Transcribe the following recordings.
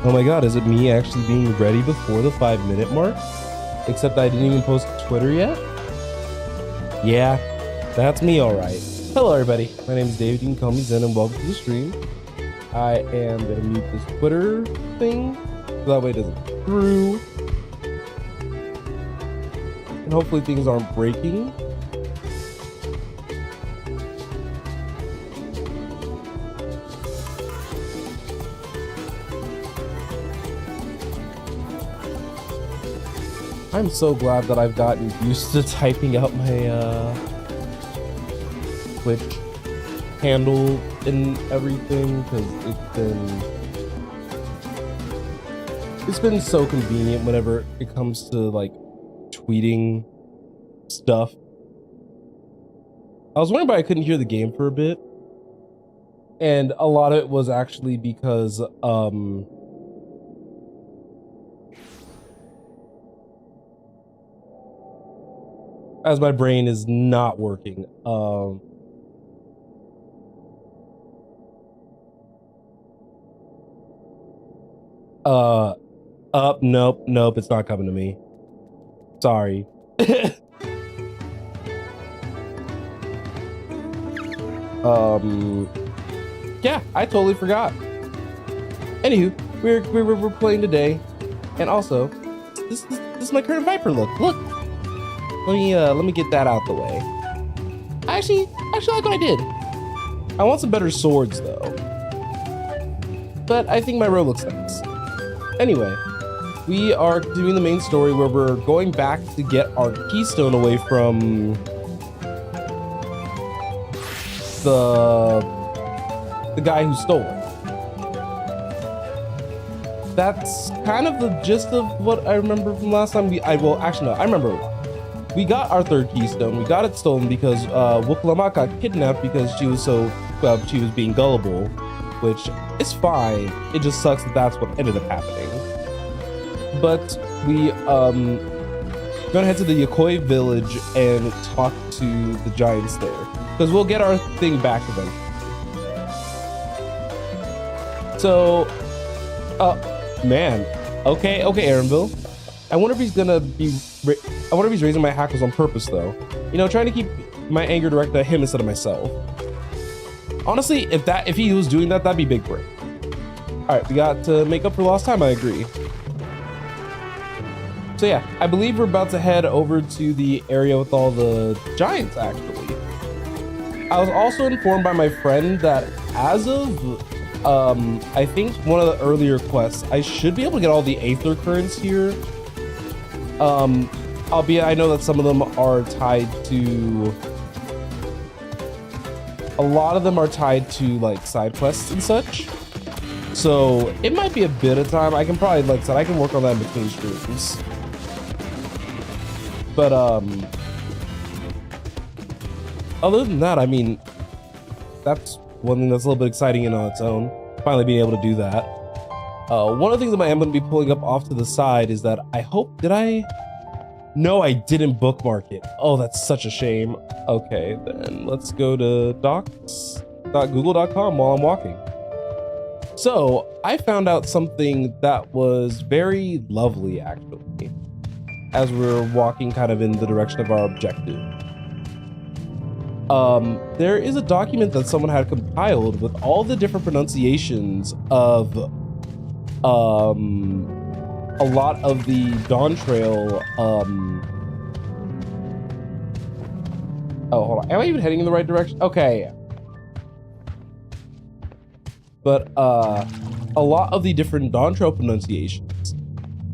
Oh my god, is it me actually being ready before the 5-minute mark? Except I didn't even post to Twitter yet? Yeah, that's me, alright. Hello everybody, my name is David, you can call me Zen, and welcome to the stream. I am gonna mute this Twitter thing, so that way it doesn't go through. And hopefully things aren't breaking. I'm so glad that I've gotten used to typing out my Twitch handle and everything, because it's been so convenient whenever it comes to like tweeting stuff. I was wondering why I couldn't hear the game for a bit, and a lot of it was actually because as my brain is not working. Nope, it's not coming to me. Sorry. Yeah, I totally forgot. Anywho, we're playing today, and also, this is my current Viper look. Look. Let me get that out the way. I actually like what I did. I want some better swords though, but I think my robe looks nice. Anyway, we are doing the main story where we're going back to get our keystone away from the guy who stole it. That's kind of the gist of what I remember from last time. I remember. We got our third keystone. We got it stolen because Wuklamat got kidnapped because she was being gullible, which is fine. It just sucks that that's what ended up happening. But we gonna head to the Yokoi village and talk to the giants there, because we'll get our thing back eventually. So, man, okay, Aaronville. I wonder if he's gonna be. I wonder if he's raising my hackles on purpose, though. You know, trying to keep my anger directed at him instead of myself. Honestly, if he was doing that, that'd be big break. All right, we got to make up for lost time. I agree. So yeah, I believe we're about to head over to the area with all the giants. Actually, I was also informed by my friend that as of I think one of the earlier quests, I should be able to get all the Aether currents here. Albeit I know that some of them are tied to, a lot of them are tied to like side quests and such. So it might be a bit of time. I can probably, like I said, I can work on that in between streams. But other than that, I mean, that's one thing that's a little bit exciting in on its own. Finally being able to do that. One of the things that I am going to be pulling up off to the side is that No, I didn't bookmark it. Oh, that's such a shame. Okay, then let's go to docs.google.com while I'm walking. So I found out something that was very lovely, actually, as we're walking kind of in the direction of our objective. There is a document that someone had compiled with all the different pronunciations of a lot of the Dawntrial. Oh, hold on. Am I even heading in the right direction? Okay. But a lot of the different Dawntrial pronunciations.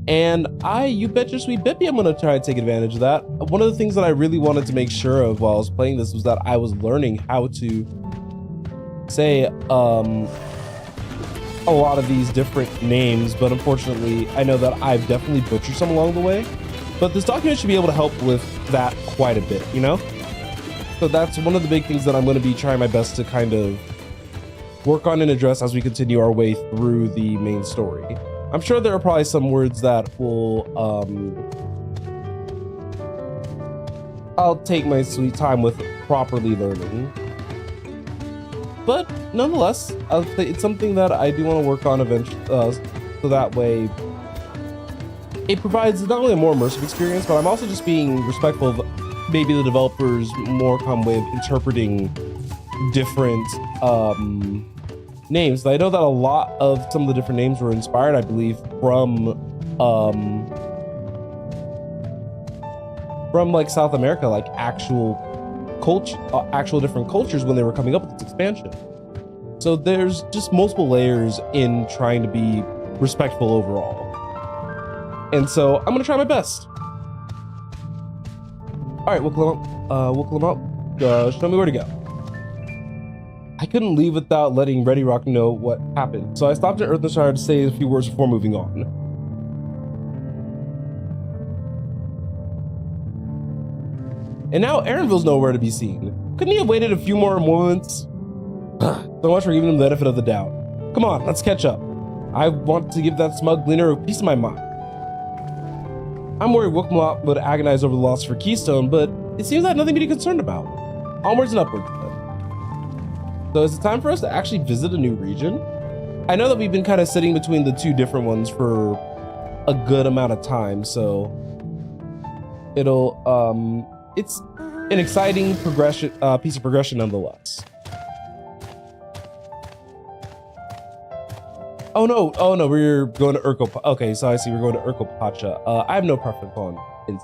And you bet your sweet Bippy I'm gonna try to take advantage of that. One of the things that I really wanted to make sure of while I was playing this was that I was learning how to say a lot of these different names, but unfortunately I know that I've definitely butchered some along the way, but this document should be able to help with that quite a bit, you know? So that's one of the big things that I'm going to be trying my best to kind of work on and address as we continue our way through the main story. I'm sure there are probably some words that will I'll take my sweet time with properly learning. But nonetheless, it's something that I do want to work on eventually, so that way it provides not only a more immersive experience, but I'm also just being respectful of maybe the developers' more common way of interpreting different names. I know that a lot of some of the different names were inspired, I believe, from like South America, like actual culture, actual different cultures when they were coming up with this expansion. So there's just multiple layers in trying to be respectful overall. And so I'm gonna try my best. All right, we'll climb up. Show me where to go. I couldn't leave without letting Ready Rock know what happened, so I stopped at Earth and started to say a few words before moving on. And now Aaronville's nowhere to be seen. Couldn't he have waited a few more moments? So much for giving him the benefit of the doubt. Come on, let's catch up. I want to give that smug gleaner a piece of my mind. I'm worried Wookmalot would agonize over the loss for Keystone, but it seems that nothing to be concerned about. Onwards and upwards. So is it time for us to actually visit a new region? I know that we've been kind of sitting between the two different ones for a good amount of time, so it'll it's an exciting progression, piece of progression nonetheless. Oh no, we're going to Urko. Okay, so I see we're going to Urko Pacha. I have no preference on it.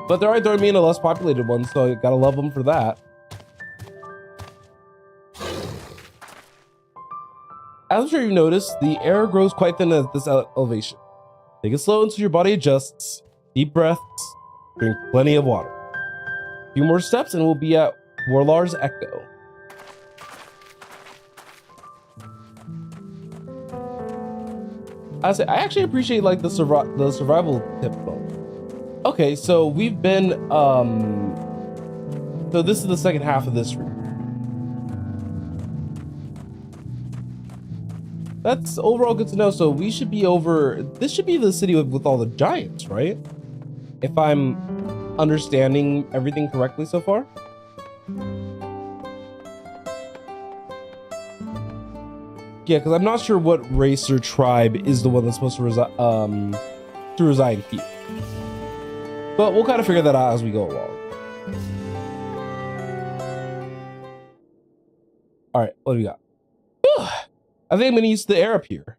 But they're already throwing me in a less populated one, so I gotta love them for that. As I'm sure you've noticed, the air grows quite thin at this elevation. Take it slow until your body adjusts. Deep breaths. Drink plenty of water. A few more steps and we'll be at Warlar's Echo. I actually appreciate like the survival tip though. Okay, so we've been so this is the second half of this route. That's overall good to know. So we should be over, this should be the city with all the giants, right? If I'm understanding everything correctly so far. Yeah, because I'm not sure what race or tribe is the one that's supposed to reside here. But we'll kind of figure that out as we go along. All right, what do we got? Whew. I think I'm gonna use the air up here.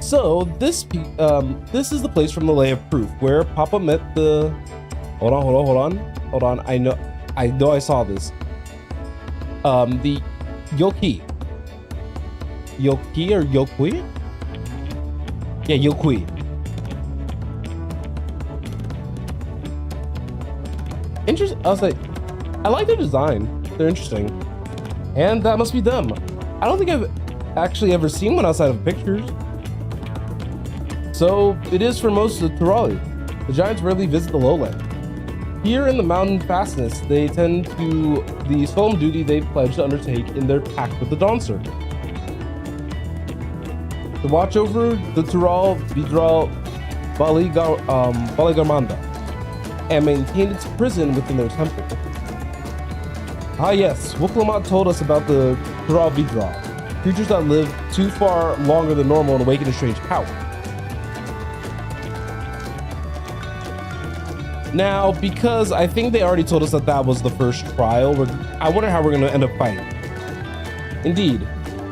So this is the place from the Lay of Proof where Papa met the. Hold on. I know I saw this. The Yoki or Yokui? Yeah, Yokui. Interesting. I was like, I like their design. They're interesting. And that must be them. I don't think I've actually ever seen one outside of pictures. So it is for most of the Turali. The giants rarely visit the lowland. Here in the mountain fastness, they tend to the solemn duty they've pledged to undertake in their pact with the Dawn Circle. To watch over the Tural Vidral Baligamanda and maintain its prison within their temple. Ah yes, Wooklamot told us about the Tural Vidral, creatures that live too far longer than normal and awaken a strange power. Now, because I think they already told us that that was the first trial, I wonder how we're going to end up fighting. Indeed,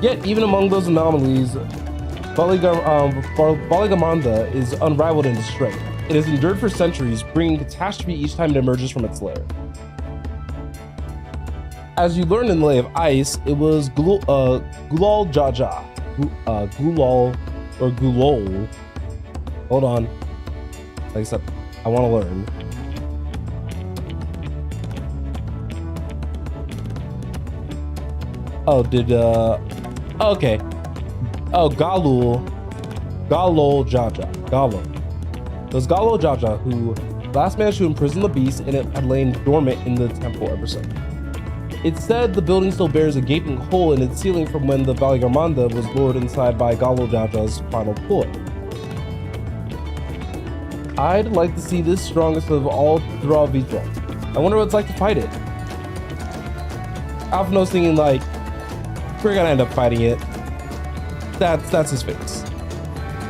yet even among those anomalies, Baligamanda is unrivaled in its strength. It has endured for centuries, bringing catastrophe each time it emerges from its lair. As you learned in the Lay of Ice, it was Gulal Jaja. Gulal or Gulol. Hold on. Like I said, I want to learn. Oh, okay. Oh, Galol Jaja. Galol. It was Galol Jaja who last managed to imprison the beast, and it had lain dormant in the temple ever since. It's said the building still bears a gaping hole in its ceiling from when the Baligamanda was lured inside by Galol Jaja's final ploy. I'd like to see this strongest of all Tural Vidral. I wonder what it's like to fight it. Alphino's thinking like, we're gonna end up fighting it. That's his face.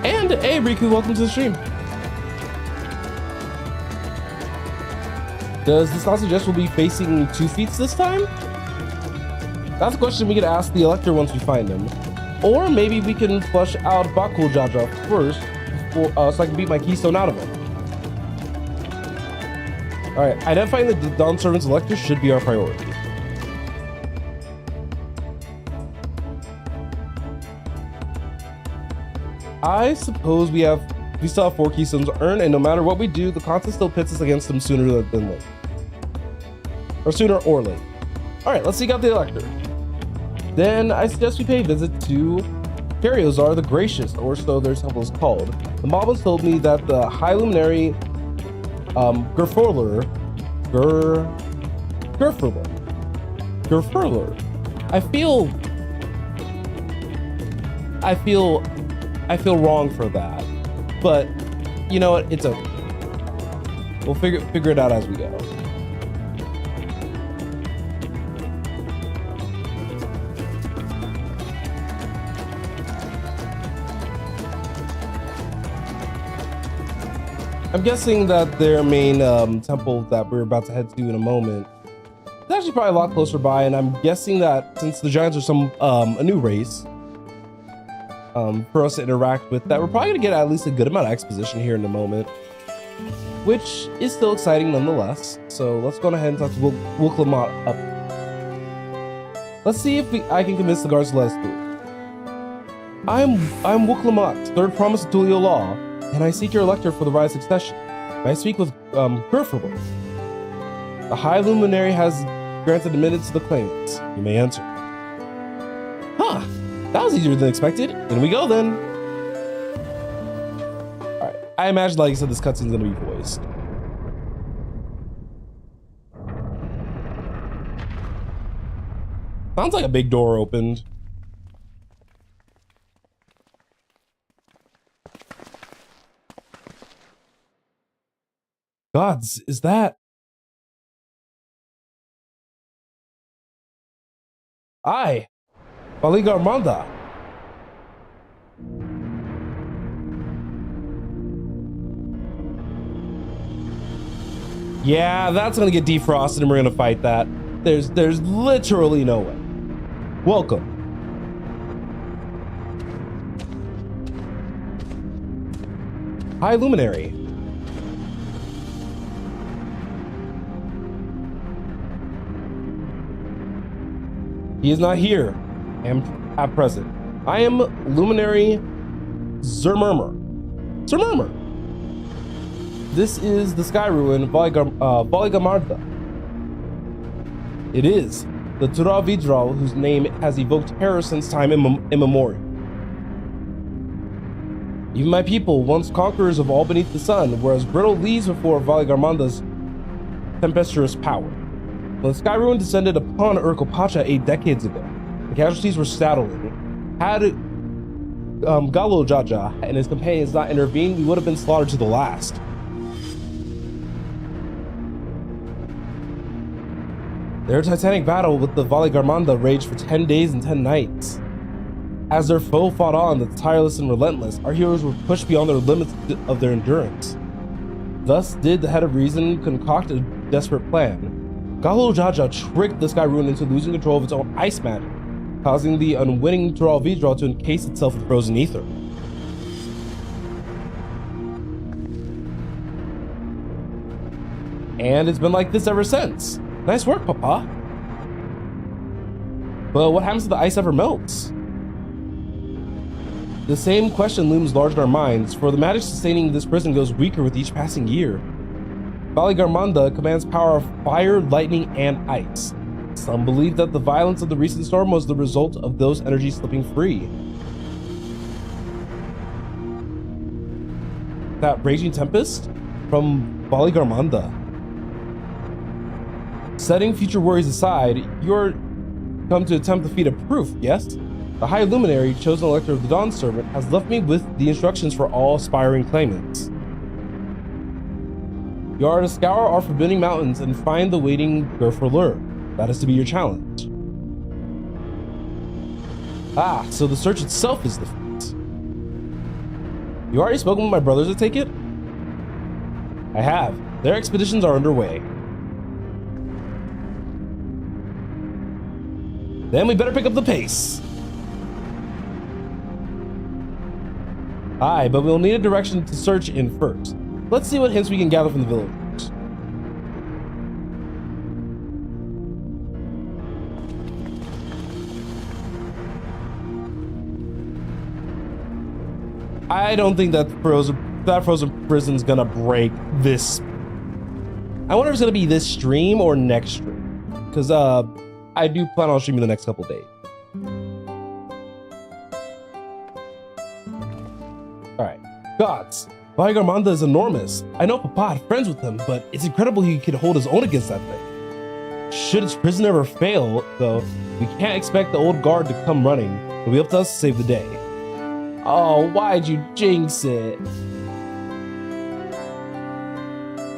And hey, Riku, welcome to the stream. Does this not suggest we'll be facing 2 feats this time? That's a question we could ask the Elector once we find him. Or maybe we can flush out Bakul Jaja first, so I can beat my Keystone out of him. Alright, identifying the Dawn Servant's Elector should be our priority. I suppose we still have 4 Keystones to earn, and no matter what we do, the constant still pits us against them sooner than late. Or sooner or late. Alright, let's seek out the Elector. Then I suggest we pay a visit to Karyozar the Gracious, or so their temple is called. The Moblins told me that the High Luminary Gerfurler. I feel wrong for that, but you know what? It's okay. We'll figure it out as we go. I'm guessing that their main temple that we're about to head to in a moment is actually probably a lot closer by, and I'm guessing that since the Giants are a new race for us to interact with, that we're probably gonna get at least a good amount of exposition here in a moment, which is still exciting nonetheless. So let's go ahead and talk to Wuklamot up. Let's see if I can convince the guards to let us through. I'm Wuklamot, third promise of Tulio Law, and I seek your Elector for the right succession. May I speak with Gerfurler? The High Luminary has granted admittance to the claimants. You may enter. Huh, that was easier than expected. In we go then. All right, I imagine, like I said, this cutscene's gonna be voiced. Sounds like a big door opened. Gods, is that? Aye, Baliga Armanda. Yeah, that's gonna get defrosted and we're gonna fight that. There's literally no way. Welcome. High Luminary. He is not here at present. I am Luminary Zermurmur. Zermurmur. This is the Sky Ruin Valigamarda. It is the Turavidral whose name has evoked terror since time immemorial. Even my people, once conquerors of all beneath the sun, were as brittle leaves before Valigarmanda's tempestuous power. When the Sky Ruin descended upon Urkelpacha 8 decades ago, the casualties were startling. Had Galo Jaja and his companions not intervened, we would have been slaughtered to the last. Their titanic battle with the Valigarmanda raged for 10 days and 10 nights. As their foe fought on, the tireless and relentless, our heroes were pushed beyond their limits of their endurance. Thus did the Head of Reason concoct a desperate plan. Galo Jaja tricked the Sky Ruin into losing control of its own ice magic, causing the unwitting Tural Vidral to encase itself in frozen ether. And it's been like this ever since. Nice work, Papa. But what happens if the ice ever melts? The same question looms large in our minds, for the magic sustaining this prison goes weaker with each passing year. Valigarmanda commands power of fire, lightning, and ice. Some believe that the violence of the recent storm was the result of those energies slipping free. That raging tempest? From Valigarmanda. Setting future worries aside, you're come to attempt to feed a proof, yes? The High Luminary, chosen Elector of the Dawn Servant, has left me with the instructions for all aspiring claimants. You are to scour our forbidding mountains and find the waiting Gerfurler. That is to be your challenge. Ah, so the search itself is the feat. You already spoken with my brothers, I take it? I have. Their expeditions are underway. Then we better pick up the pace. Aye, but we'll need a direction to search in first. Let's see what hints we can gather from the villagers. I don't think that frozen prison's gonna break this. I wonder if it's gonna be this stream or next stream, because I do plan on streaming the next couple days. All right, gods, Armanda is enormous. I know Papa had friends with him, but it's incredible he could hold his own against that thing. Should its prison ever fail, though, we can't expect the old guard to come running. It'll be up to us to save the day. Oh, why'd you jinx it?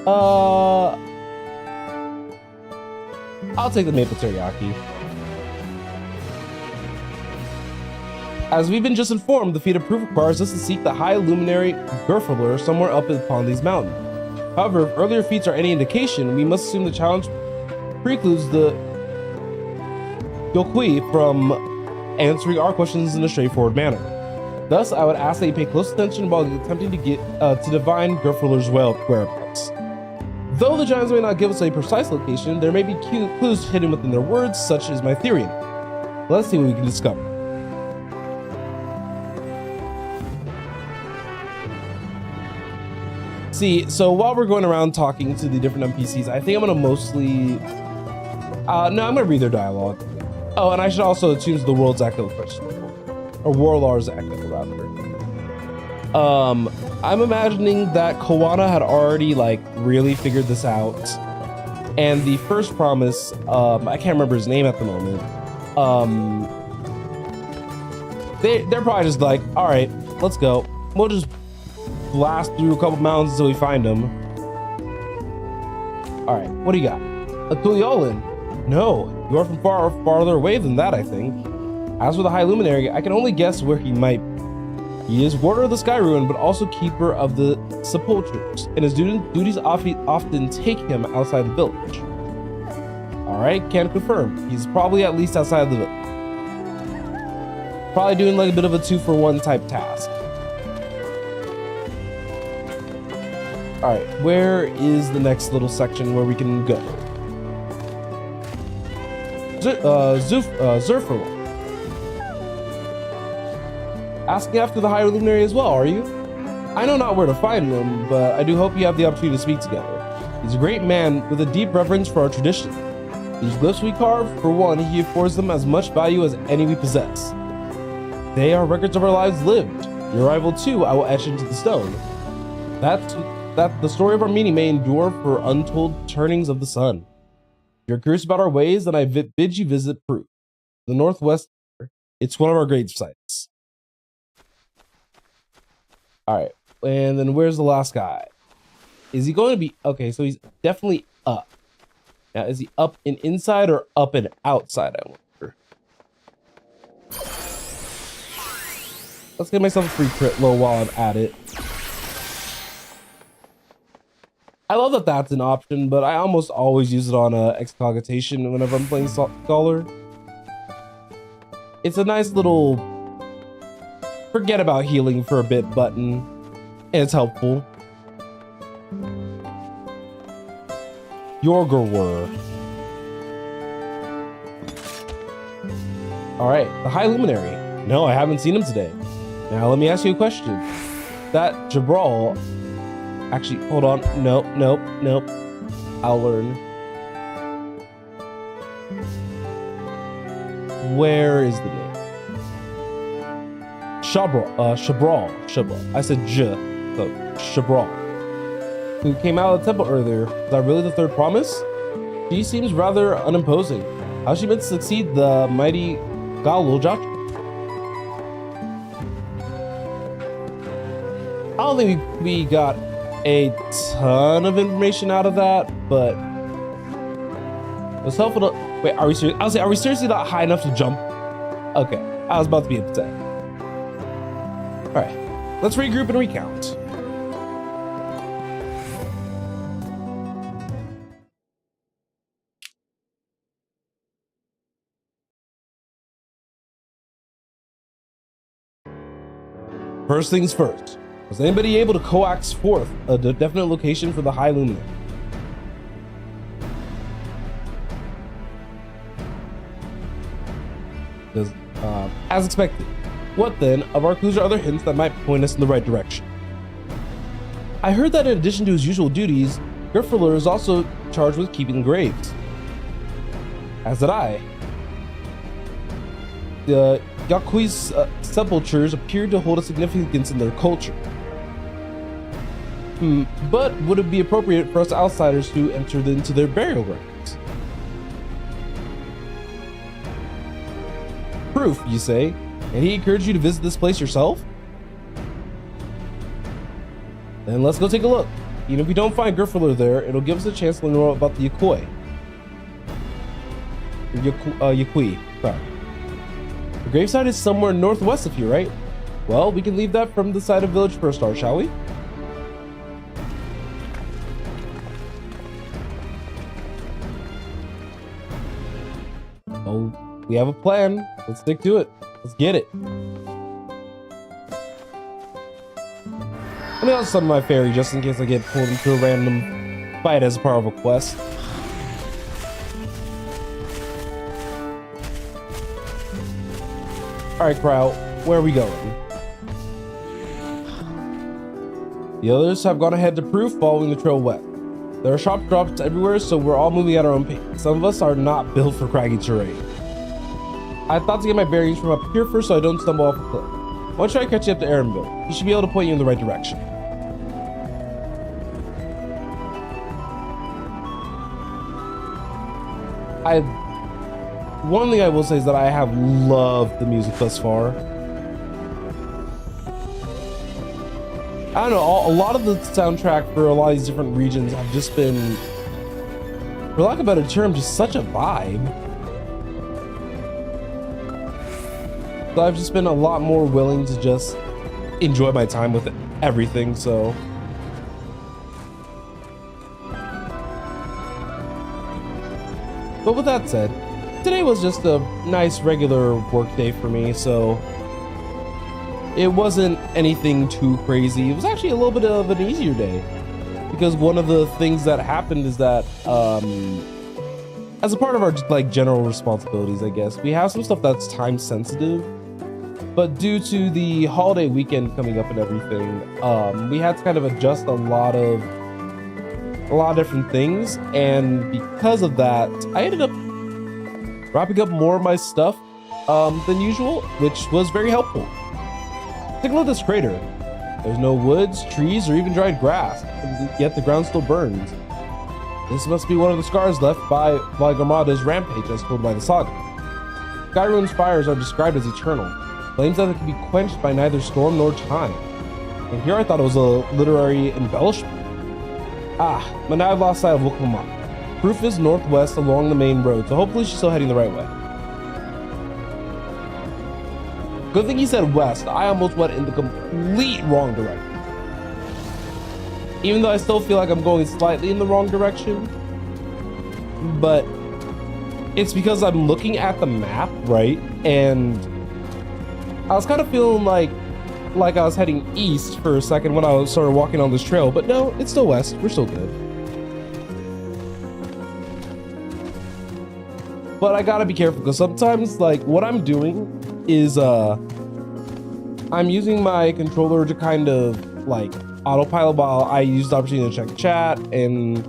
I'll take the maple teriyaki. As we've been just informed, the feat of proof requires us to seek the high luminary Gerfler somewhere up upon these mountains. However, if earlier feats are any indication, we must assume the challenge precludes the Yokui from answering our questions in a straightforward manner. Thus, I would ask that you pay close attention while attempting to get to divine Gerfler's whereabouts. Though the giants may not give us a precise location, there may be clues hidden within their words, such as my theory. Let's see what we can discover. See, so while we're going around talking to the different NPCs, I think I'm gonna mostly... no, I'm gonna read their dialogue. Oh, and I should also choose the world's echo first. Or Warlar's echo, rather. I'm imagining that Koana had already, like, really figured this out. And the first promise, I can't remember his name at the moment. They're probably just like, all right, let's go. We'll just blast through a couple mountains until we find them. All right, what do you got? A Tuliolin? No, you are from farther away than that, I think. As for the High Luminary, I can only guess where he might be. He is warder of the Sky Ruin, but also keeper of the sepulchres, and his duties often take him outside the village. All right, can confirm. He's probably at least outside of the village. Probably doing like a bit of a 2-for-1 type task. All right, where is the next little section where we can go? Zurfur. Asking after the High Luminary as well, are you? I know not where to find him, but I do hope you have the opportunity to speak together. He's a great man with a deep reverence for our tradition. These glyphs we carve, for one, he affords them as much value as any we possess. They are records of our lives lived. Your arrival too, I will etch into the stone. That the story of our meeting may endure for untold turnings of the sun. If you're curious about our ways, then I bid you visit Proof, the northwest. It's one of our grave sites. All right, and then where's the last guy? Is he going to be okay? So he's definitely up. Now, is he up and inside or up and outside? I wonder. Let's get myself a free crit low while I'm at it. I love that that's an option, but I almost always use it on excogitation whenever I'm playing Scholar. It's a nice little forget about healing for a bit button, and it's helpful. Yorgurwur. All right, the High Luminary. No, I haven't seen him today. Now let me ask you a question. That Jabral, actually, hold on. Nope. I'll learn. Where is the name? Shabral. I said J, so Shabral. Who came out of the temple earlier. Is that really the third promise? She seems rather unimposing. How's she meant to succeed the mighty Galul Jatru? I don't think we got a ton of information out of that, but it was helpful to... Wait, are we serious? I was like, are we seriously not high enough to jump? Okay. I was about to be upset. All right, let's regroup and recount. First things first, was anybody able to coax forth a definite location for the High Luminary? Because, as expected, what then of our clues or other hints that might point us in the right direction? I heard that in addition to his usual duties, Griffler is also charged with keeping graves. As did I. The Yakui's sepultures appeared to hold a significance in their culture. But would it be appropriate for us outsiders to enter into their burial grounds? Proof, you say? And he encouraged you to visit this place yourself? Then let's go take a look. Even if we don't find Griffler there, it'll give us a chance to learn more about the Yakui. Yakui, sorry. The gravesite is somewhere northwest of here, right? Well, we can leave that from the side of Village First Star, shall we? Oh, we have a plan. Let's stick to it. Let's get it. Let me also summon my fairy just in case I get pulled into a random fight as a part of a quest. Alright, crowd, where are we going? The others have gone ahead to proof following the trail west. There are sharp drops everywhere, so we're all moving at our own pace. Some of us are not built for craggy terrain. I thought to get my bearings from up here first so I don't stumble off a cliff. Why don't I catch you up to Aaronville? He should be able to point you in the right direction. One thing I will say is that I have loved the music thus far. I don't know, a lot of the soundtrack for a lot of these different regions have just been, for lack of a better term, just such a vibe. So I've just been a lot more willing to just enjoy my time with everything, so. But with that said, today was just a nice regular work day for me, so it wasn't anything too crazy. It was actually a little bit of an easier day because one of the things that happened is that as a part of our like general responsibilities, I guess, we have some stuff that's time sensitive, but due to the holiday weekend coming up and everything, we had to kind of adjust a lot of different things, and because of that, I ended up wrapping up more of my stuff than usual, which was very helpful. Take a look at this crater. There's no woods, trees, or even dried grass, yet the ground still burns. This must be one of the scars left by Garmada's rampage as told by the saga. Skyrune's fires are described as eternal, flames that can be quenched by neither storm nor time. And here I thought it was a literary embellishment. But now I've lost sight of Wuklama. Proof is northwest along the main road, so hopefully she's still heading the right way. Good thing he said west. I almost went in the complete wrong direction. Even though I still feel like I'm going slightly in the wrong direction. But it's because I'm looking at the map, right? And I was kind of feeling like I was heading east for a second when I started walking on this trail. But no, it's still west. We're still good. But I gotta be careful because sometimes like what I'm doing is I'm using my controller to kind of like autopilot while I use the opportunity to check chat and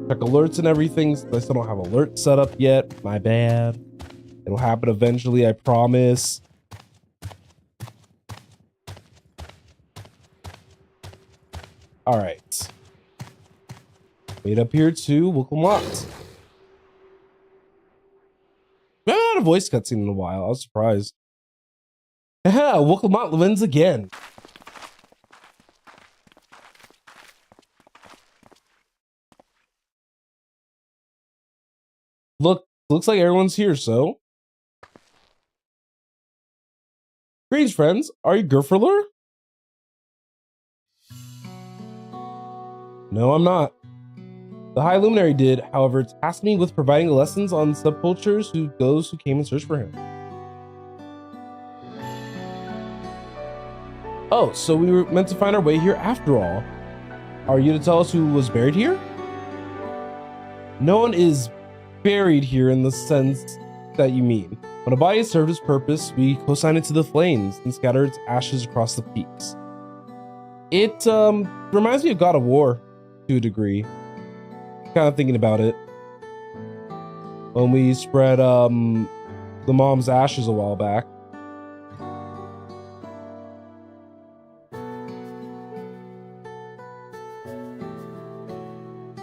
check alerts and everything. So I still don't have alerts set up yet. My bad. It'll happen eventually, I promise. All right. Wait up here to Wuklama. I haven't had a voice cutscene in a while. I was surprised. Yeah, Wuklama wins again. Looks like everyone's here, so Greetings, friends. Are you Gurfurler? No, I'm not. The High Luminary did, however, task me with providing lessons on subcultures to those who came in search for him. Oh, so we were meant to find our way here after all. Are you to tell us who was buried here? No one is buried here in the sense that you mean. When a body has served its purpose, we consign it to the flames and scatter its ashes across the peaks. It reminds me of God of War to a degree. Kind of thinking about it. When we spread the mom's ashes a while back.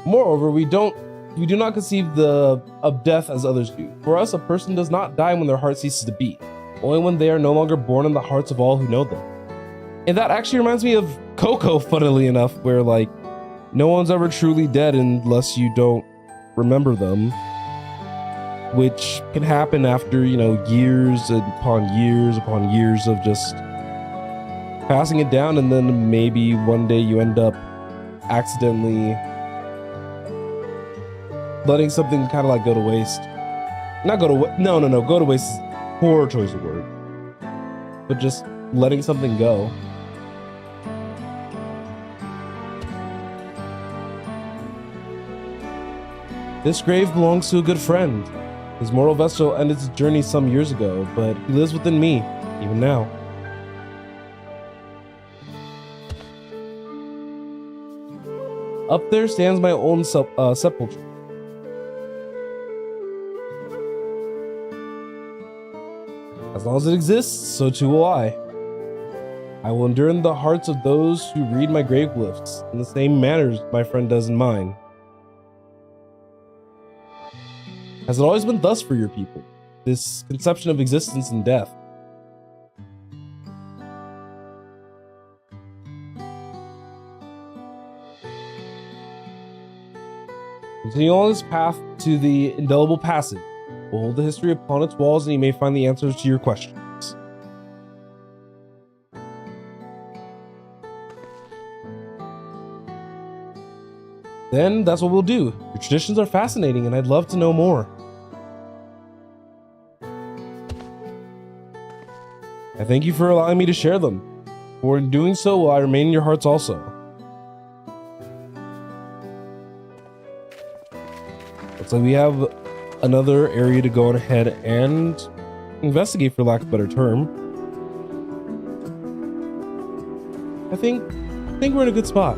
Moreover, we do not conceive of death as others do. For us, a person does not die when their heart ceases to beat, only when they are no longer born in the hearts of all who know them. And that actually reminds me of Coco, funnily enough, where like no one's ever truly dead unless you don't remember them, which can happen after, you know, years upon years of just passing it down, and then maybe one day you end up accidentally letting something kind of like go to waste. Not go to no, go to waste is a poor choice of word. But just letting something go. This grave belongs to a good friend. His mortal vessel ended its journey some years ago, but he lives within me, even now. Up there stands my own sepulchre. As long as it exists, so too will I. I will endure in the hearts of those who read my grave glyphs in the same manner as my friend does in mine. Has it always been thus for your people, this conception of existence and death? Continue on this path to the indelible passage. We'll hold the history upon its walls, and you may find the answers to your questions. Then that's what we'll do. Your traditions are fascinating, and I'd love to know more. I thank you for allowing me to share them, for in doing so will I remain in your hearts also. Looks like we have another area to go on ahead and investigate, for lack of a better term. I think we're in a good spot.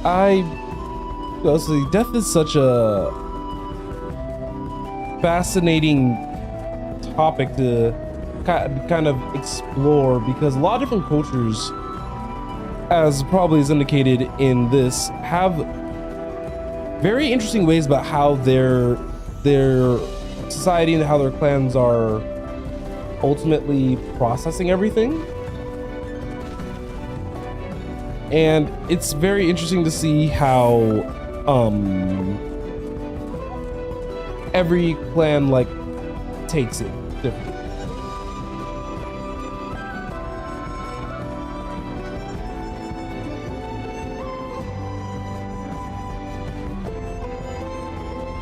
Honestly, death is such a fascinating topic to kind of explore, because a lot of different cultures, as probably is indicated in this, have very interesting ways about how their society and how their clans are ultimately processing everything. And it's very interesting to see how every clan like takes it differently.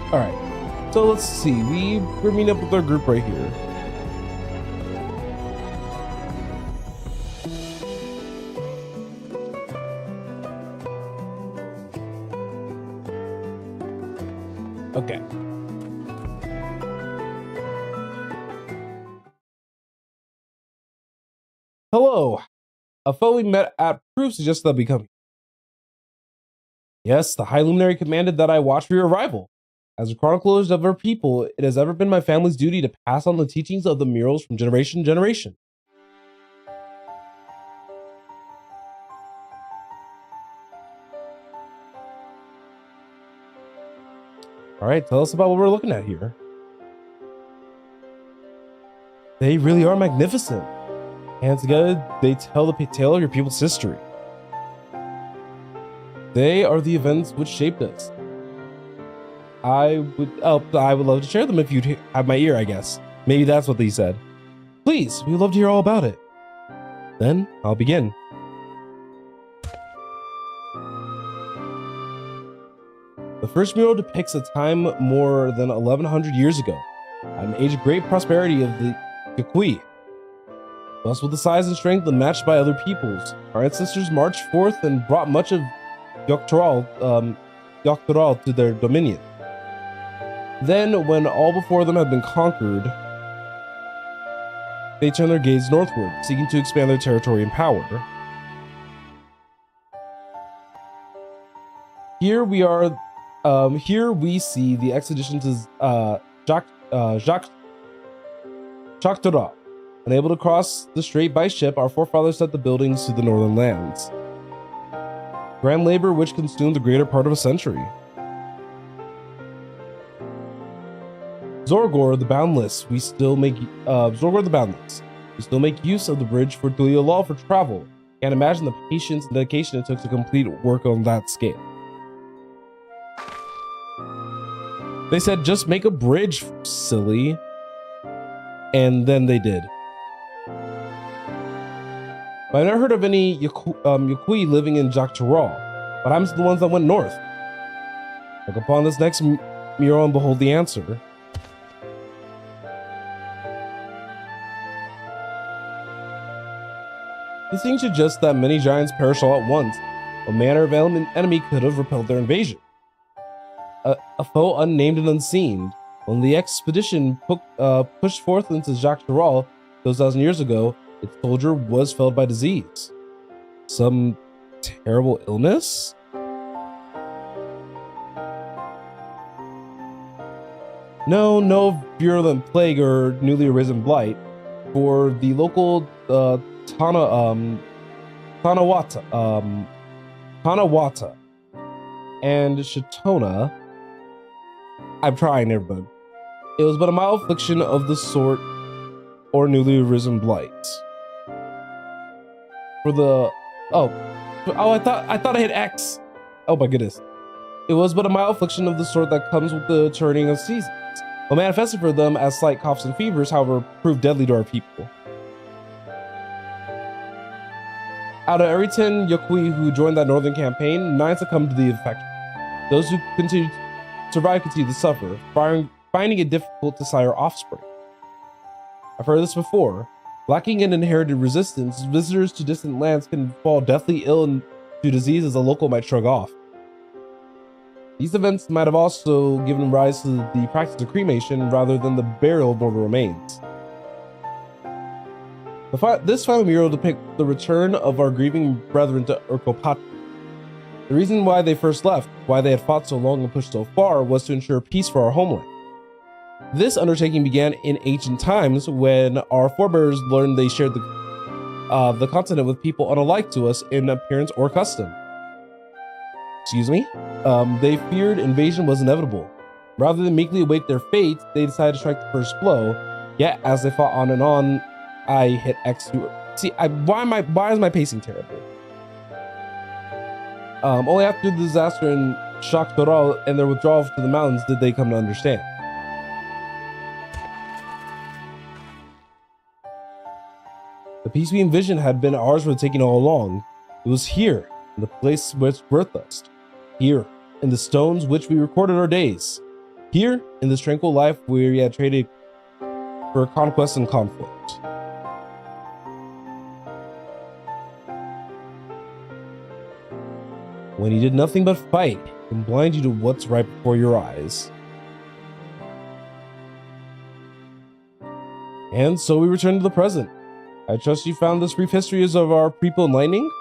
All right, so let's see. We're meeting up with our group right here. Okay. Hello. A foe we met at Proof suggests they'll be coming. Yes, the High Luminary commanded that I watch for your arrival. As a chronicler of our people, it has ever been my family's duty to pass on the teachings of the murals from generation to generation. All right, tell us about what we're looking at here. They really are magnificent. And together, they tell the tale of your people's history. They are the events which shaped us. I would love to share them if you'd have my ear, I guess. Maybe that's what they said. Please, we'd love to hear all about it. Then I'll begin. The first mural depicts a time more than 1100 years ago, an age of great prosperity of the Yakui. Thus, with the size and strength unmatched by other peoples, our ancestors marched forth and brought much of Dawntrial to their dominion. Then, when all before them had been conquered, they turned their gaze northward, seeking to expand their territory and power. Here we are. Here we see the expedition to Jacques. Unable to cross the strait by ship, our forefathers set the buildings to the northern lands. Grand labor which consumed the greater part of a century. Zorgor the Boundless, we still make use of the bridge for Law for travel. Can't imagine the patience and dedication it took to complete work on that scale. They said, just make a bridge, silly. And then they did. But I've never heard of any Yakui living in Dawntrial, but I'm the ones that went north. Look upon this next mural and behold the answer. This thing suggests that many giants perish all at once. What manner of enemy could have repelled their invasion? A foe unnamed and unseen. When the expedition pushed forth into Dawntrial those 1,000 years ago, its soldier was felled by disease. Some terrible illness? No virulent plague or newly arisen blight. For the local Tanawata and Shatona, I'm trying, everybody. It was but a mild affliction of the sort or newly arisen blight. For the I thought I hit X. Oh my goodness. It was but a mild affliction of the sort that comes with the turning of seasons. What manifested for them as slight coughs and fevers, however, proved deadly to our people. Out of every 10 Yakui who joined that northern campaign, 9 succumbed to the infection. Those who continued to survive continue to suffer, finding it difficult to sire offspring. I've heard this before. Lacking in inherited resistance, visitors to distant lands can fall deathly ill to diseases a local might shrug off. These events might have also given rise to the practice of cremation rather than the burial of mortal remains. This final mural depicts the return of our grieving brethren to Urkopati. The reason why they first left, why they had fought so long and pushed so far, was to ensure peace for our homeland. This undertaking began in ancient times when our forebears learned they shared the continent with people unlike to us in appearance or custom. Excuse me? They feared invasion was inevitable. Rather than meekly await their fate, they decided to strike the first blow. Yet, as they fought on and on, I hit X. See, why is my pacing terrible? Only after the disaster in Dawntrial and their withdrawal to the mountains did they come to understand. The peace we envisioned had been ours for the taking all along. It was here, in the place which birthed us. Here, in the stones which we recorded our days. Here, in this tranquil life where we had traded for conquest and conflict. When you did nothing but fight and blind you to what's right before your eyes. And so we return to the present. I trust you found this brief history of our people enlightening?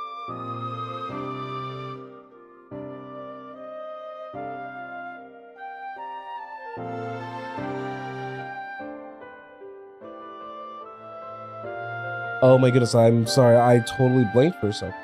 Oh my goodness, I'm sorry, I totally blanked for a second.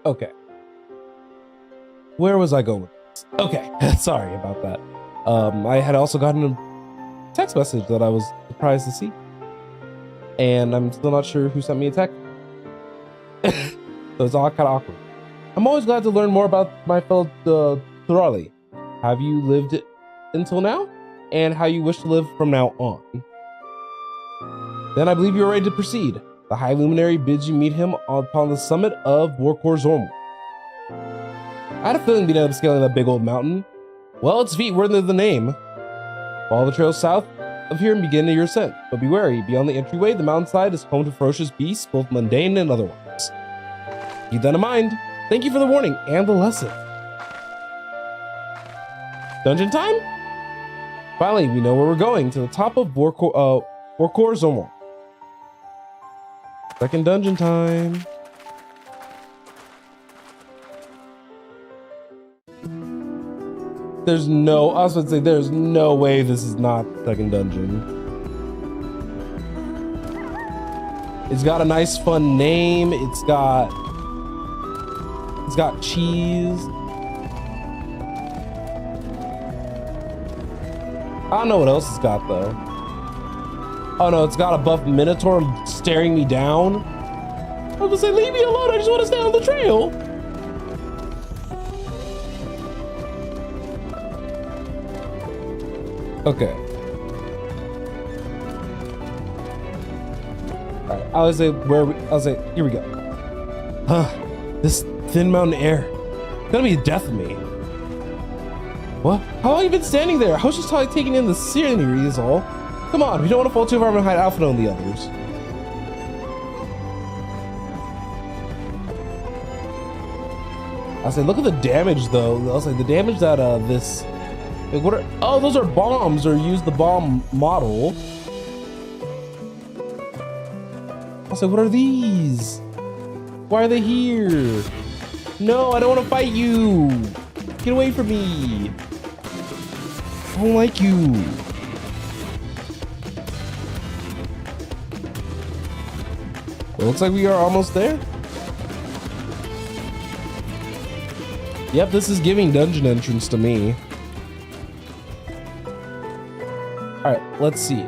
Okay, Where was I going with this? Okay, sorry about that. I had also gotten a text message that I was surprised to see. And I'm still not sure who sent me a text. So it's all kind of awkward. I'm always glad to learn more about my fellow Dawntrial. Have you lived until now? And how you wish to live from now on? Then I believe you're ready to proceed. The High Luminary bids you meet him upon the summit of Warkor Zormor. I had a feeling being able to scale that big old mountain. Well, its feet worthy of the name. Follow the trail south of here and begin your ascent. But be wary, beyond the entryway, the mountainside is home to ferocious beasts, both mundane and otherwise. Keep that in mind. Thank you for the warning and the lesson. Dungeon time? Finally, we know where we're going, to the top of Warkor Zormor. Second dungeon time. I was about to say, there's no way this is not second dungeon. It's got a nice fun name. It's got cheese. I don't know what else it's got though. Oh no, it's got a buff minotaur staring me down. I was gonna say, leave me alone, I just want to stay on the trail. Okay. All right, I was like, here we go. Huh, this thin mountain air, it's gonna be the death of me. What? How long have you been standing there? I was just taking in the scenery is all. Come on, we don't want to fall too far behind Alpha and the others. I was like, look at the damage though. I was like, the damage that this. Like, what are? Oh, those are bombs, or use the bomb model. I was like, what are these? Why are they here? No, I don't want to fight you. Get away from me. I don't like you. Well, looks like we are almost there. Yep, this is giving dungeon entrance to me. All right, let's see.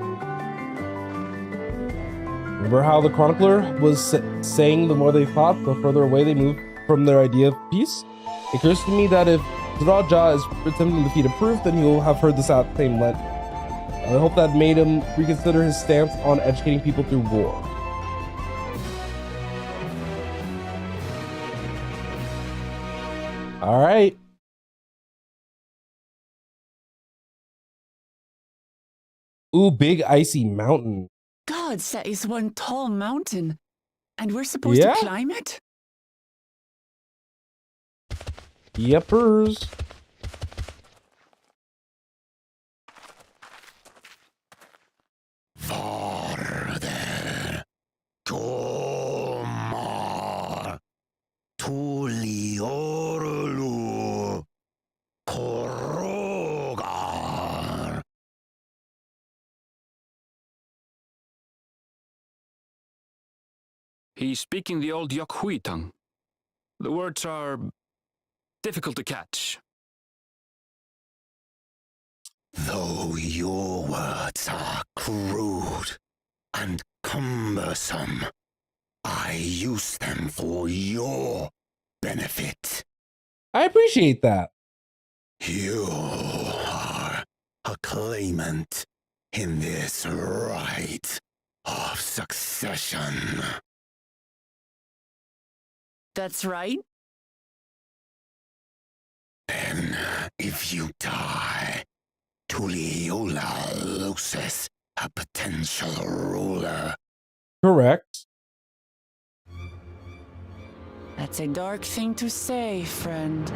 Remember how the chronicler was saying the more they thought, the further away they moved from their idea of peace? It occurs to me that if Raja is attempting to defeat a proof, then he'll have heard this out same length. I hope that made him reconsider his stance on educating people through war. All right. Ooh, big icy mountain. Gods, that is one tall mountain. And we're supposed to climb it? Yepers. Farther. Komar. Tuliorlu. Korogar. He's speaking the old Yokhui tongue. The words are difficult to catch. Though your words are crude and cumbersome, I use them for your benefit. I appreciate that. You are a claimant in this right of succession. That's right. Then, if you die, Tuliola loses a potential ruler. Correct. That's a dark thing to say, friend.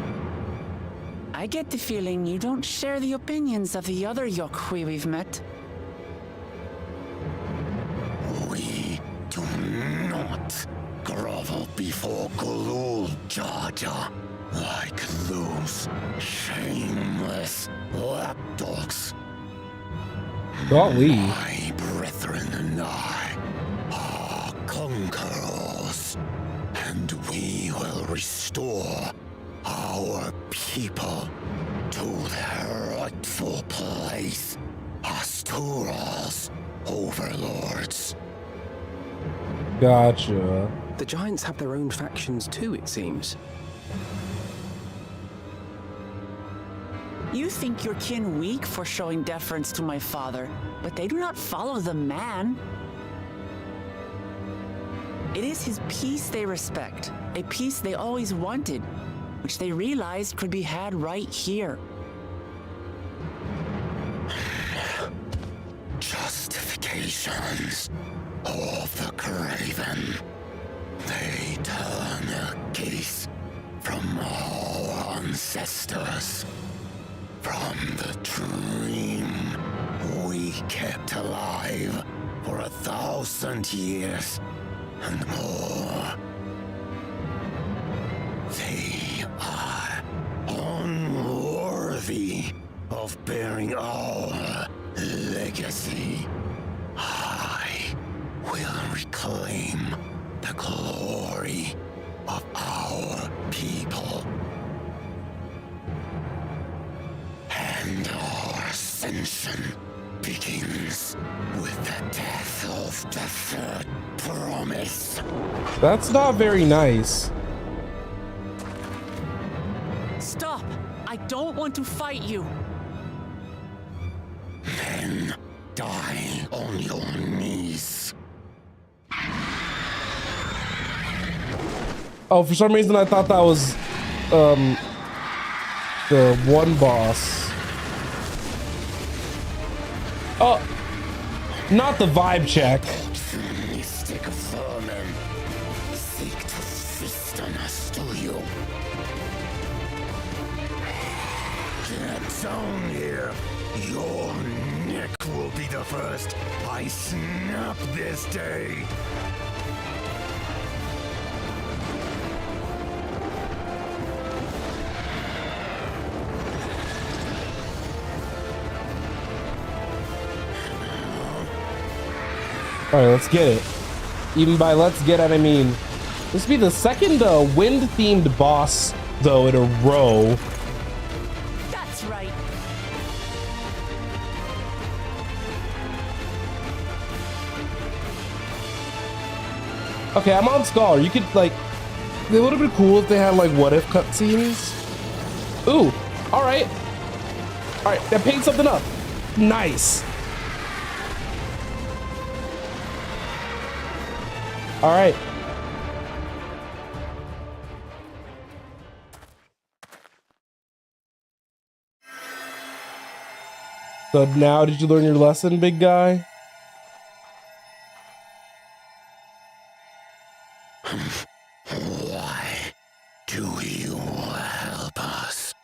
I get the feeling you don't share the opinions of the other Yokhui we've met. We do not grovel before Gulul Jaja like those shameless lapdogs. Don't we? My brethren and I are conquerors, and we will restore our our people to their rightful place as Tural's overlords. Gotcha. The giants have their own factions too, it seems. You think your kin weak for showing deference to my father, but they do not follow the man. It is his peace they respect, a peace they always wanted, which they realized could be had right here. Justifications of the craven. They turn their gaze from our ancestors, from the dream we kept alive for 1,000 years and more. They are unworthy of bearing our legacy. I will reclaim the glory of our people. And our ascension begins with the death of the third promise. That's not very nice. Stop! I don't want to fight you. Then die on your knees. Oh, for some reason I thought that was the one boss. Oh, not the vibe check. Mystic vermin seek to feast on us, do you? Get down here. Your neck will be the first I snap this day. All right, let's get it. Even by let's get it, I mean, this will be the second wind-themed boss, though, in a row. That's right. Okay, I'm on Scholar. You could, like, it would have been cool if they had, like, what-if cutscenes. Ooh, all right. All right, that paid something up. Nice. All right. So now, did you learn your lesson, big guy? Why do you help us?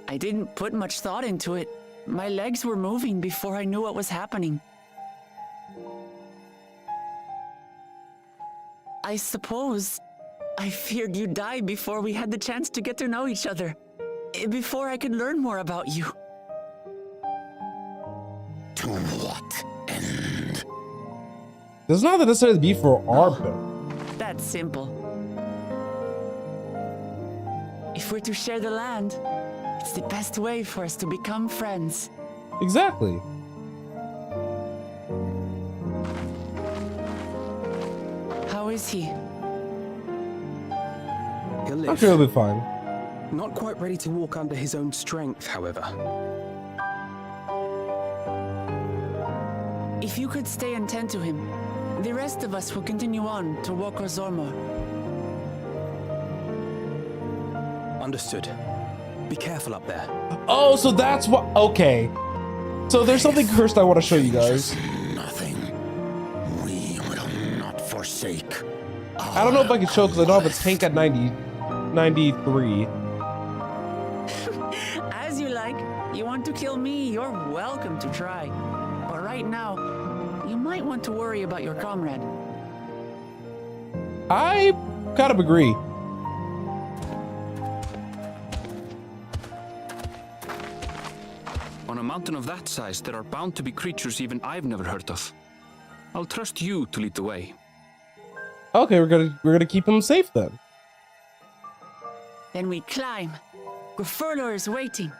I didn't put much thought into it. My legs were moving before I knew what was happening. I suppose I feared you'd die before we had the chance to get to know each other. Before I could learn more about you. To what end? Doesn't have to necessarily be for our boat. That's simple. If we're to share the land, it's the best way for us to become friends. Exactly. How is he? He'll live. I'm sure he'll be fine. Not quite ready to walk under his own strength, however. If you could stay and tend to him, the rest of us will continue on to Wokor Zormor. Understood. Be careful up there. Oh, so that's what. Okay. So there's something cursed I want to show you guys. Nothing. We will not forsake. I don't know if I can show because I don't have a tank at 93. As you like. You want to kill me, you're welcome to try. But right now, you might want to worry about your comrade. I kind of agree. On a mountain of that size, there are bound to be creatures even I've never heard of. I'll trust you to lead the way. Okay, we're gonna keep him safe then. Then we climb. Grifurler is waiting.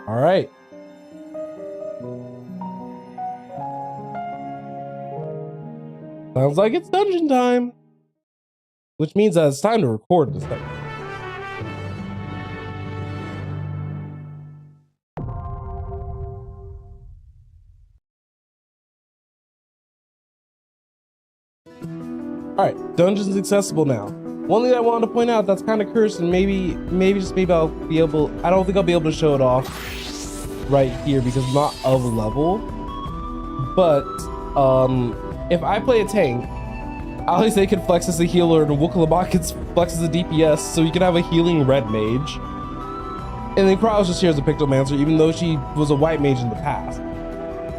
All right. Sounds like it's dungeon time, which means that it's time to record this thing. All right, dungeon's accessible now. One thing I wanted to point out that's kind of cursed, and maybe I'll be able. I don't think I'll be able to show it off right here because I'm not of level. But if I play a tank, Alize can flex as a healer, and Wukalamak can flex as a DPS, so you can have a healing red mage. And then Kraus just here as a Pictomancer, even though she was a white mage in the past.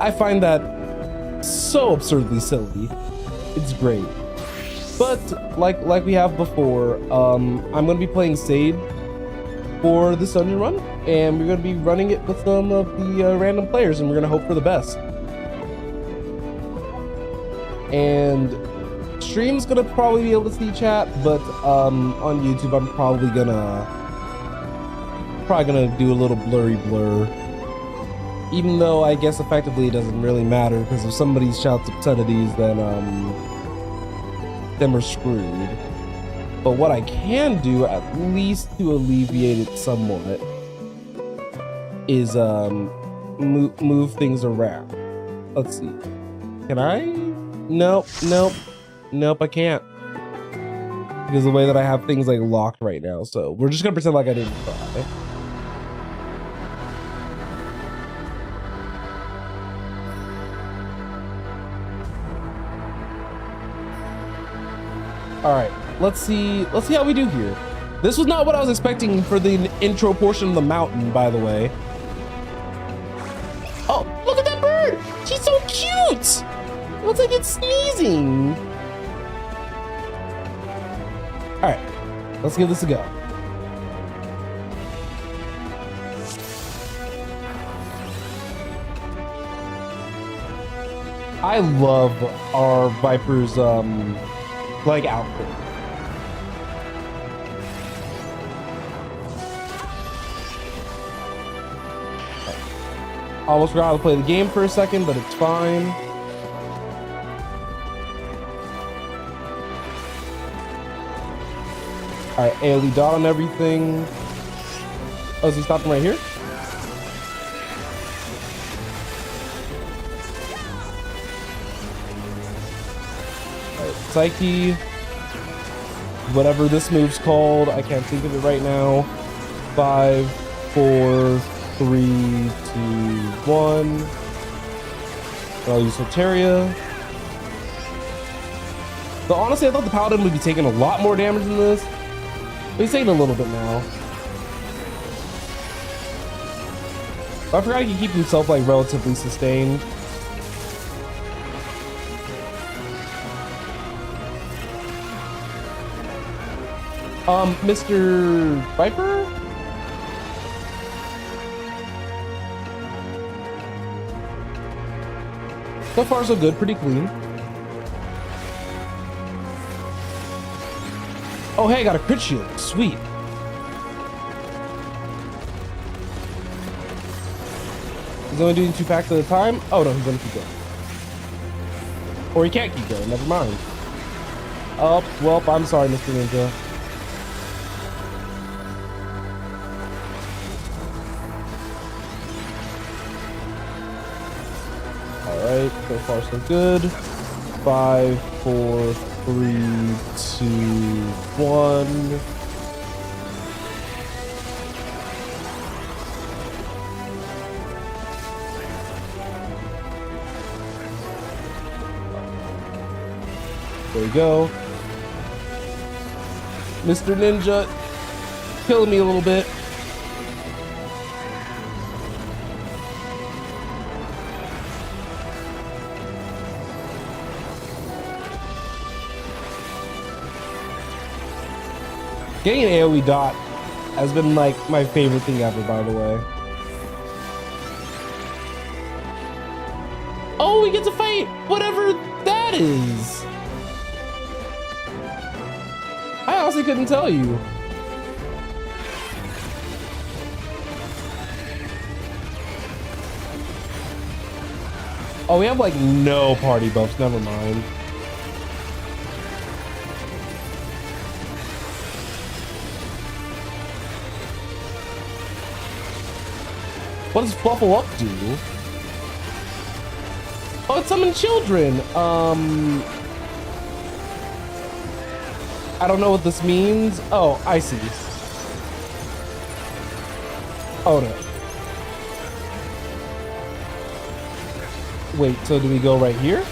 I find that so absurdly silly. It's great. But like we have before, I'm gonna be playing Sade for this dungeon run, and we're gonna be running it with some of the random players, and we're gonna hope for the best. And stream's gonna probably be able to see chat, but on YouTube I'm probably gonna do a little blurry blur. Even though I guess effectively it doesn't really matter, because if somebody shouts obscenities, then we're screwed. But what I can do, at least to alleviate it somewhat, is move things around. Let's see. Can I? Nope, I can't. Because the way that I have things like locked right now. So we're just gonna pretend like I didn't try. All right, let's see how we do here. This was not what I was expecting for the intro portion of the mountain, by the way. Oh, look at that bird! She's so cute! It looks like it's sneezing. All right, let's give this a go. I love our Viper's like outfit. Almost forgot how to play the game for a second, but it's fine. All right, AoE dot on everything. Oh, is he stopping right here? Psyche, whatever this move's called, I can't think of it right now. 5, 4, 3, 2, 1. I'll use Soteria. So honestly, I thought the Paladin would be taking a lot more damage than this, but he's taking a little bit now. But I forgot he can keep himself like relatively sustained. Mr. Viper? So far so good, pretty clean. Oh hey, I got a crit shield, sweet. He's only doing 2 packs at a time? Oh no, he's gonna keep going. Or he can't keep going, never mind. Oh, well, I'm sorry, Mr. Ninja. Alright, so far so good. 5, 4, 3, 2, 1. There we go. Mr. Ninja killing me a little bit. Getting an AoE dot has been like my favorite thing ever, by the way. Oh, we get to fight whatever that is. I honestly couldn't tell you. Oh, we have like no party buffs, never mind. What does Fluffle Up do? Oh, it's summon children. I don't know what this means. Oh, I see. Oh no. Wait, so do we go right here?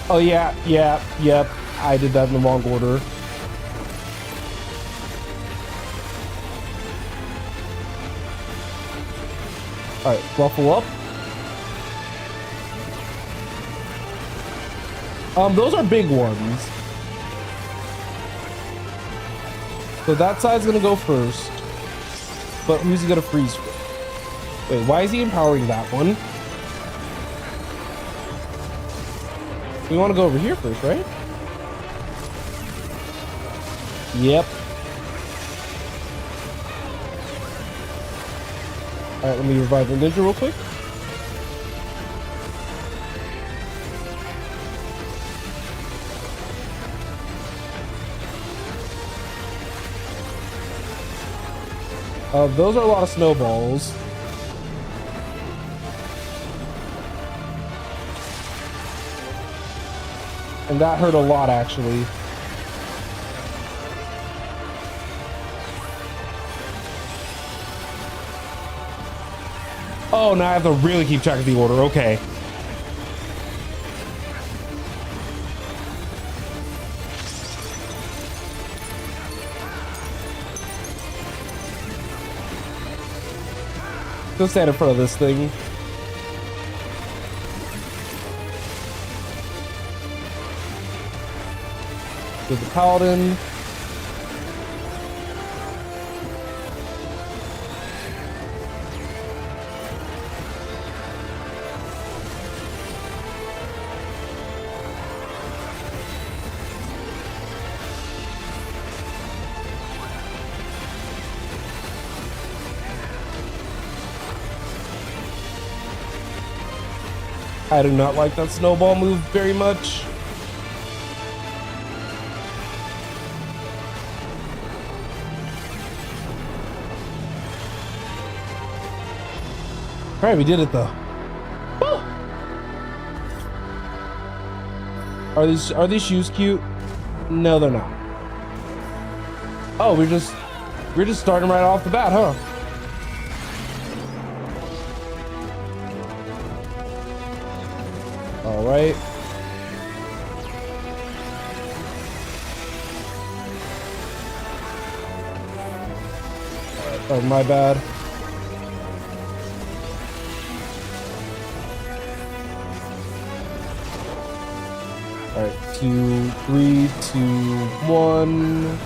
Oh yeah, yep. I did that in the wrong order. All right, Fluffle Up. Those are big ones. So that side's gonna go first. But who's he gonna freeze for? Wait, why is he empowering that one? We want to go over here first, right? Yep. All right, let me revive the ninja real quick. Those are a lot of snowballs. And that hurt a lot, actually. Oh, now I have to really keep track of the order. Okay. Go stand in front of this thing. With the paladin. I do not like that snowball move very much. All right, we did it though. Woo! Are these shoes cute? No, they're not. Oh, we're just starting right off the bat, huh? All right. Oh, my bad. All right, 2, 3, 2, 1.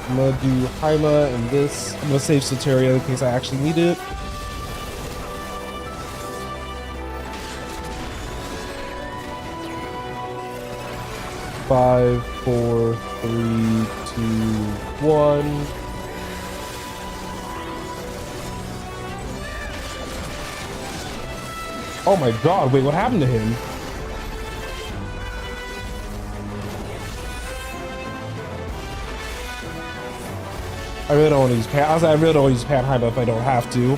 I'm gonna do Haima and this. I'm gonna save Soteria in case I actually need it. Five, 4, 3, 2, 1. Oh my god, wait, what happened to him? I really don't want to use Pan. I was like, I really don't want to use Panheim if I don't have to.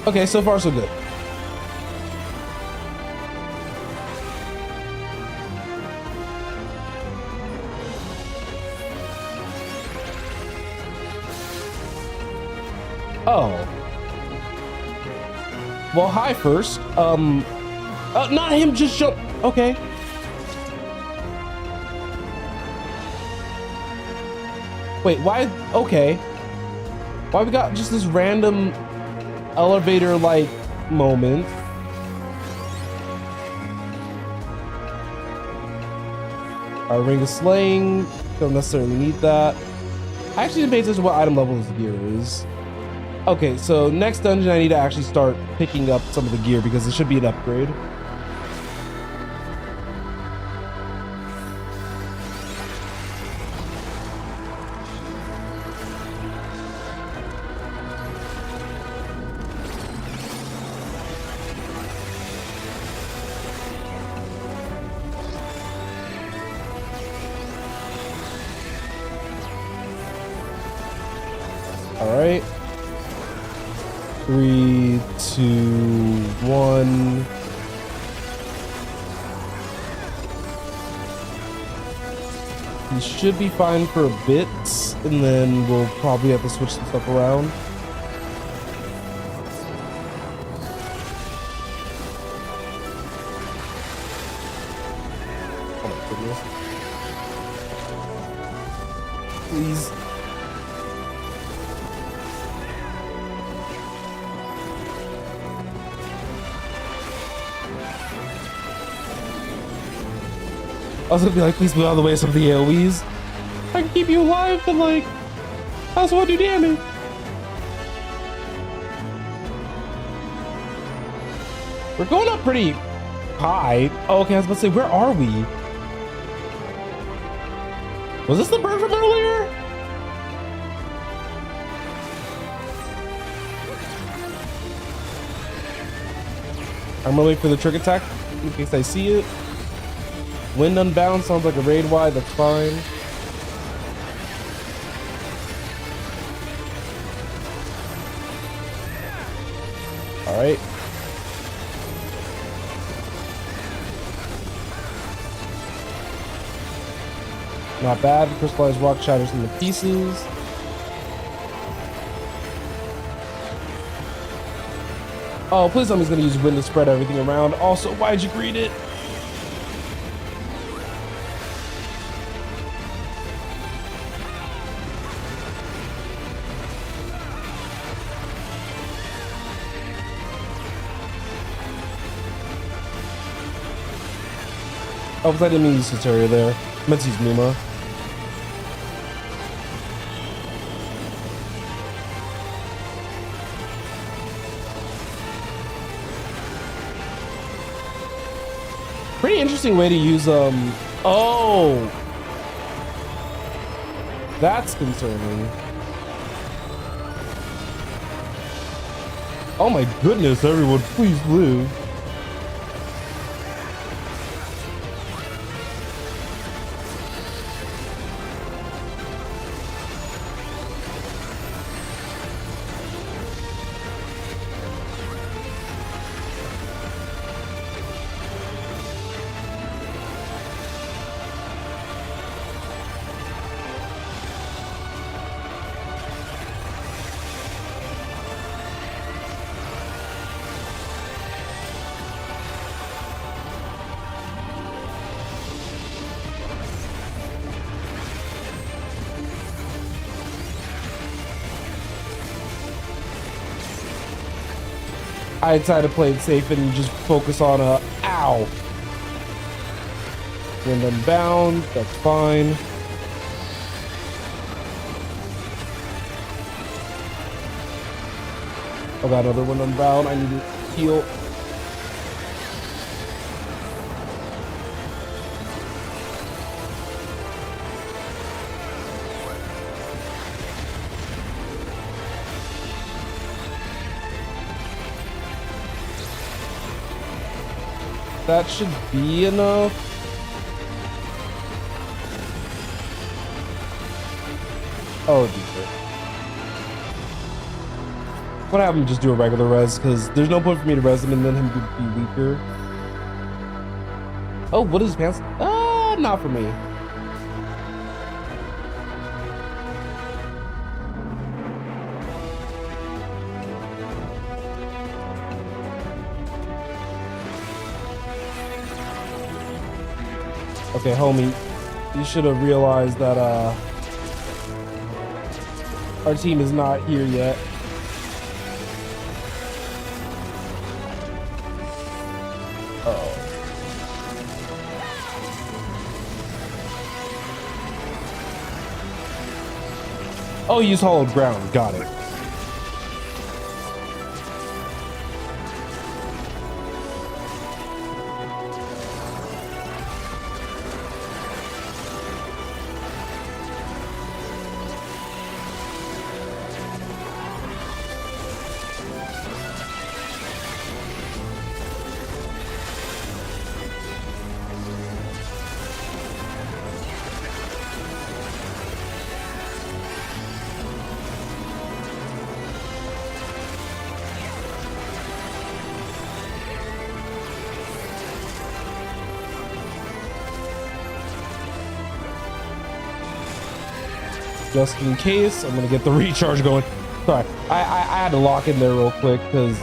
Okay, so far so good. Oh. Well, hi first. Not him just jump. Okay. Wait, why? Okay. Why we got just this random elevator like moment? Our ring of slaying, don't necessarily need that. I actually didn't pay attention to what item level this gear is. Okay, so next dungeon I need to actually start picking up some of the gear because it should be an upgrade. All right. 3, 2, 1. He should be fine for a bit, and then we'll probably have to switch some stuff around. Oh my goodness. Please. I was gonna be like, please move out of the way of some of the AoEs. I can keep you alive, but like, I also want to do damage. We're going up pretty high. Oh, okay, I was about to say, where are we? Was this the bird from earlier? I'm gonna wait for the trick attack in case I see it. Wind Unbound sounds like a raid wide, that's fine. All right. Not bad. Crystallized rock shatters into pieces. Oh, please tell me he's gonna use wind to spread everything around. Also, why'd you greet it? Oh, I didn't mean to use Soteria there. I meant to use Numa. Pretty interesting way to use, oh! That's concerning. Oh my goodness, everyone, please live. I decided to play it safe and just focus on ow. Wind Unbound, that's fine. I got another Wind Unbound, I need to heal. That should be enough. Oh, decent. What happened? Just do a regular res, because there's no point for me to res him and then him to be weaker. Oh, what is his pants? Not for me. Okay, homie, you should have realized that our team is not here yet. Uh-oh. Oh, use hollowed ground. Got it. Just in case, I'm gonna get the recharge going. Sorry, I had to lock in there real quick because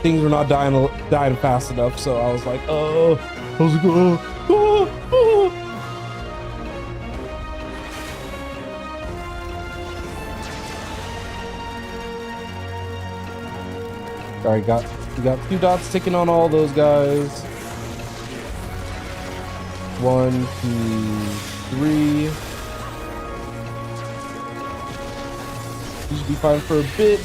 things were not dying fast enough. So I was like, oh, how's it going? Oh, oh. All right, we got 2 dots ticking on all those guys. 1, 2, 3. You should be fine for a bit.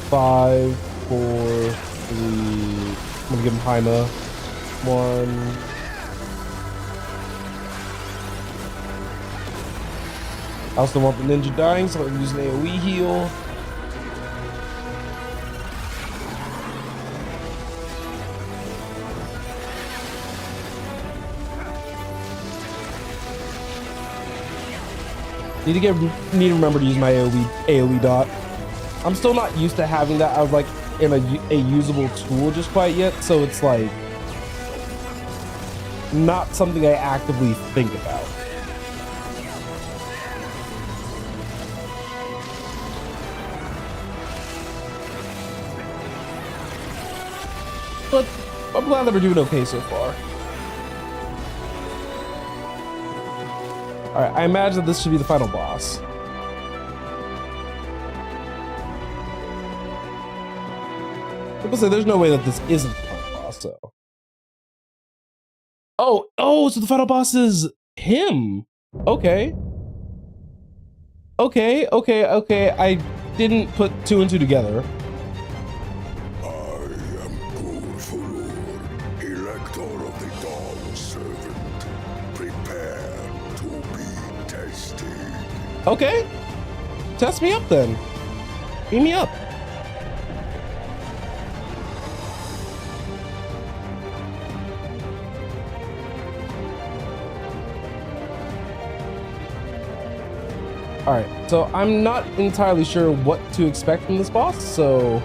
5, 4, 3. I'm gonna give him Haima. 1. I also want the ninja dying, so I can use an AoE heal. Need to remember to use my AoE dot. I'm still not used to having that. I was like in a usable tool just quite yet, so it's like not something I actively think about. But I'm glad that we're doing okay so far. All right, I imagine this should be the final boss. People say there's no way that this isn't the final boss, so. Oh, so the final boss is him. Okay. Okay. I didn't put 2 and 2 together. I am Gulfulur, Elector of the Dawn Servant. Prepare to be tested. Okay. Test me up then. Beam me up. All right, so I'm not entirely sure what to expect from this boss, so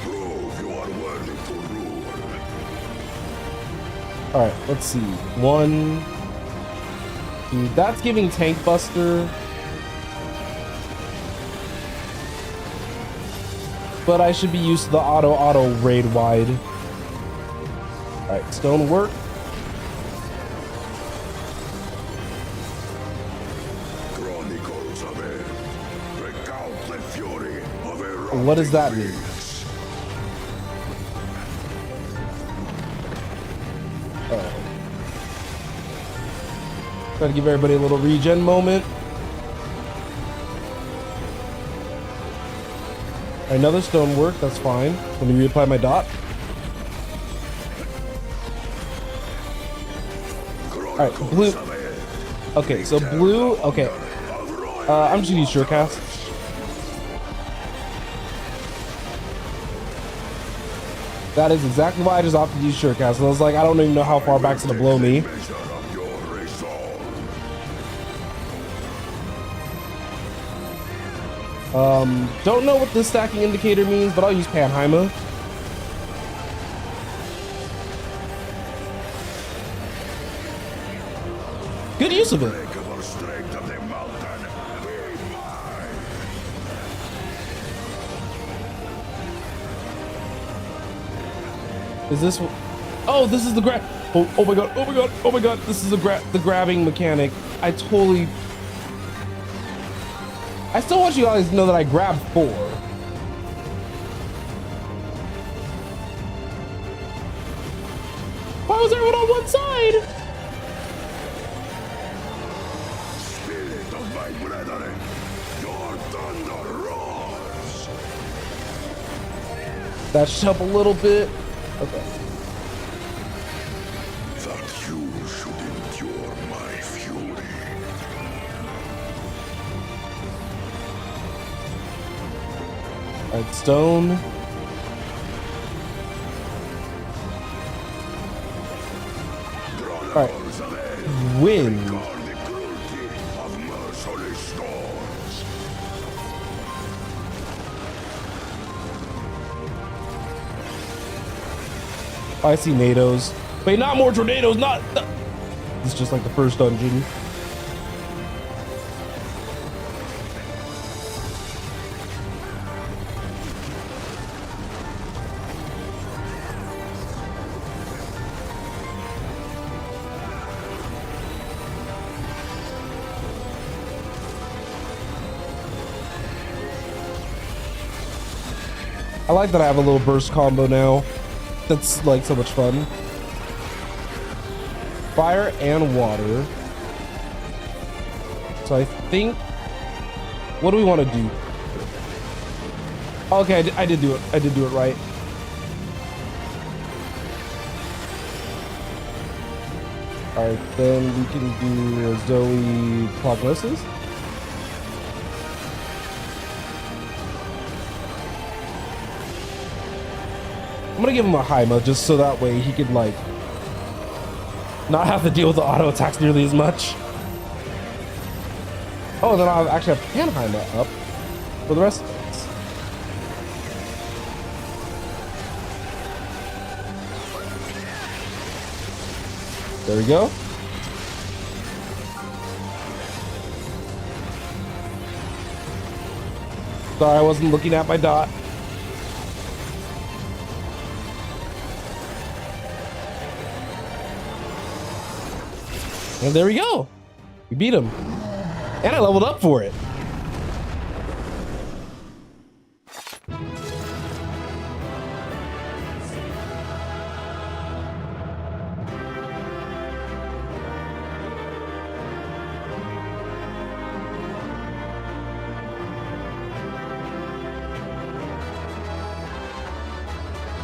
Prove you are worthy to rule. all right, let's see. 1, 2, that's giving Tank Buster. But I should be used to the auto raid wide. All right, stone work. Chronicles of it. Recount the fury of a What does that mean? Try to give everybody a little regen moment. Another stone work, that's fine. Let me reapply my dot. Alright, blue. Okay, so blue, okay. I'm just gonna use Surecast. That is exactly why I just opted to use Surecast. I was like, I don't even know how far back's gonna blow me. Don't know what this stacking indicator means, but I'll use Panheima. Good use of it. Is this? Oh, this is the grab. Oh my god! Oh my god! Oh my god! This is the grabbing mechanic. I still want you guys to know that I grabbed 4. Why was everyone on one side? Spirit of my brethren, your thunder roars. That should help a little bit. Okay. That you should endure my fury. Alright, stone. Alright. Wind. Guard the cruelty of merciless storms. I see NATOs. Wait, not more tornadoes, not. It's just like the first dungeon. I like that I have a little burst combo now. That's like so much fun. Fire and water. So I think, what do we want to do? Okay, I did do it. I did do it right. All right, then we can do a Zoe prognosis. I'm gonna give him a Haima just so that way he could like not have to deal with the auto attacks nearly as much. Oh, then I'll actually have Panheima up for the rest of us. There we go. Sorry, I wasn't looking at my dot. And there we go. We beat him. And I leveled up for it.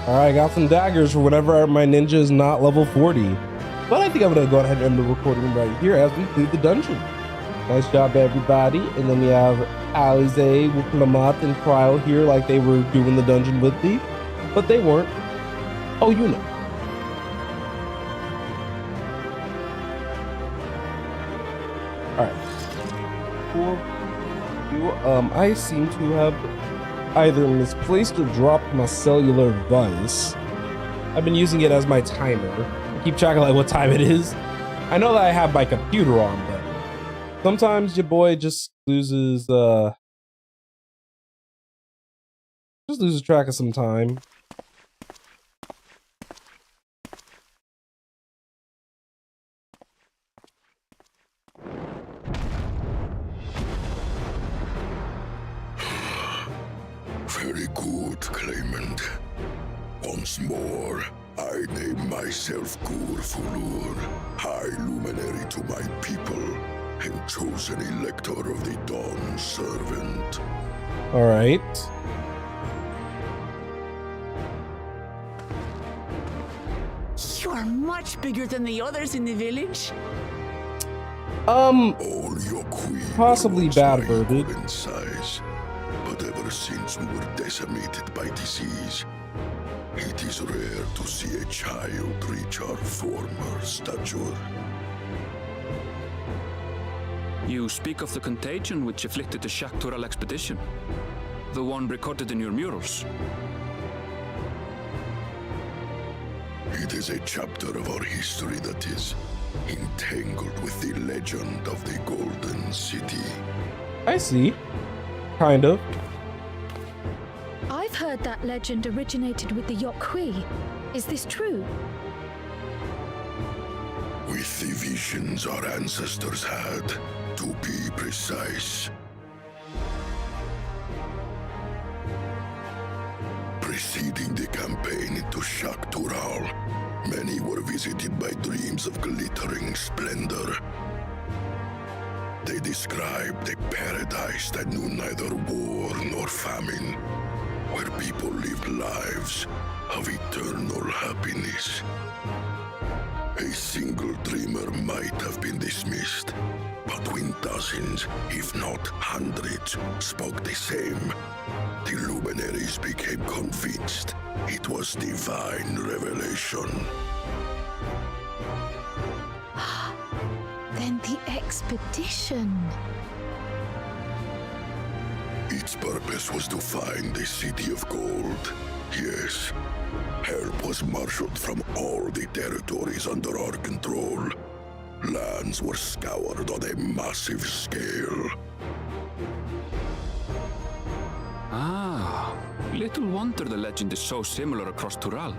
All right, I got some daggers for whenever my ninja is not level 40. But I think I'm gonna go ahead and end the recording right here as we do the dungeon. Nice job, everybody. And then we have Alize, Lamoth, and Cryo here like they were doing the dungeon with me, but they weren't. Oh, you know. All right. Cool. I seem to have either misplaced or dropped my cellular device. I've been using it as my timer. Keep track of like what time it is. I know that I have my computer on, but sometimes your boy just loses track of some time. Very good, Claimant. Once more, I name myself Gur Fulur, High Luminary to my people, and chosen Elector of the Dawn Servant. All right. You are much bigger than the others in the village. All your queen Possibly was bad my worded. equal in size, but ever since we were decimated by disease, it is rare to see a child reach our former stature. You speak of the contagion which afflicted the Dawntrial expedition, the one recorded in your murals. It is a chapter of our history that is entangled with the legend of the Golden City. I see. Kind of. I've heard that legend originated with the Yokhui. Is this true? With the visions our ancestors had, to be precise. Preceding the campaign into Dawntrial, Many were visited by dreams of glittering splendor. They described a paradise that knew neither war nor famine, where people lived lives of eternal happiness. A single dreamer might have been dismissed, but when dozens, if not hundreds, spoke the same, the luminaries became convinced it was divine revelation. Then the expedition. Its purpose was to find the City of Gold. Yes, help was marshaled from all the territories under our control. Lands were scoured on a massive scale. Ah, little wonder the legend is so similar across Tural.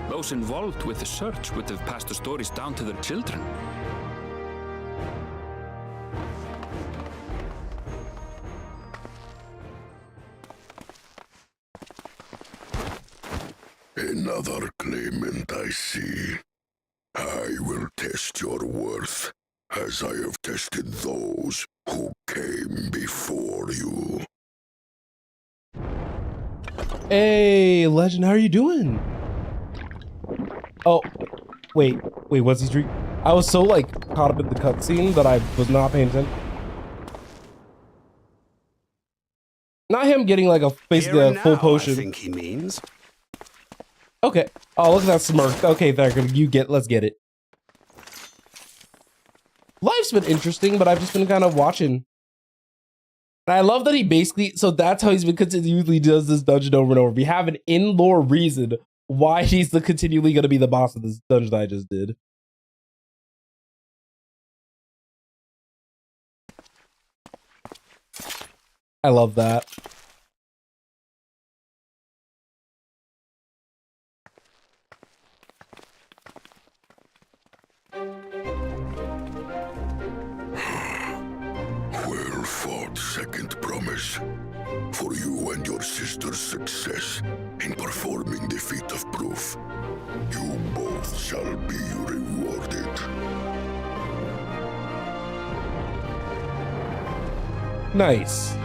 Those involved with the search would have passed the stories down to their children. Another claimant, I see. I will test your worth, as I have tested those who came before you. Hey, Legend, how are you doing? Oh, wait, what's he drink? I was so like caught up in the cutscene that I was not paying attention. Not him getting like basically a full potion. I think he means. Okay. Oh, look at that smirk. Okay, let's get it. Life's been interesting, but I've just been kind of watching. And I love that he basically, so that's how he's been continually does this dungeon over and over. We have an in-lore reason why he's continually going to be the boss of this dungeon that I just did. I love that. Well fought, second promise. For you and your sister's success in performing the feat of proof, you both shall be rewarded. Nice.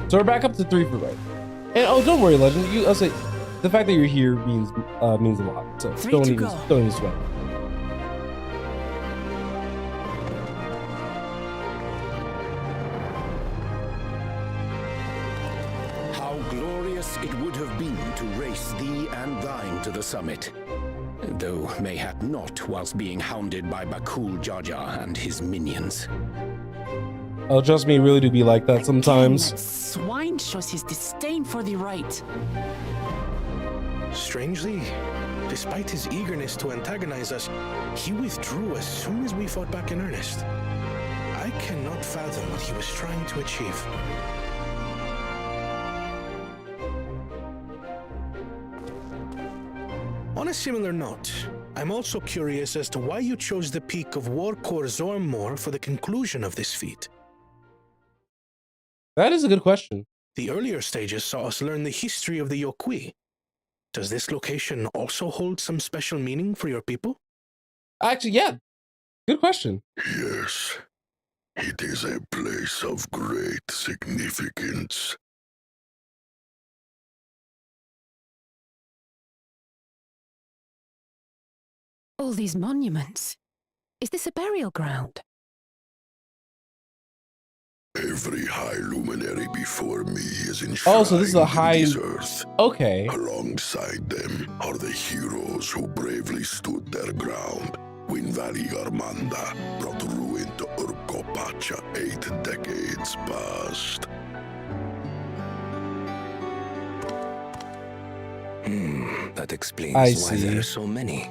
So we're back up to 3 for right. And oh, don't worry, Legend. I'll say the fact that you're here means a lot. So don't even sweat. How glorious it would have been to race thee and thine to the summit. Though mayhap not whilst being hounded by Bakul Jaja and his minions. Oh, trust me, it really do be like that sometimes. That swine shows his disdain for the right. Strangely, despite his eagerness to antagonize us, he withdrew as soon as we fought back in earnest. I cannot fathom what he was trying to achieve. On a similar note, I'm also curious as to why you chose the peak of Warkor Zormor for the conclusion of this feat. That is a good question. The earlier stages saw us learn the history of the Yokui. Does this location also hold some special meaning for your people? Actually, yeah. Good question. Yes, it is a place of great significance. All these monuments. Is this a burial ground? Every high luminary before me is enshrined Oh, so this is a high. in this earth. Okay. Alongside them are the heroes who bravely stood their ground when Valley Armanda brought ruin to Urkopacha 8 decades past. That explains I why see. there are so many.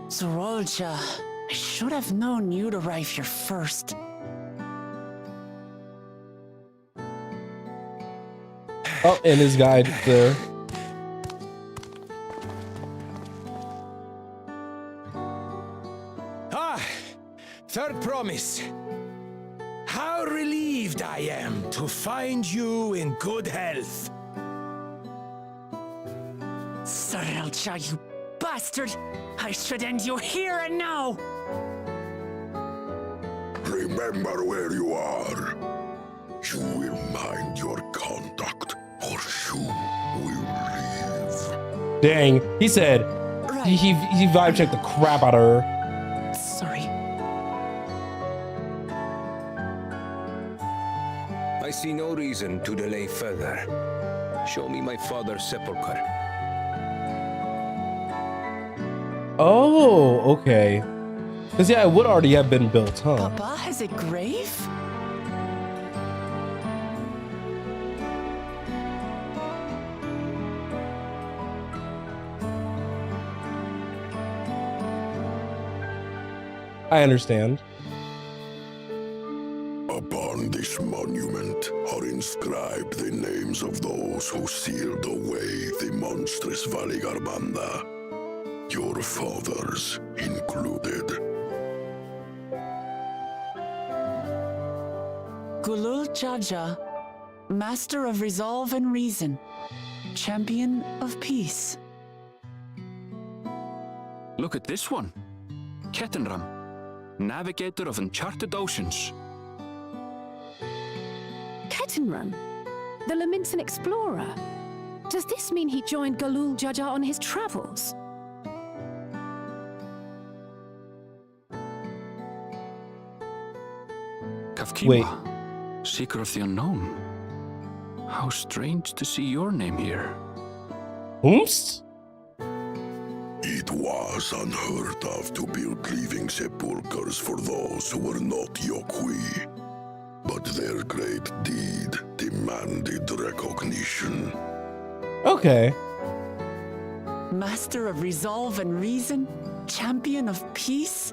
Zorolja, I should have known you'd arrive here first. Oh, and his guide there. promise. How relieved I am to find you in good health. Sorrelcha, you bastard! I should end you here and now! Remember where you are. You will mind your conduct, or you will leave. Dang, he said Right. he vibe checked the crap out of her. Sorry. I see no reason to delay further. Show me my father's sepulchre. Oh, okay. Because yeah, it would already have been built, huh? Papa has a grave? I understand. Upon this monument are inscribed the names of those who sealed away the monstrous Valigarmanda, your fathers included. Gulul Jaja, Master of Resolve and Reason, Champion of Peace. Look at this one. Kettenram, Navigator of Uncharted Oceans. Kettenrun, the Laminsan explorer. Does this mean he joined Gulul Jaja on his travels? Kafkiwa, Seeker of the Unknown. How strange to see your name here. Oops. It was unheard of to build living sepulchres for those who were not Yokui. But their great deed demanded recognition. Okay. Master of Resolve and Reason, Champion of Peace?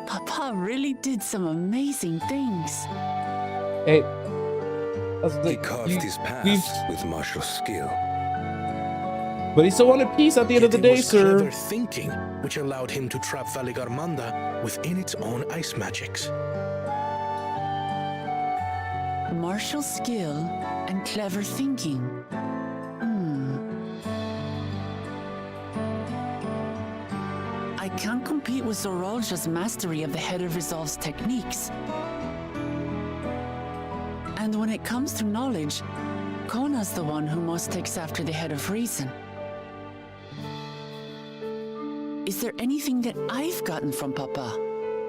Papa really did some amazing things. Hey. That's He the, carved you- his path we've- with martial skill. But he still wanted peace at the end of the Yet it day, was sir. clever thinking which allowed him to trap Valigarmanda within its own ice magics. Martial skill and clever thinking. I can't compete with Zorolja's mastery of the Head of Resolve's techniques. And when it comes to knowledge, Kona's the one who most takes after the Head of Reason. Is there anything that I've gotten from Papa?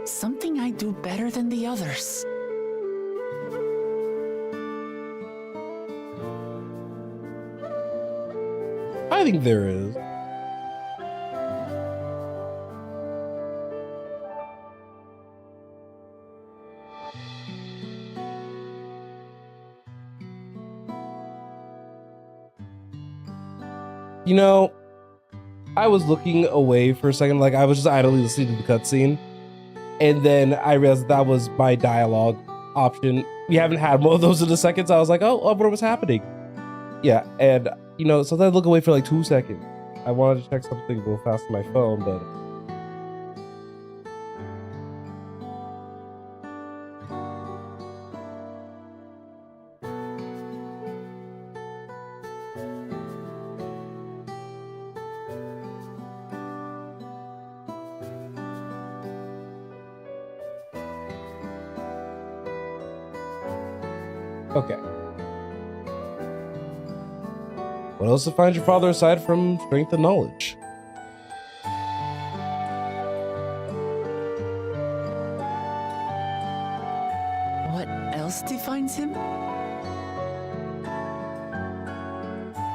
Something I do better than the others? I think there is. You know, I was looking away for a second, like I was just idly listening to the cutscene, and then I realized that was my dialogue option. We haven't had one of those in a second, so I was like, oh, what was happening? Yeah, and you know, so then I look away for like 2 seconds. I wanted to check something real fast on my phone, but okay. What else defines your father aside from strength and knowledge? What else defines him?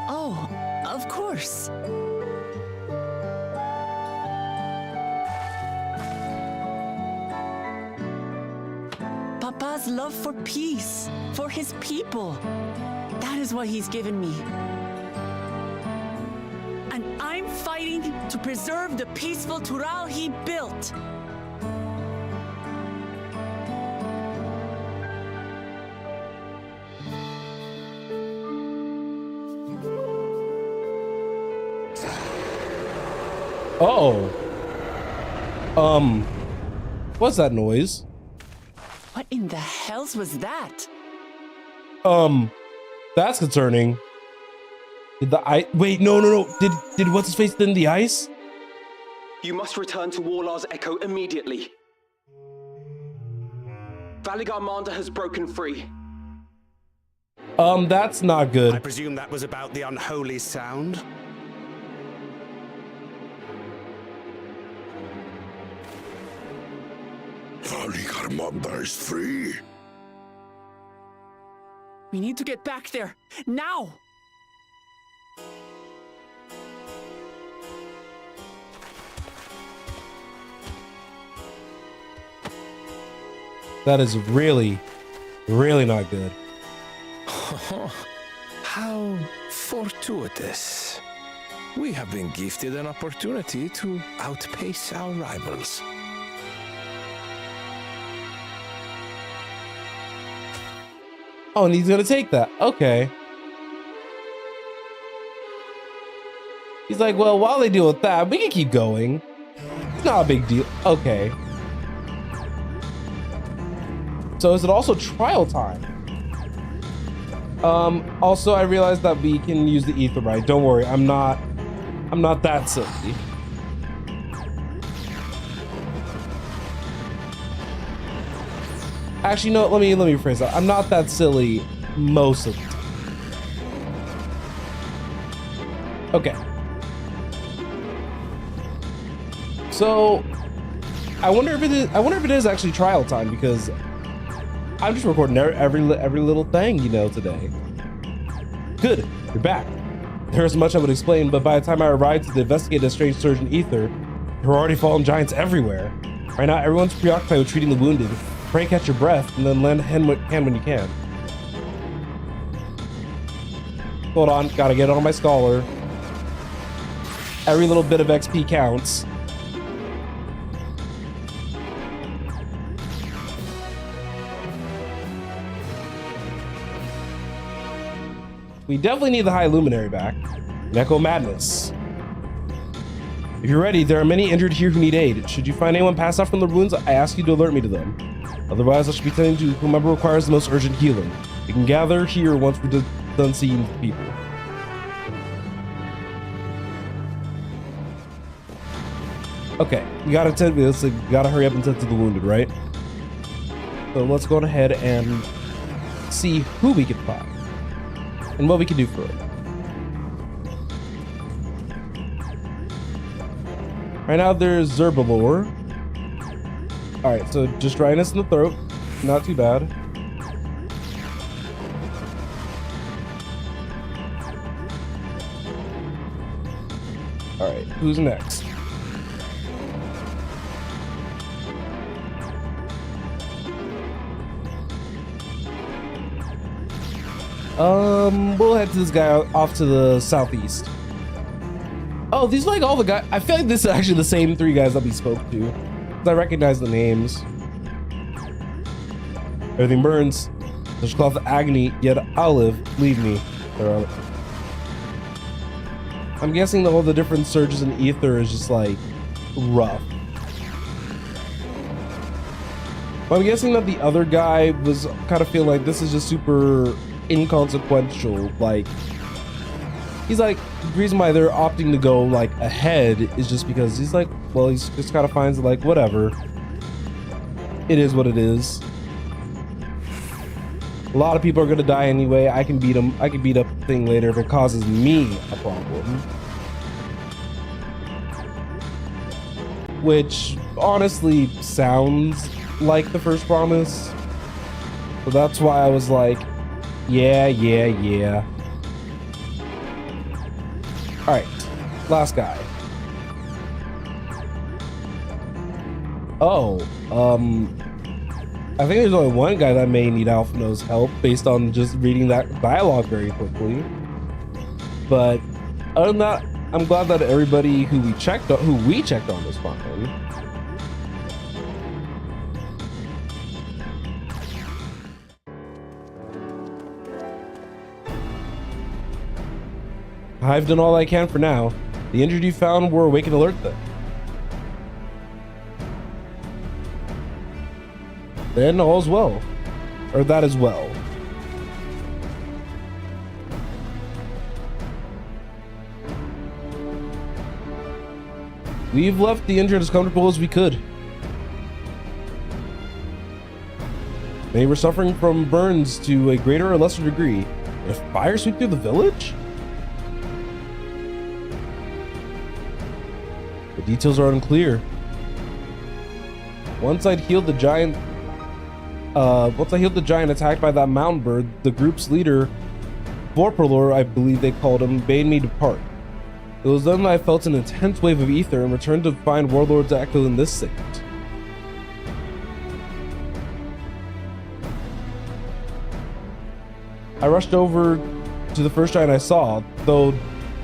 Oh, of course. Papa's love for peace, for his people. That is what he's given me. And I'm fighting to preserve the peaceful Tural he built. Uh-oh. What's that noise? What in the hells was that? That's concerning. Did the ice? Wait, no. Did what's his face thin the ice? You must return to Warlar's Echo immediately. Valigarmanda has broken free. That's not good. I presume that was about the unholy sound? Valigarmanda is free. We need to get back there, now! That is really, really not good. How fortuitous. We have been gifted an opportunity to outpace our rivals. Oh, and he's gonna take that. Okay. He's like, well, while they deal with that, we can keep going. It's not a big deal. Okay. So is it also trial time? Also, I realized that we can use the Aetheryte. Don't worry, I'm not that silly. Actually, no, let me rephrase that. I'm not that silly most of the time. Okay. So I wonder if it is actually trial time, because I'm just recording every little thing, you know, today. Good, you're back. There's much I would explain, but by the time I arrived to investigate a strange surge in ether, there were already fallen giants everywhere. Right now, everyone's preoccupied with treating the wounded. Pray catch your breath, and then lend a hand when you can. Hold on, gotta get on my scholar. Every little bit of XP counts. We definitely need the High Luminary back. Echo Madness. If you're ready, there are many injured here who need aid. Should you find anyone passed out from the wounds, I ask you to alert me to them. Otherwise, I should be tending to whomever requires the most urgent healing. We can gather here once we're done seeing people. Okay, we gotta tend to this. We gotta hurry up and tend to the wounded, right? So let's go ahead and see who we can find and what we can do for it. Right now there's Zerbalor. Alright, so just dryness in the throat. Not too bad. Alright, who's next? We'll head to this guy off to the southeast. Oh, these are like all the guys. I feel like this is actually the same three guys that we spoke to. I recognize the names. Everything burns. There's cloth of agony, yet I'll live. Leave me. I'm guessing that all the different surges in ether is just like rough. But I'm guessing that the other guy was kind of feeling like this is just super inconsequential. Like, he's like, the reason why they're opting to go like ahead is just because he's like, well, he's just kind of finds it like, whatever, it is what it is. A lot of people are gonna die anyway. I can beat them. I can beat up the thing later if it causes me a problem, which honestly sounds like the first promise. So that's why I was like, yeah. All right, last guy. Oh, I think there's only one guy that may need Alphino's help based on just reading that dialogue very quickly. But other than that, I'm glad that everybody who we checked on was fine. I've done all I can for now. The injured you found were awake and alert then. then all's well. Or that is well. We've left the injured as comfortable as we could. They were suffering from burns to a greater or lesser degree. If fire sweep through the village? The details are unclear. Once I healed the giant attacked by that mountain bird, the group's leader, Vorpalor, I believe they called him, bade me depart. It was then that I felt an intense wave of ether and returned to find Warlord's echo in this state. I rushed over to the first giant I saw, though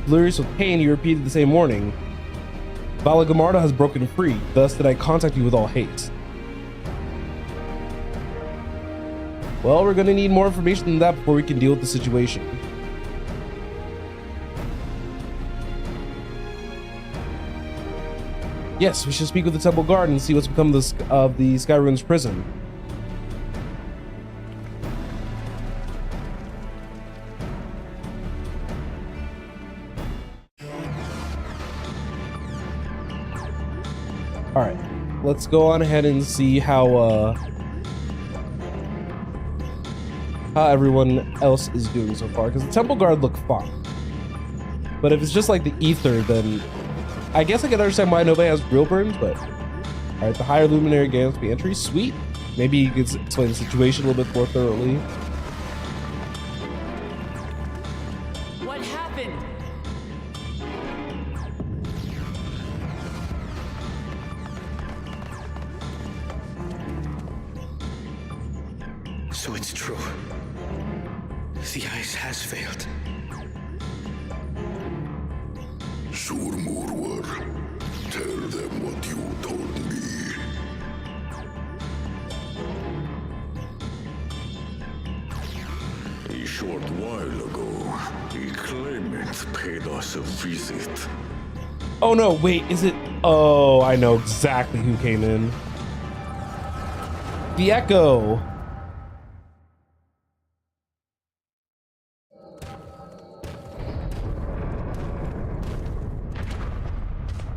delirious with pain, he repeated the same warning. Valagamarda has broken free, thus did I contact you with all haste. Well, we're gonna need more information than that before we can deal with the situation. Yes, we should speak with the temple guard and see what's become of the Skyrune's prison. Alright, let's go on ahead and see how everyone else is doing so far, because the temple guard look fine. But if it's just like the ether, then I guess I can understand why nobody has real burns, but alright, the higher luminary gains be entry, sweet. Maybe you could explain the situation a little bit more thoroughly. What happened? So it's true. The ice has failed. Surmurwar, tell them what you told me. A short while ago, a claimant paid us a visit. Oh no, wait, is it? Oh, I know exactly who came in. The Echo.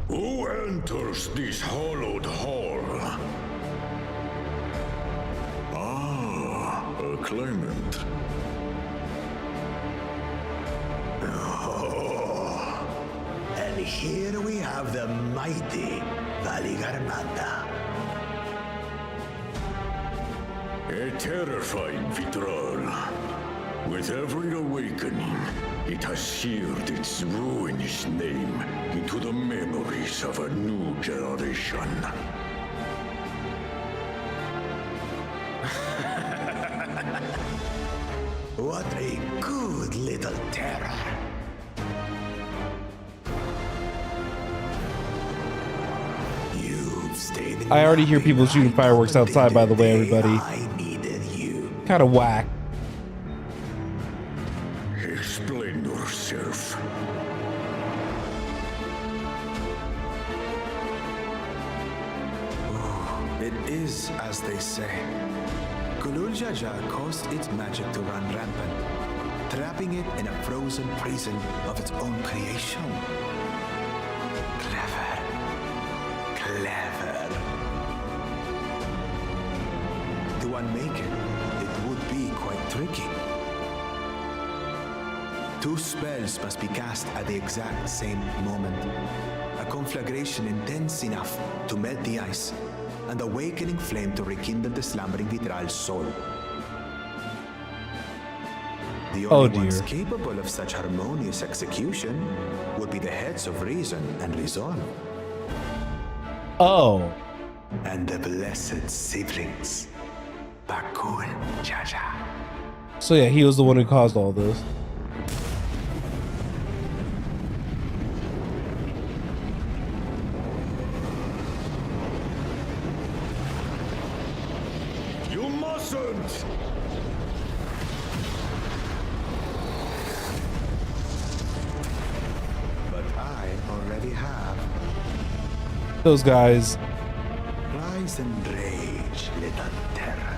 Who enters this hallowed hall? Ah, a claimant. Oh. And here we have the mighty Valigarmanda. A terrifying Vitral. With every awakening, it has seared its ruinous name into the memories of a new generation. What a good little terror. You've stayed in I already hear people shooting fireworks outside, by the way, everybody. I needed you. Kind of whack. Explain yourself. It is as they say. Gulul Jaja caused its magic to run rampant, trapping it in a frozen prison of its own creation. Clever. Clever. To unmake it would be quite tricky. 2 spells must be cast at the exact same moment. A conflagration intense enough to melt the ice, and awakening flame to rekindle the slumbering Vitral's soul. The only ones capable of such harmonious execution would be the heads of reason and resolve. Oh. And the blessed siblings, Bakul Jaja. So yeah, he was the one who caused all this. You mustn't! But I already have. Those guys. Rise and rage, little terror.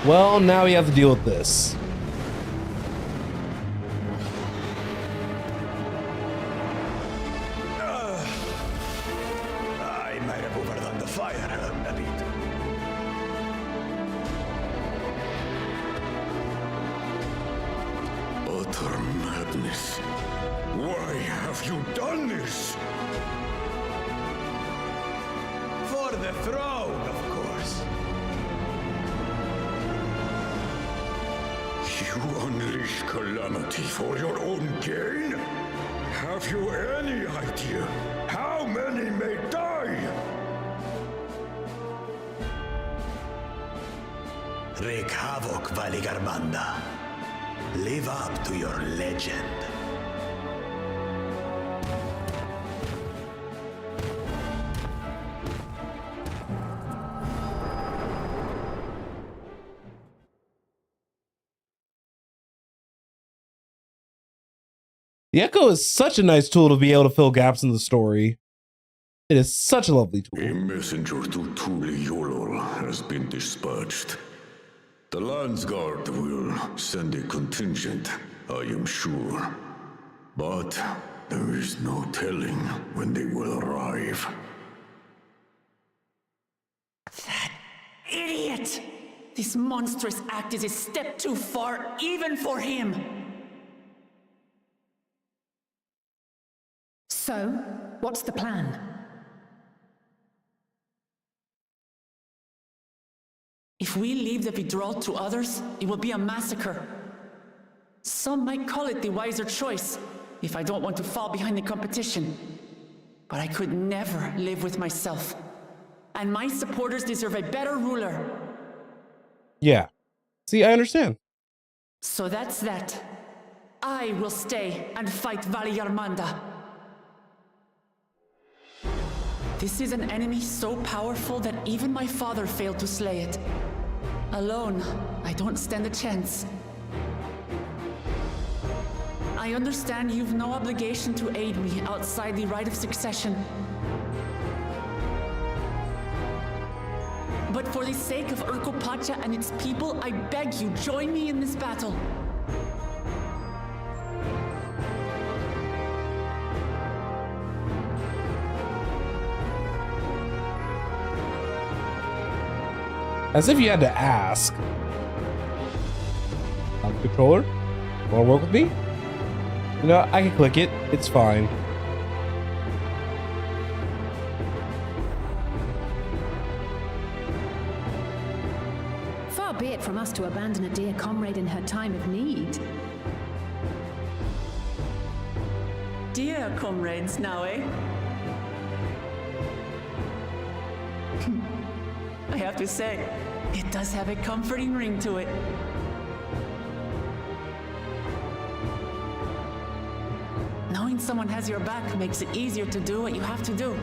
Well, now we have to deal with this. I might have overdone the fire a bit. Utter madness. Why have you done this? For the throne, of course. You unleash calamity for your own gain? Have you any idea how many may die? Wreak havoc, Valigarmanda. Live up to your legend. The Echo is such a nice tool to be able to fill gaps in the story. It is such a lovely tool. A messenger to Tuli Yolol has been dispatched. The Landsguard will send a contingent, I am sure. But there is no telling when they will arrive. That idiot! This monstrous act is a step too far, even for him. So, what's the plan? If we leave the withdrawal to others, it will be a massacre. Some might call it the wiser choice, if I don't want to fall behind the competition. But I could never live with myself. And my supporters deserve a better ruler. Yeah. See, I understand. So that's that. I will stay and fight Valigarmanda. This is an enemy so powerful that even my father failed to slay it. Alone, I don't stand a chance. I understand you've no obligation to aid me outside the right of succession. But for the sake of Urkopacha and its people, I beg you, join me in this battle. As if you had to ask. Controller? Wanna work with me? You know, I can click it. It's fine. Far be it from us to abandon a dear comrade in her time of need. Dear comrades now, eh? I have to say, it does have a comforting ring to it. Knowing someone has your back makes it easier to do what you have to do.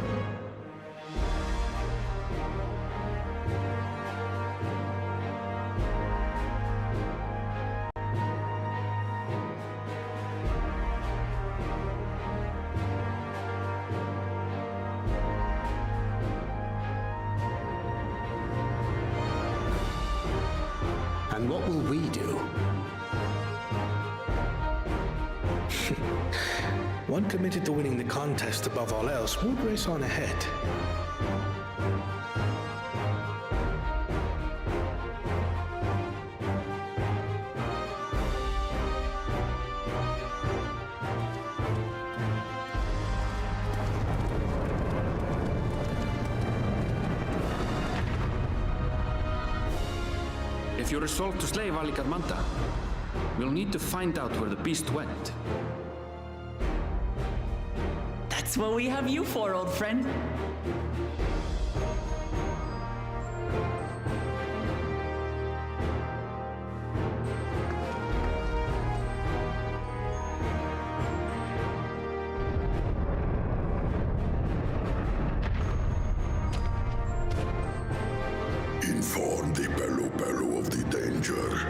And what will we do? One committed to winning the contest above all else would race on ahead. If you're resolved to slay Valigarmanda, we'll need to find out where the beast went. That's what we have you for, old friend. Inform the Bello of the danger.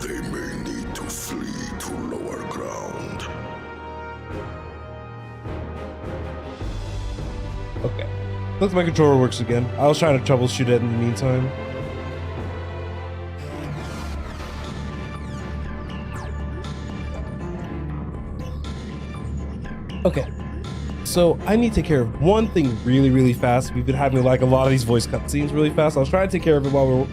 They may need to flee to lower ground. Okay. Looks like my controller works again. I was trying to troubleshoot it in the meantime. Okay, so I need to take care of one thing really, really fast. We've been having like a lot of these voice cutscenes really fast. I was trying to take care of it while we're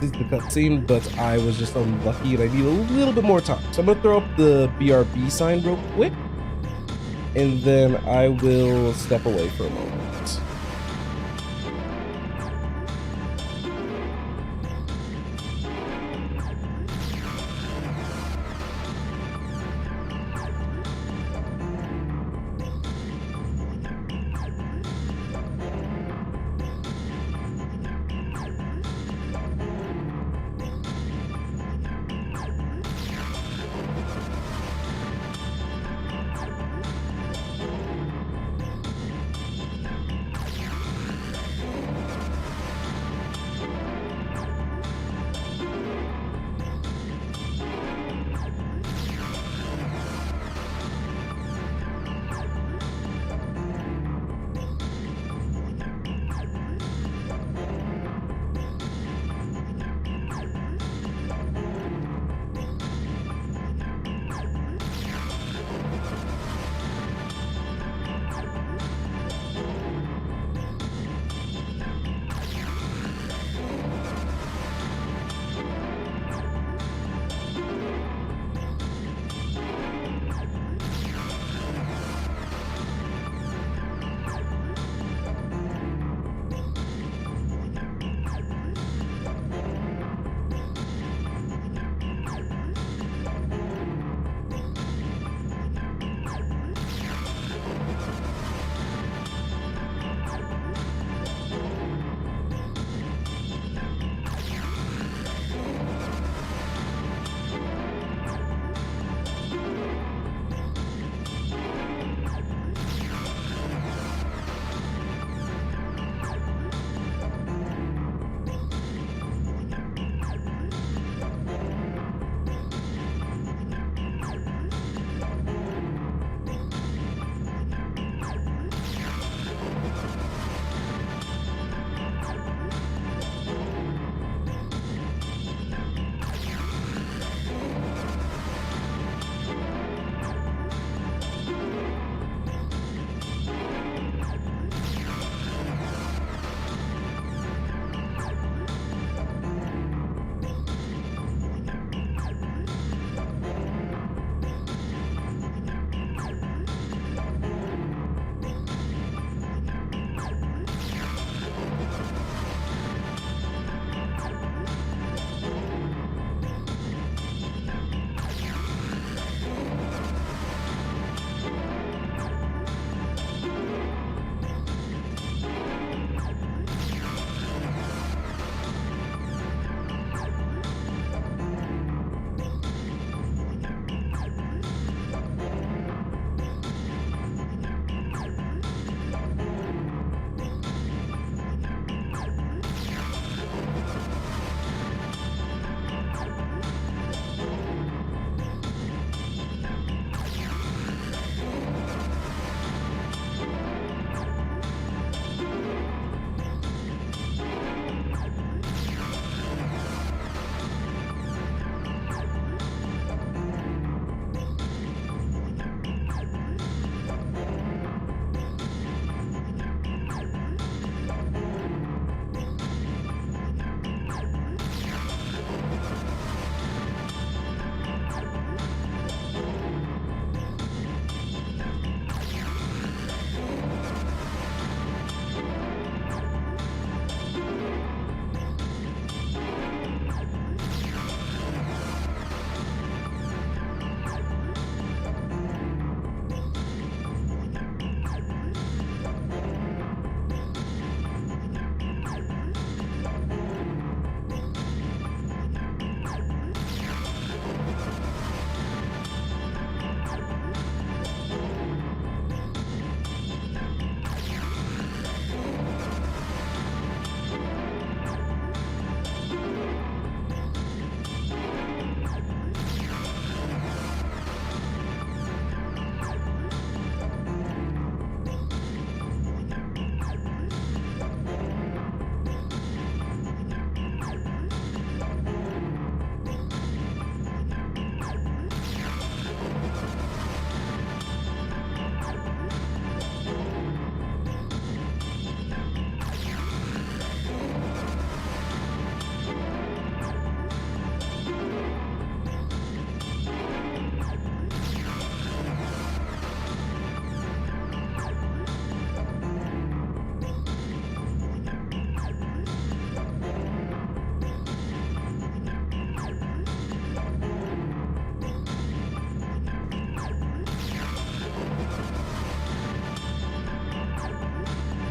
the cutscene, but I was just unlucky and I need a little bit more time. So I'm gonna throw up the BRB sign real quick, and then I will step away for a moment.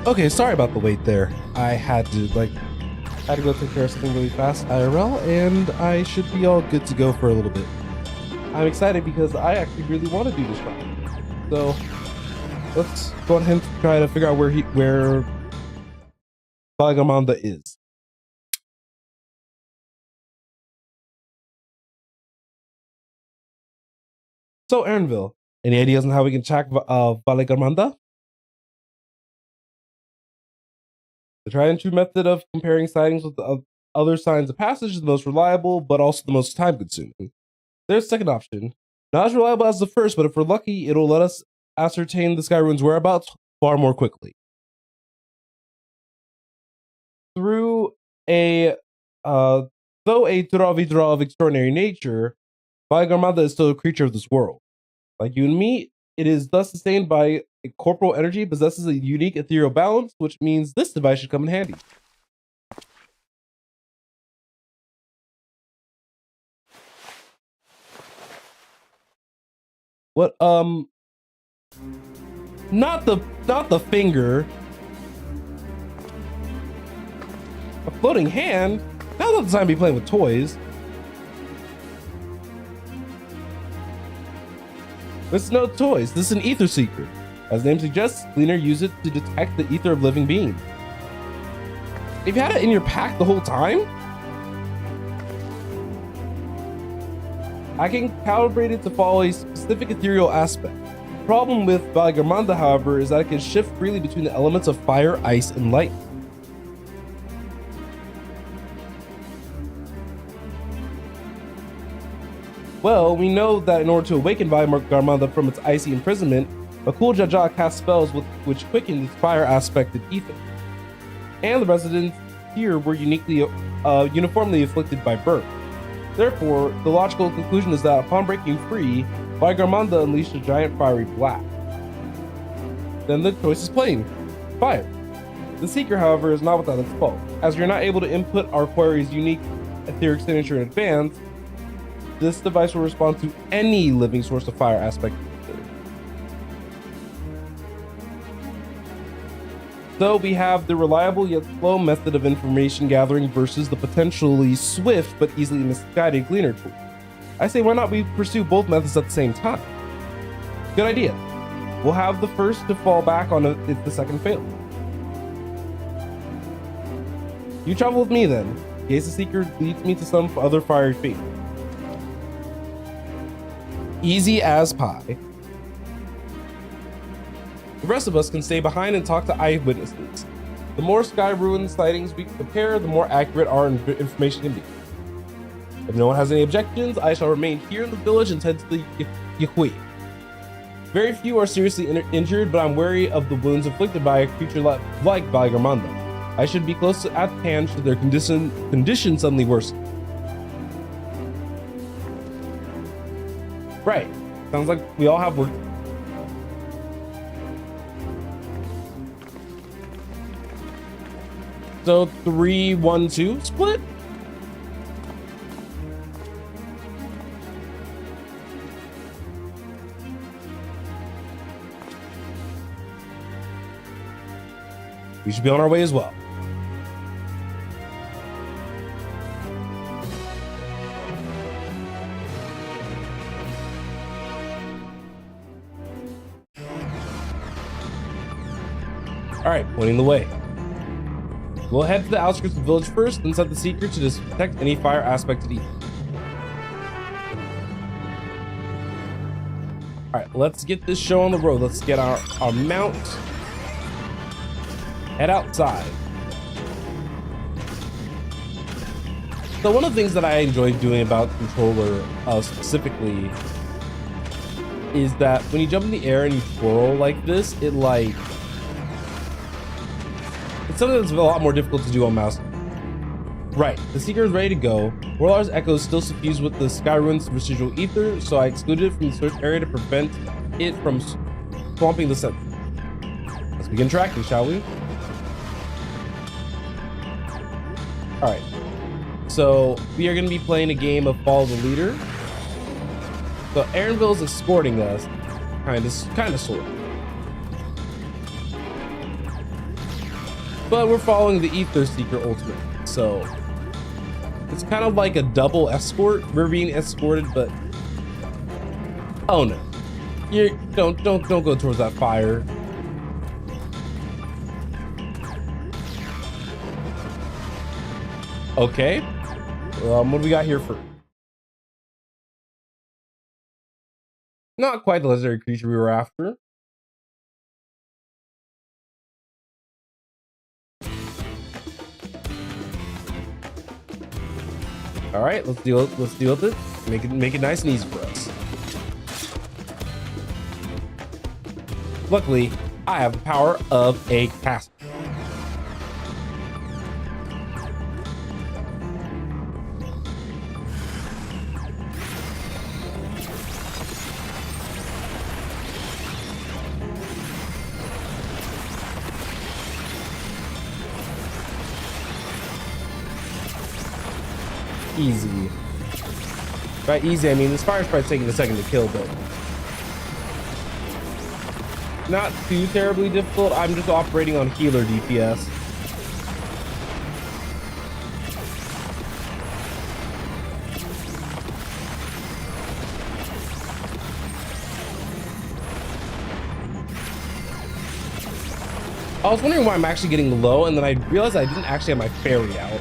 Okay, sorry about the wait there. I had to go take care of something really fast IRL, and I should be all good to go for a little bit. I'm excited because I actually really want to do this run. So let's go ahead and try to figure out where Valigarmanda is. So Aaronville, any ideas on how we can track Valigarmanda? The tried and true method of comparing sightings with other signs of passage is the most reliable, but also the most time consuming. There's a second option. Not as reliable as the first, but if we're lucky, it'll let us ascertain the Sky Rune's whereabouts far more quickly. Through a, though a Dawntrial of extraordinary nature, Valigarmanda is still a creature of this world. Like you and me, it is thus sustained by a corporal energy, possesses a unique ethereal balance, which means this device should come in handy. What, not the finger. A floating hand? Now's not the time to be playing with toys. This is no toys, this is an ether seeker. As the name suggests, Gleaner use it to detect the ether of living beings. You've had it in your pack the whole time? I can calibrate it to follow a specific ethereal aspect. The problem with Valigarmanda, however, is that it can shift freely between the elements of fire, ice, and light. Well, we know that in order to awaken Valigarmanda from its icy imprisonment, Bakul Jaja casts spells which quicken its fire aspected ether. And the residents here were uniformly afflicted by burn. Therefore, the logical conclusion is that upon breaking free, Valigarmanda unleashed a giant fiery blast. Then the choice is plain: fire. The Seeker, however, is not without its fault. As you're not able to input our query's unique etheric signature in advance, this device will respond to any living source of fire aspect. So we have the reliable yet slow method of information gathering versus the potentially swift but easily misguided Gleaner tool. I say, why not we pursue both methods at the same time? Good idea. We'll have the first to fall back on if the second fails. You travel with me then, in case the Seeker leads me to some other fiery fate. Easy as pie. The rest of us can stay behind and talk to eyewitnesses. The more Sky Ruin sightings we compare, the more accurate our information can be. If no one has any objections, I shall remain here in the village and tend to the Yahui. Very few are seriously injured, but I'm wary of the wounds inflicted by a creature like Valigarmanda. I should be close at hand should their condition suddenly worsen. Right. Sounds like we all have work. So 3-1-2 split? We should be on our way as well. All right, pointing the way. We'll head to the outskirts of the village first, then set the Seeker to detect any fire aspect of ether. All right, let's get this show on the road. Let's get our mount. Head outside. So one of the things that I enjoy doing about the controller specifically is that when you jump in the air and you twirl like this, it's something that's a lot more difficult to do on mouse. Right, the Seeker is ready to go. Warlar's Echo is still suffused with the Sky Rune's residual ether, so I excluded it from the search area to prevent it from swamping the center. Let's begin tracking, shall we? All right, so we are going to be playing a game of Follow the Leader. So Aaronville is escorting us, kind of, sort of. but we're following the Ether Seeker ultimate, so it's kind of like a double escort. We're being escorted, but oh no, you don't go towards that fire. Okay, what do we got here for? Not quite the legendary creature we were after. All right, let's deal with it. Make it nice and easy for us. Luckily, I have the power of a caster. Easy. By easy, I mean this fire's probably taking a second to kill, but not too terribly difficult. I'm just operating on healer DPS. I was wondering why I'm actually getting low, and then I realized I didn't actually have my fairy out.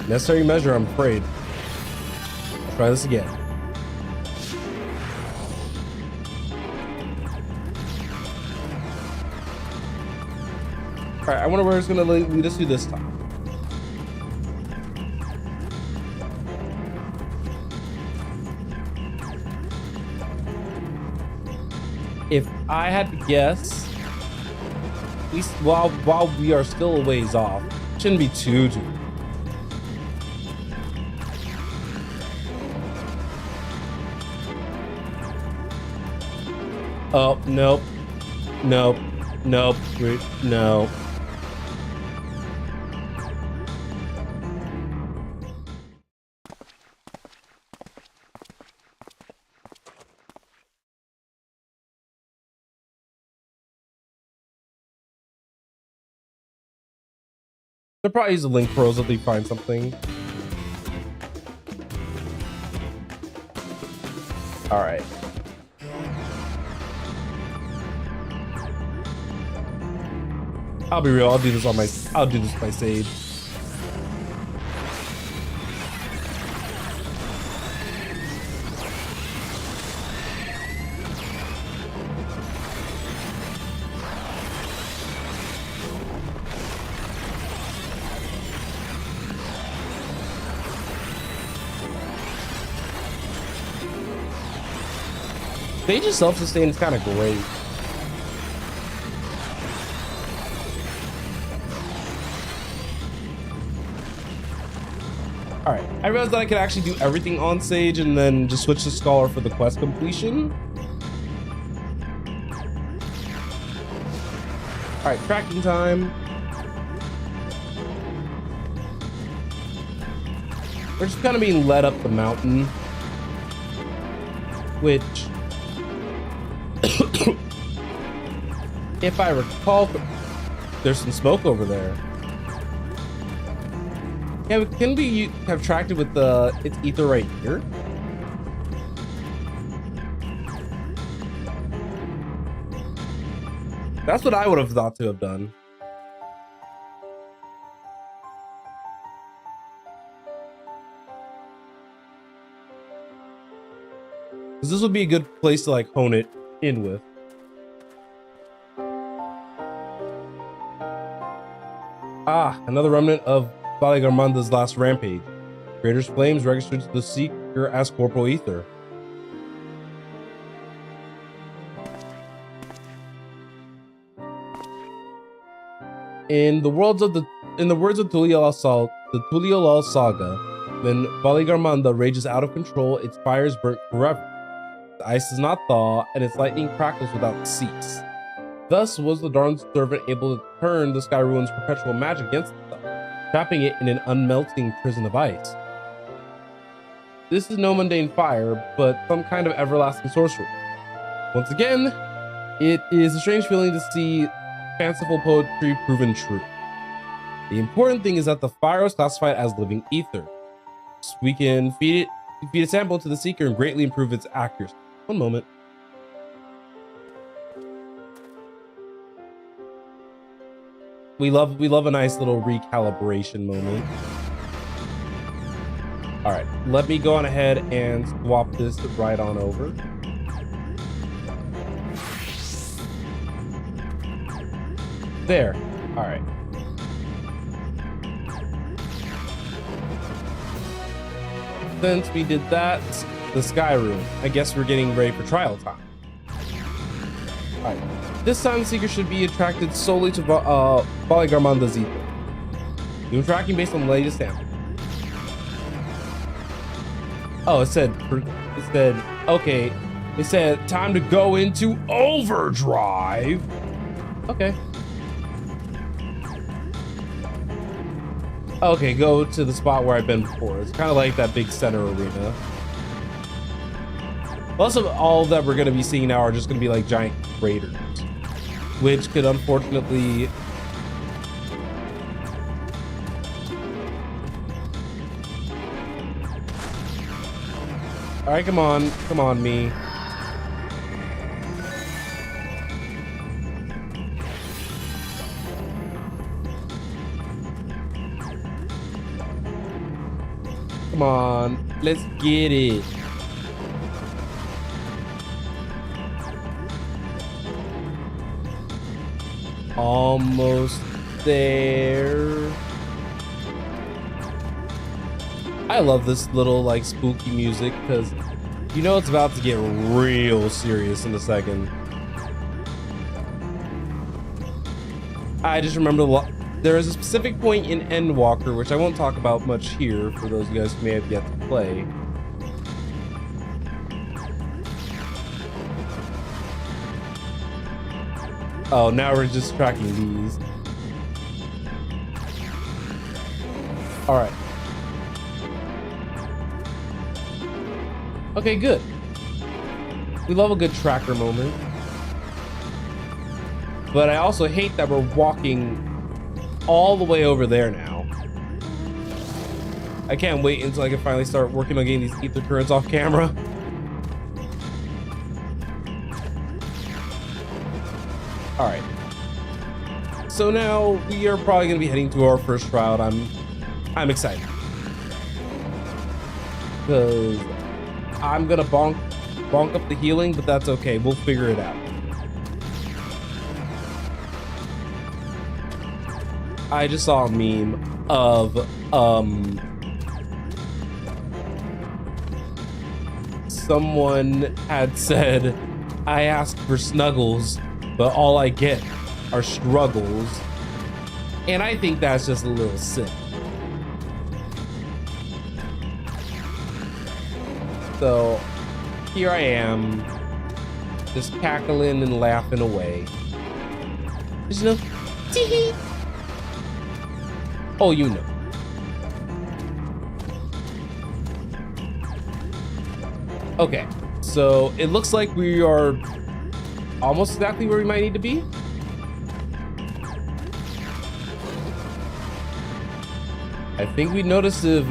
Necessary measure, I'm afraid. Let's try this again. All right, I wonder where it's gonna lead us to this time. If I had to guess, at least while we are still a ways off, shouldn't be too. Oh, nope. Nope. Nope. No. They'll probably use the link pros if they find something. All right. I'll be real. I'll do this by Sage. Sage's self-sustain is kind of great. All right, I realized that I could actually do everything on Sage and then just switch to Scholar for the quest completion. All right, tracking time. We're just kind of being led up the mountain, which, if I recall, there's some smoke over there. Yeah, can we have tracked it with its ether right here? That's what I would have thought to have done. Because this would be a good place to like hone it in with. Ah, another remnant of Valigarmanda's last rampage. Creator's flames registered to the Seeker as corporal ether. In the words of Tulial saga, when Valigarmanda rages out of control, its fires burn forever. The ice does not thaw, and its lightning crackles without cease. Thus was the Dawn servant able to turn the Sky Ruin's perpetual magic against itself, trapping it in an unmelting prison of ice. This is no mundane fire, but some kind of everlasting sorcery. Once again, it is a strange feeling to see fanciful poetry proven true. The important thing is that the fire was classified as living ether. So we can feed a sample to the seeker and greatly improve its accuracy. One moment. We love a nice little recalibration moment. All right, let me go on ahead and swap this right on over. There. All right. Since we did that, the sky room. I guess we're getting ready for trial time. All right. This time, the seeker should be attracted solely to Polygarmanda's ether. Doing tracking based on the latest sample. Oh, it said, okay. It said time to go into overdrive. Okay. Okay, go to the spot where I've been before. It's kind of like that big center arena. Most of all that we're going to be seeing now are just going to be like giant craters, which could unfortunately... All right, come on, me. Come on, let's get it. Almost there. I love this little like spooky music because you know it's about to get real serious in a second. I just remember there is a specific point in Endwalker, which I won't talk about much here for those of you guys who may have yet to play. Oh, now we're just tracking these. All right. Okay, good. We love a good tracker moment. But I also hate that we're walking all the way over there now. I can't wait until I can finally start working on getting these ether currents off camera. All right. So now we are probably going to be heading to our first route. I'm excited because I'm gonna bonk up the healing, but that's okay. We'll figure it out. I just saw a meme of someone had said, I asked for snuggles, but all I get are struggles. And I think that's just a little sick. So here I am, just cackling and laughing away. Just, you know, tee-hee. Oh, you know. Okay, so it looks like we are almost exactly where we might need to be. I think we noticed if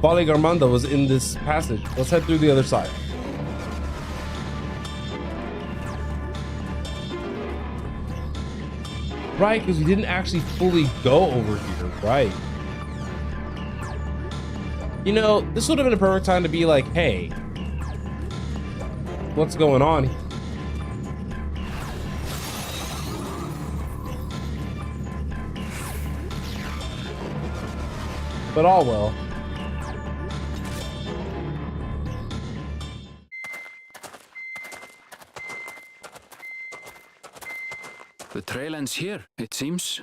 Polygarmanda was in this passage. Let's head through the other side. Right, because we didn't actually fully go over here, right? You know, this would have been a perfect time to be like, hey, what's going on here? But all well. The trail ends here, it seems.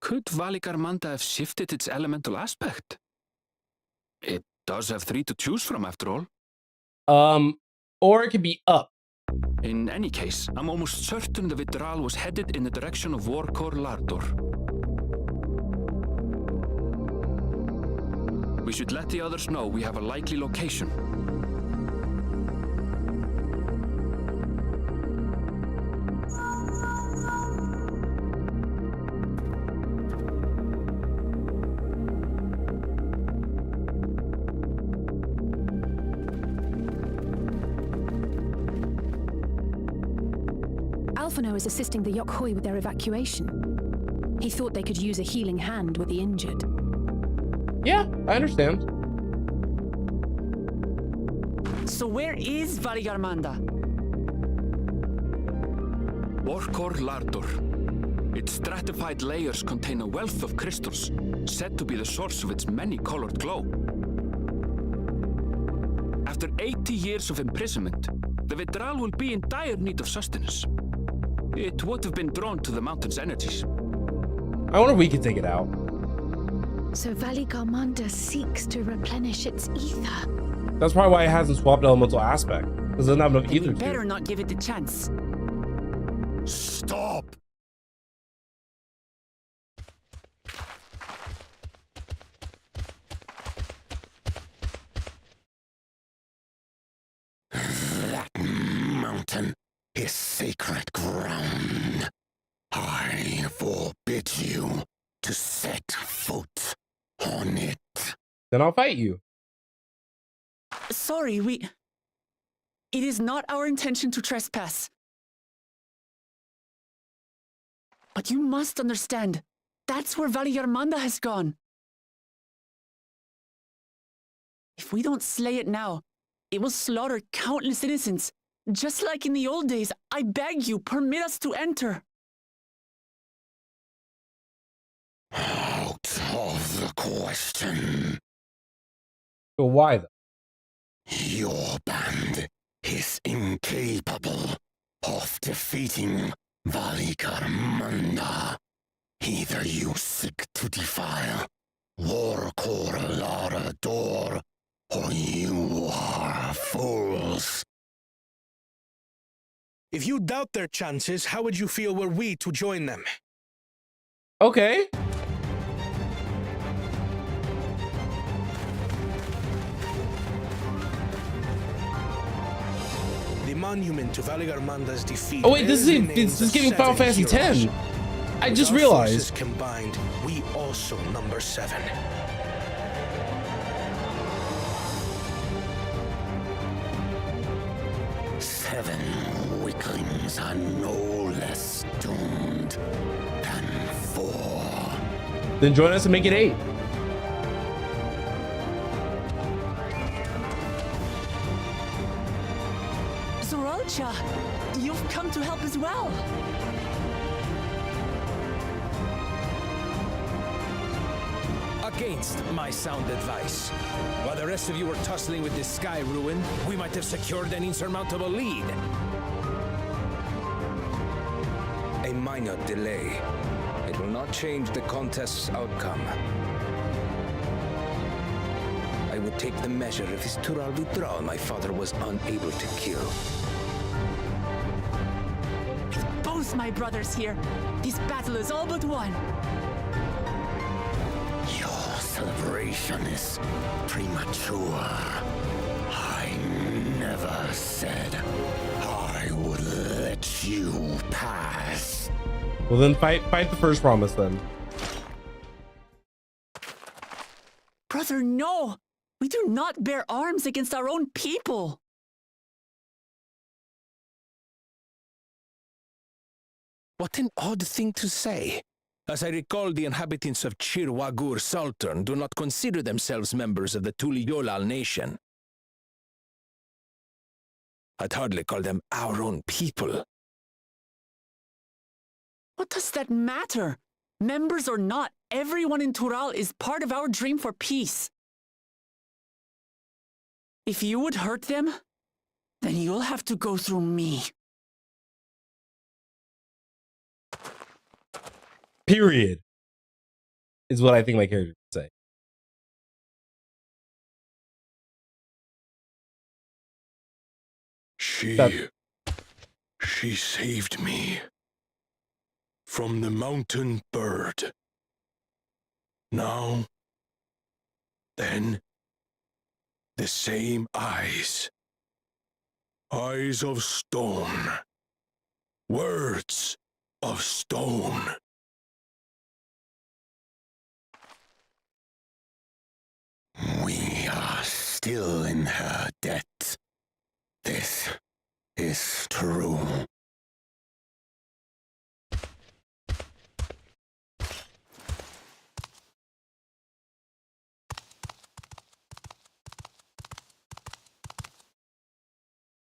Could Valigarmanda have shifted its elemental aspect? It does have 3 to choose from, after all. Or it could be up. In any case, I'm almost certain the Vitral was headed in the direction of Warkor Lardor. We should let the others know we have a likely location. Alphino is assisting the Yokhoi with their evacuation. He thought they could use a healing hand with the injured. Yeah, I understand. So where is Varigarmanda? Orkor Lardor. Its stratified layers contain a wealth of crystals, said to be the source of its many-colored glow. After 80 years of imprisonment, the Vitral will be in dire need of sustenance. It would have been drawn to the mountain's energies. I wonder if we could take it out. So Varigarmanda seeks to replenish its ether. That's probably why it hasn't swapped elemental aspect. Because it doesn't have enough ether to. Better not give it the chance. Stop! That mountain is sacred ground. I forbid you to set foot on it. Then I'll fight you. Sorry, It is not our intention to trespass. But you must understand, that's where Varigarmanda has gone. If we don't slay it now, it will slaughter countless innocents. Just like in the old days, I beg you, permit us to enter. Out of the question. But why though? Your band is incapable of defeating Varigarmanda. Either you seek to defile Warkor Lardor, or you are fools. If you doubt their chances, how would you feel were we to join them? Okay. The monument to Varigarmanda's defeat. Oh wait, this is giving Final Fantasy X. I just realized. Combined, we also number 7. Seven weaklings are no less doomed than 4. Then join us and make it 8. Zoralcha, you've come to help as well. Against my sound advice. While the rest of you were tussling with this sky ruin, we might have secured an insurmountable lead. A minor delay. It will not change the contest's outcome. I would take the measure of his Tural Vitral my father was unable to kill. With both my brothers here, this battle is all but won. Your celebration is premature. I never said I would let you pass. Well then fight the first promise then. Brother, no! We do not bear arms against our own people! What an odd thing to say. As I recall, the inhabitants of Chirwagur Sultan do not consider themselves members of the Tuliyolal nation. I'd hardly call them our own people. What does that matter? Members or not, everyone in Tural is part of our dream for peace. If you would hurt them, then you'll have to go through me. Period. Is what I think my character would say. She saved me from the mountain bird. Now Then, the same eyes. Eyes of stone. Words of stone. We are still in her debt. This is true.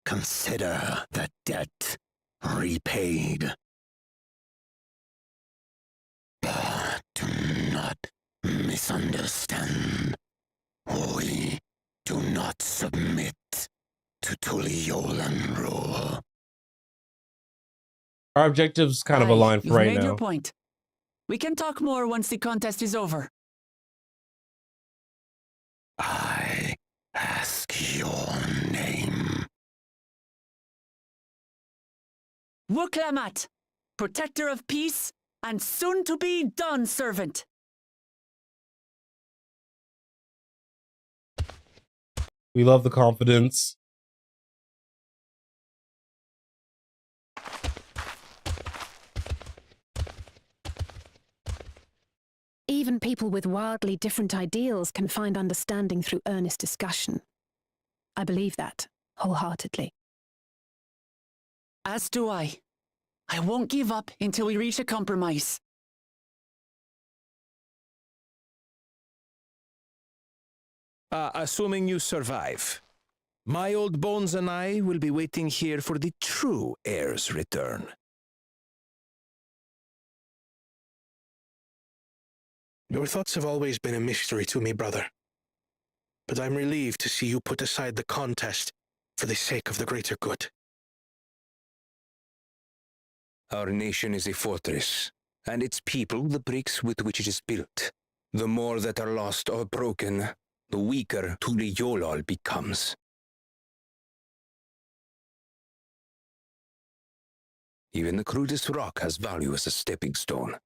Consider the debt repaid. But do not misunderstand. We do not submit to Tuliolan rule. Our objectives kind of align for You've right made now. your point. We can talk more once the contest is over. I ask your name. Wuklamat, protector of peace and soon-to-be Dawn servant. We love the confidence. Even people with wildly different ideals can find understanding through earnest discussion. I believe that, wholeheartedly. As do I. I won't give up until we reach a compromise. Assuming you survive, my old bones and I will be waiting here for the true heir's return. Your thoughts have always been a mystery to me, brother. But I'm relieved to see you put aside the contest for the sake of the greater good. Our nation is a fortress, and its people the bricks with which it is built. The more that are lost or broken, the weaker Tuliyolal becomes. Even the crudest rock has value as a stepping stone.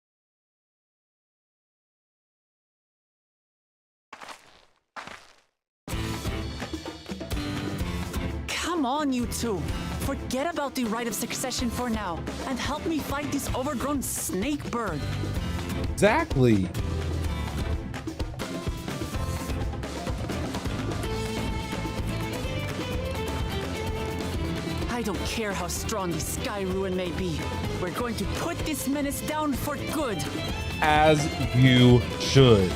Come on, you two. Forget about the right of succession for now, and help me fight this overgrown snake bird. Exactly. I don't care how strong the Sky Ruin may be. We're going to put this menace down for good. As you should.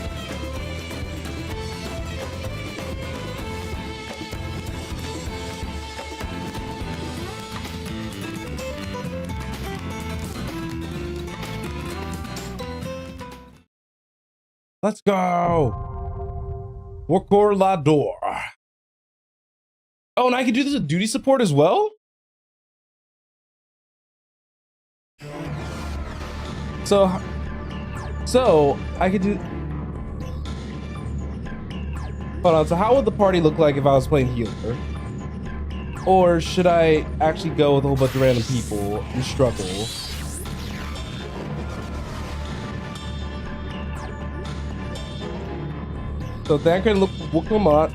Let's go. Workor la door. Oh, and I can do this with duty support as well? So I could do. Hold on. So how would the party look like if I was playing healer? Or should I actually go with a whole bunch of random people and struggle? So that can look Wuklamat.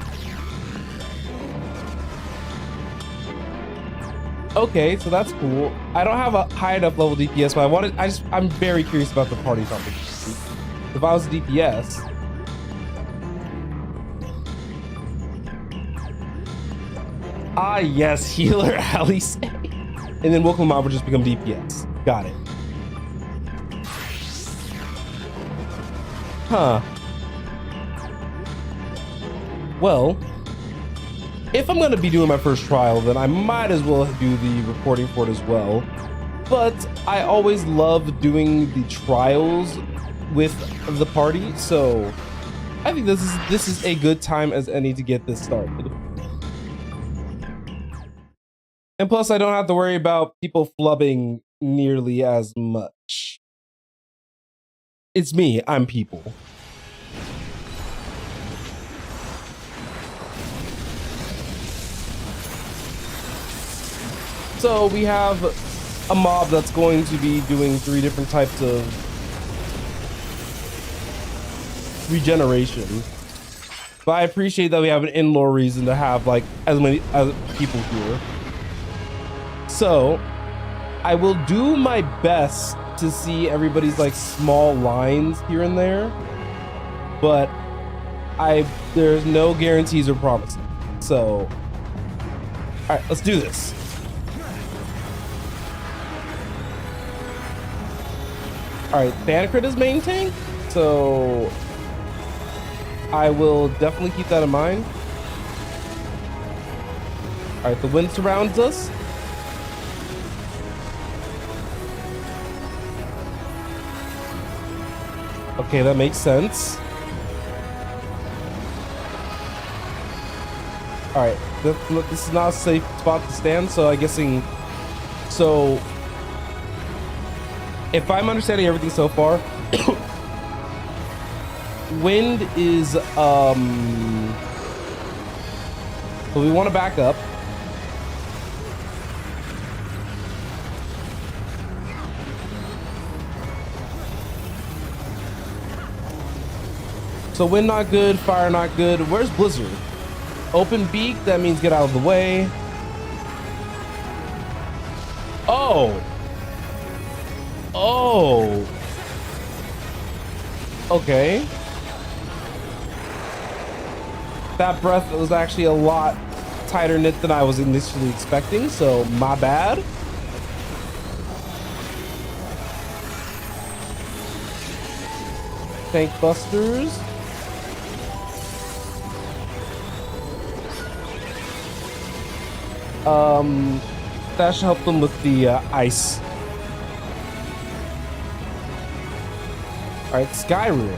Okay, so that's cool. I don't have a high enough level DPS, but I'm very curious about the party composition. If I was a DPS, yes, healer, Alice. And then Wuklamat would just become DPS. Got it. Huh. Well, if I'm going to be doing my first trial, then I might as well do the recording for it as well. But I always love doing the trials with the party, so I think this is a good time as any to get this started. And plus, I don't have to worry about people flubbing nearly as much. It's me, I'm people. So we have a mob that's going to be doing 3 different types of regeneration. But I appreciate that we have an in-lore reason to have like as many people here. So I will do my best to see everybody's like small lines here and there, but there's no guarantees or promises. So, all right, let's do this. All right, Thancred is main tank, so I will definitely keep that in mind. All right, the wind surrounds us. Okay, that makes sense. All right, this is not a safe spot to stand, so I'm guessing. So, if I'm understanding everything so far, wind is so we want to back up. So wind not good, fire not good. Where's Blizzard? Open beak, that means get out of the way. Oh. Oh. Okay. That breath was actually a lot tighter knit than I was initially expecting, so my bad. Tank busters. That should help them with the ice. All right, Skyrim.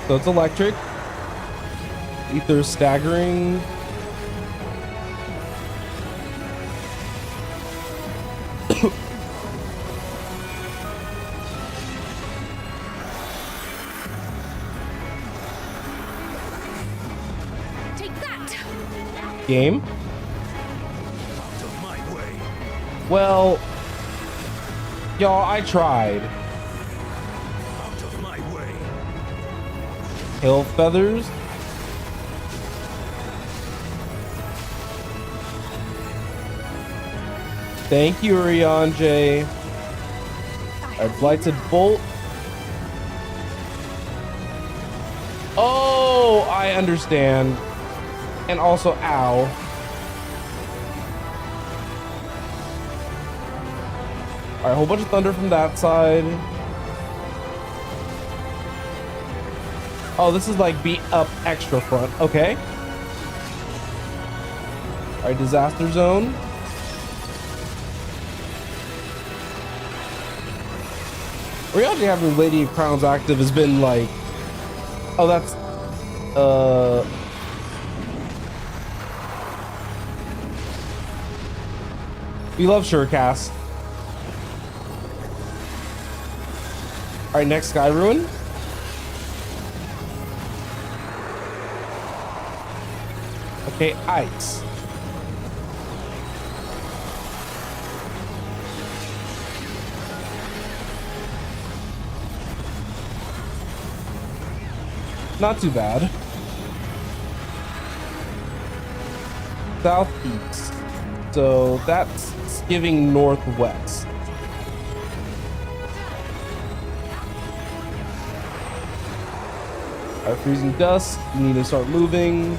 So it's electric. Ether staggering. Take that. Game. Well, y'all, I tried. Hill feathers. Thank you, Rion J. Alright, blighted bolt. Oh, I understand. And also, ow. All right, a whole bunch of thunder from that side. Oh, this is like beat up extra front. Okay. All right, disaster zone. Reality having Lady of Crowns active has been like, oh, that's we love Surecast. All right, next Sky Ruin. Okay, ice. Not too bad. Southeast. So that's giving northwest. Alright, freezing dust. You need to start moving.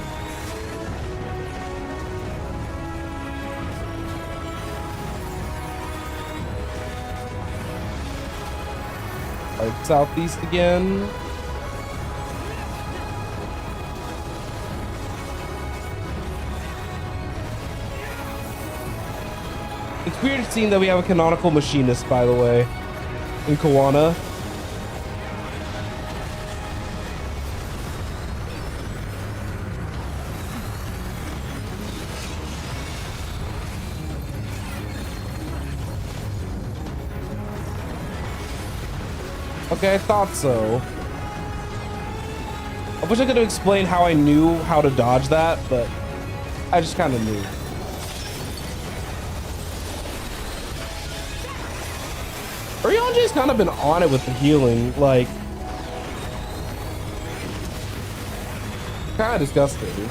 Alright, southeast again. It's weird seeing that we have a canonical machinist, by the way, in Kawana. Okay, I thought so. I wish I could have explained how I knew how to dodge that, but I just kind of knew. Ryonji's kind of been on it with the healing, like kind of disgusting.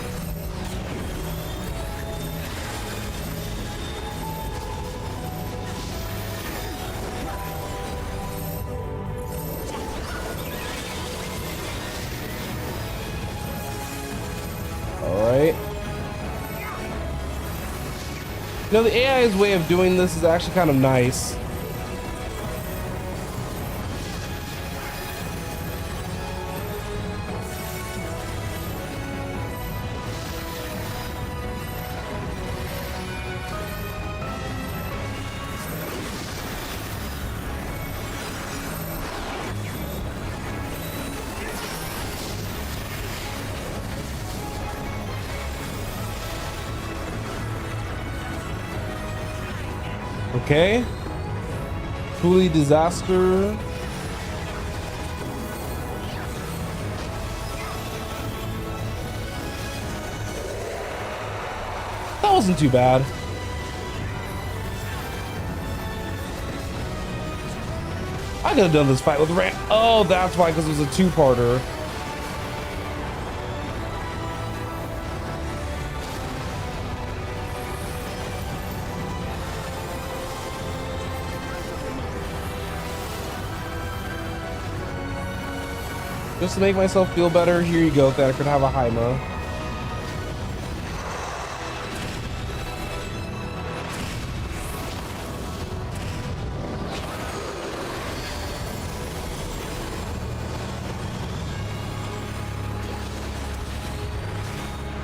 All right. You know, the AI's way of doing this is actually kind of nice. Okay. Truly disaster. That wasn't too bad. I could have done this fight with Ram. Oh, that's why, because it was a two-parter. Just to make myself feel better, here you go, that I could have a Haima.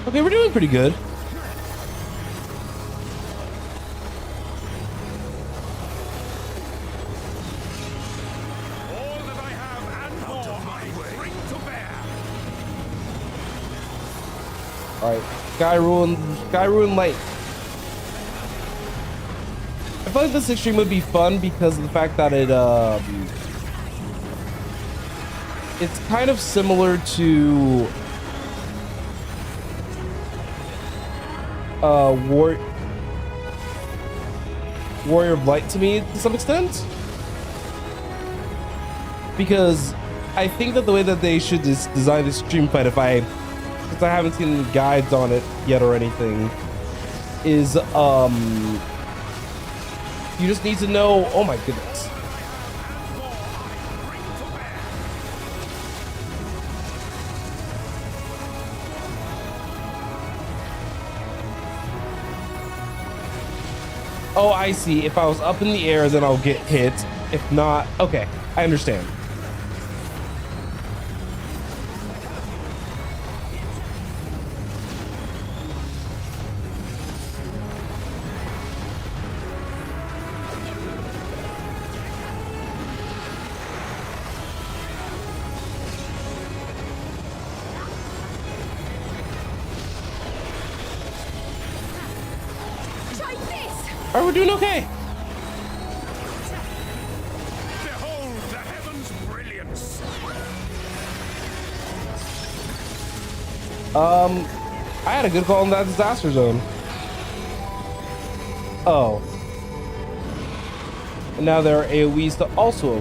Okay, we're doing pretty good. Alright, Sky Ruin Light. I feel like this extreme would be fun because of the fact that it's kind of similar to Warrior of Light to me to some extent, because I think that the way that they should design this stream fight, because I haven't seen any guides on it yet or anything, is you just need to know. Oh my goodness. Oh, I see. If I was up in the air, then I'll get hit. If not, okay, I understand. Alright, we're doing okay. Behold the heavens' brilliance. I had a good call in that disaster zone. Oh. And now there are AoEs to also.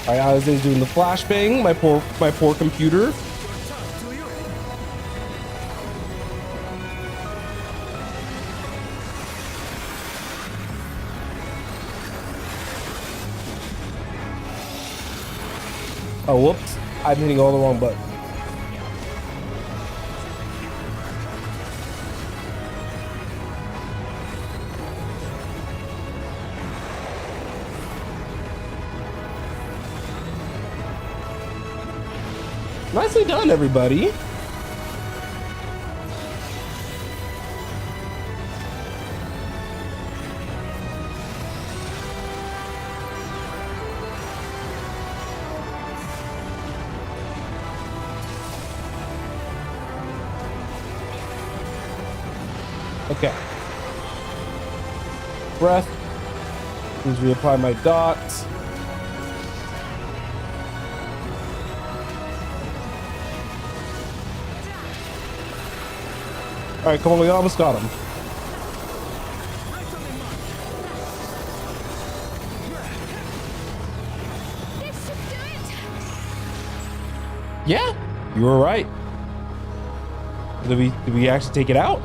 I was doing the flashbang. My poor computer. Oh, whoops! I'm hitting all the wrong buttons. Nicely done, everybody. Okay. Breath. Please reapply my dots. right, come on, we almost got him. This should do it. Yeah, you were right. Did we actually take it out?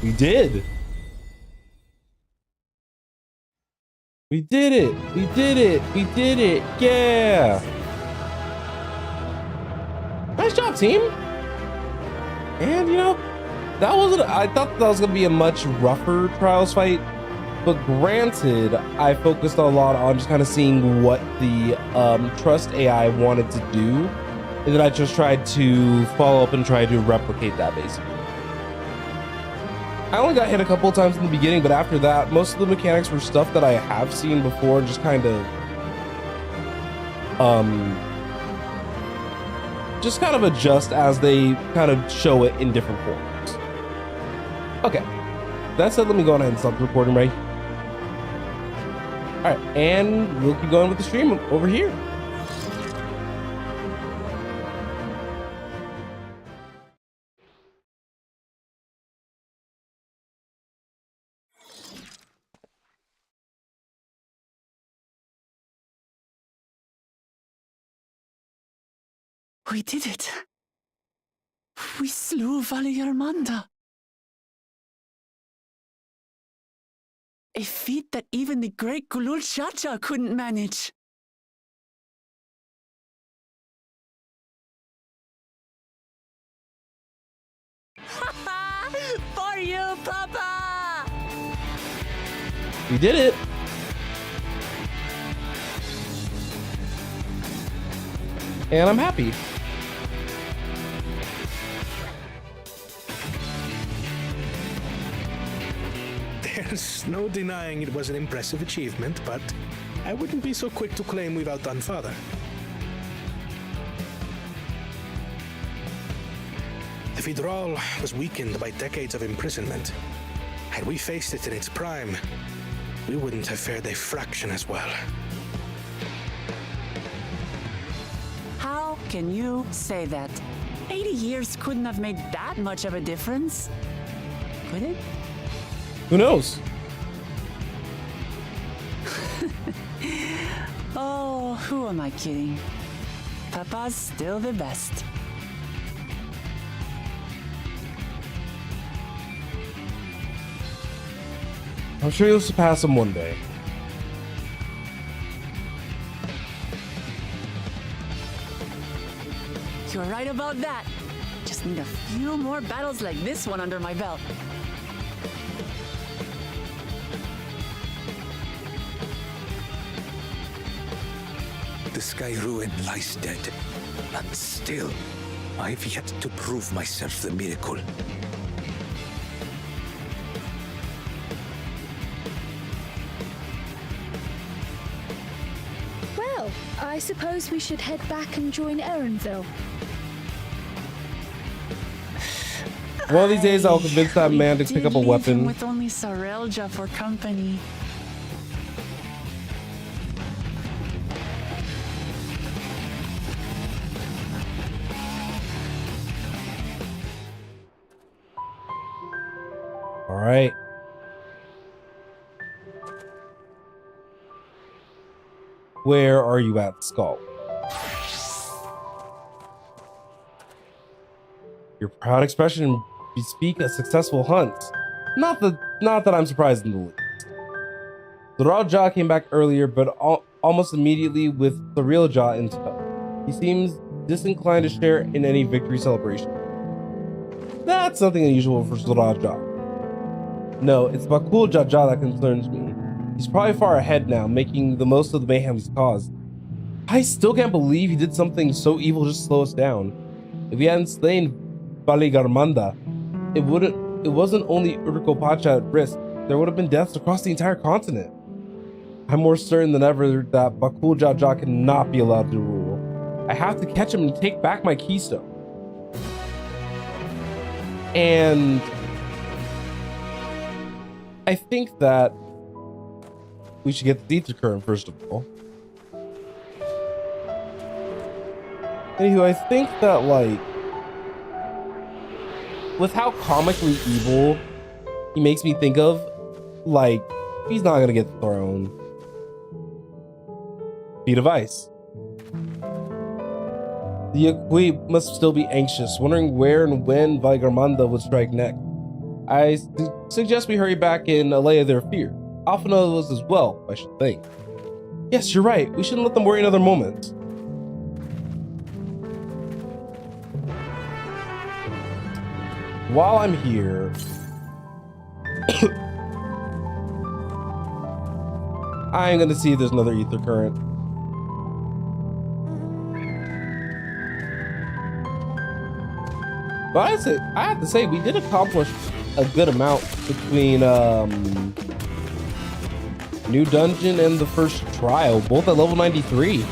We did. We did it. We did it. We did it. Yeah. Nice job, team. And you know, that wasn't, I thought that was going to be a much rougher Trials fight, but granted, I focused a lot on just kind of seeing what the Trust AI wanted to do, and then I just tried to follow up and try to replicate that basically. I only got hit a couple of times in the beginning, but after that, most of the mechanics were stuff that I have seen before, just kind of adjust as they kind of show it in different forms. Okay, that said, let me go ahead and stop the recording right here. All right, and we'll keep going with the stream over here. We did it. We slew Valiarmanda. A feat that even the great Kulul Chacha couldn't manage. For you, Papa! We did it. And I'm happy. There's no denying it was an impressive achievement, but I wouldn't be so quick to claim we've outdone Father. The Vidral was weakened by decades of imprisonment. Had we faced it in its prime, we wouldn't have fared a fraction as well. How can you say that? 80 years couldn't have made that much of a difference, could it? Who knows? Oh, who am I kidding? Papa's still the best. I'm sure you'll surpass him one day. You're right about that. Just need a few more battles like this one under my belt. The Sky Ruin lies dead, and still, I've yet to prove myself the miracle. Well, I suppose we should head back and join Erenville. One of these days, I'll convince that man to pick up a weapon. With only Sarelja for company. All right. Where are you at, Skull? Your proud expression bespeak a successful hunt. Not that I'm surprised in the least. The Raw Jaw came back earlier, but almost immediately with the Real Jaw in tow. He seems disinclined to share in any victory celebration. That's something unusual for Raw Jaw. No, it's Bakul Jaja that concerns me. He's probably far ahead now, making the most of the mayhem he's caused. I still can't believe he did something so evil just to slow us down. If he hadn't slain Valigarmanda, it wasn't only Urkopacha at risk, there would have been deaths across the entire continent. I'm more certain than ever that Bakul Jaja cannot be allowed to rule. I have to catch him and take back my keystone. And I think that we should get the ether current first of all. Anywho, I think that, like, with how comically evil he makes me think of, like, he's not gonna get the throne. Feet of ice. The Equi must still be anxious, wondering where and when Vigarmanda would strike next. I suggest we hurry back and allay their fear. Alpha knows as well, I should think. Yes, you're right. We shouldn't let them worry another moment. While I'm here, I'm gonna see if there's another ether current. But I have to say, we did accomplish a good amount between new dungeon and the first trial, both at level 93.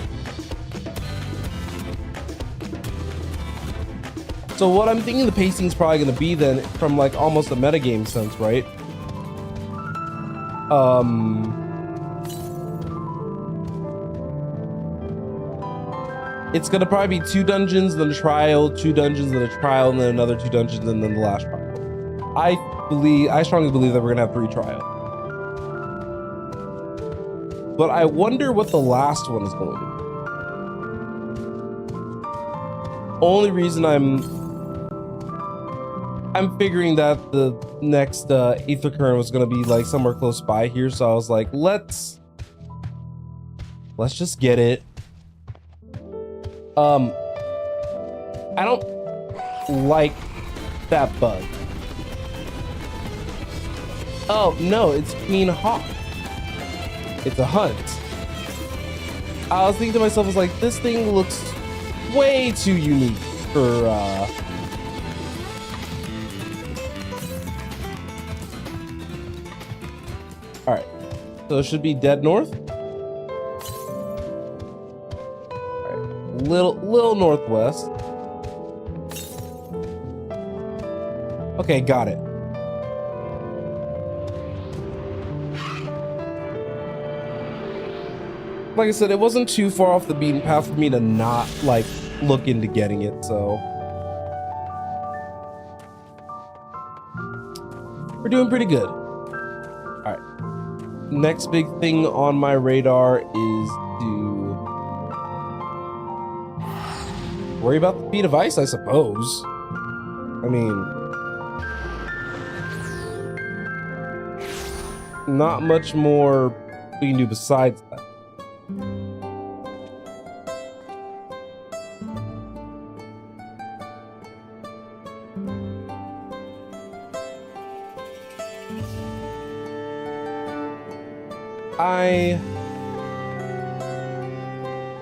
So what I'm thinking the pacing is probably going to be then, from like almost a metagame sense, right? It's going to probably be 2 dungeons, then a trial, 2 dungeons, then a trial, and then another 2 dungeons, and then the last trial. I strongly believe that we're going to have 3 trials. But I wonder what the last one is going to be. Only reason I'm figuring that the next ether current was going to be like somewhere close by here, so I was like, let's just get it. I don't like that bug. Oh no, it's Queen Hawk. It's a hunt. I was thinking to myself, I was like, this thing looks way too unique for Alright. So it should be dead north. Alright. Little northwest. Okay, got it. Like I said, it wasn't too far off the beaten path for me to not like look into getting it, so we're doing pretty good. All right, next big thing on my radar is to worry about the feet of ice, I suppose. I mean, not much more we can do besides that.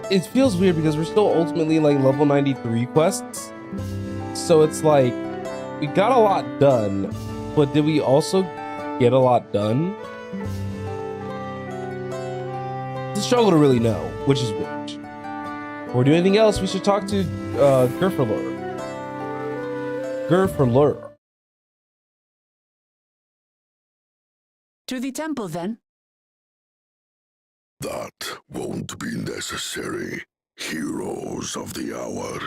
It feels weird because we're still ultimately like level 93 quests. So it's like, we got a lot done, but did we also get a lot done? It's a struggle to really know which is which. Before we do anything else, we should talk to Gerfurlur. To the temple, then. That won't be necessary, heroes of the hour.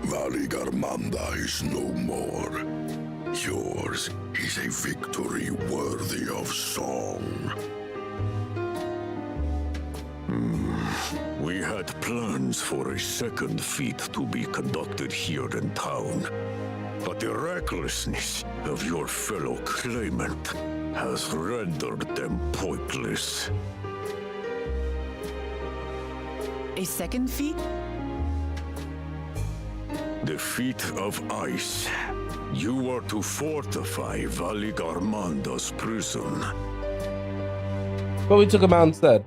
Vigarmanda is no more. Yours is a victory worthy of song. We had plans for a second feat to be conducted here in town. But the recklessness of your fellow claimant has rendered them pointless. A second feat? The feat of ice. You are to fortify Vigarmanda's prison. But we took him out instead.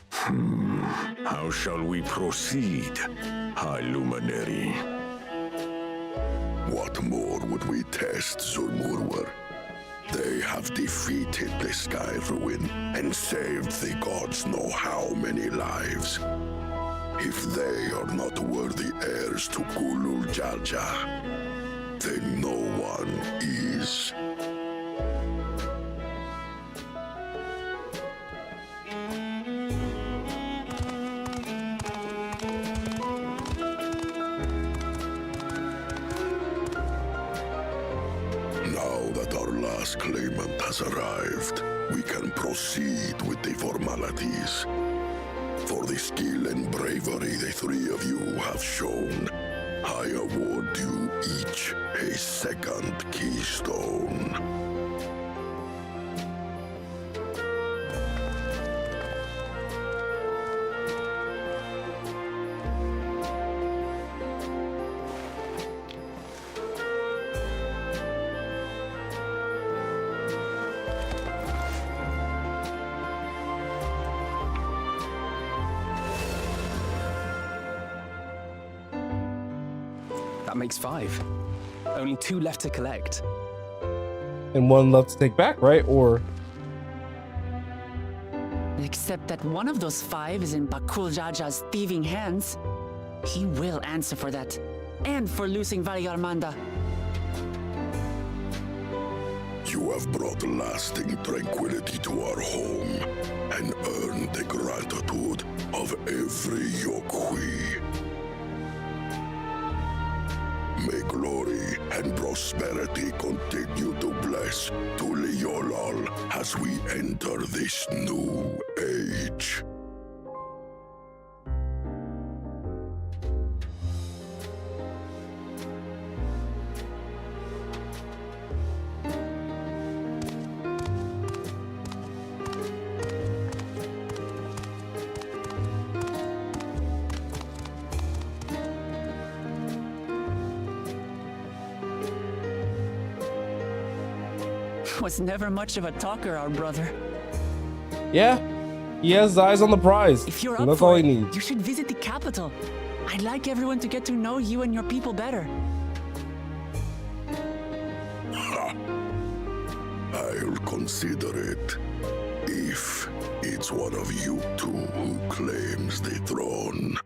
How shall we proceed, High Luminary? What more would we test, Zulmurwer? They have defeated the Sky Ruin and saved the gods know how many lives. If they are not worthy heirs to Kulul Jaja, then no one is. is. Now that our last claimant has arrived, we can proceed with the formalities. For the skill and bravery the three of you have shown, I award you each a second keystone. That makes 5. Only 2 left to collect. And 1 left to take back, right? Or Except that one of those 5 is in Bakul Jaja's thieving hands. He will answer for that. And for losing Valigarmanda. You have brought lasting tranquility to our home and earned the gratitude of every Yokwi. May glory and prosperity continue to bless Tuliolal as we enter this new age. Was never much of a talker, our brother. yeah, he has his eyes on the prize. If you're and up that's for all it, he needs. you should visit the capital. I'd like everyone to get to know you and your people better. I'll consider it if it's one of you two who claims the throne.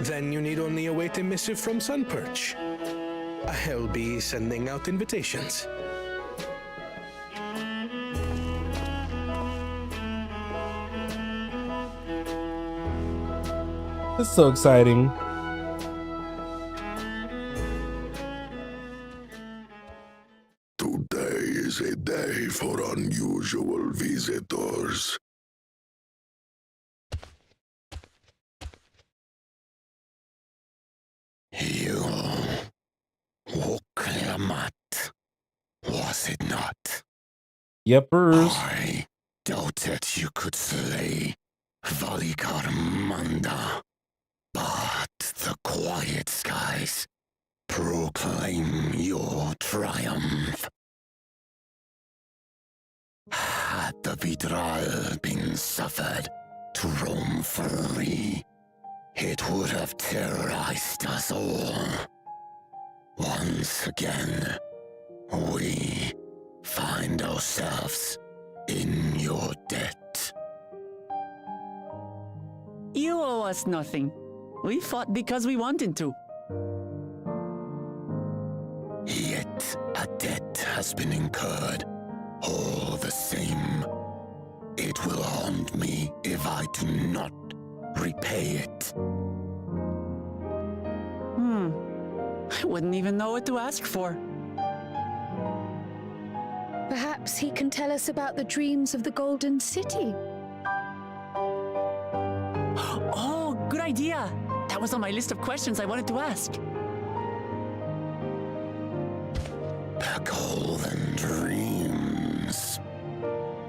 Then you need only await a missive from Sunperch. I'll be sending out invitations. It's so exciting. Today is a day for unusual visitors. You Woklamat, was it not? Yepers. I doubted you could slay Valigarmanda, but the quiet skies proclaim your triumph. Had the Vidral been suffered to roam free, it would have terrorized us all. Once again, we find ourselves in your debt. You owe us nothing. We fought because we wanted to. Yet a debt has been incurred. All the same, it will haunt me if I do not repay it. I wouldn't even know what to ask for. Perhaps he can tell us about the dreams of the Golden City. Oh, good idea. That was on my list of questions I wanted to ask. The Golden Dreams.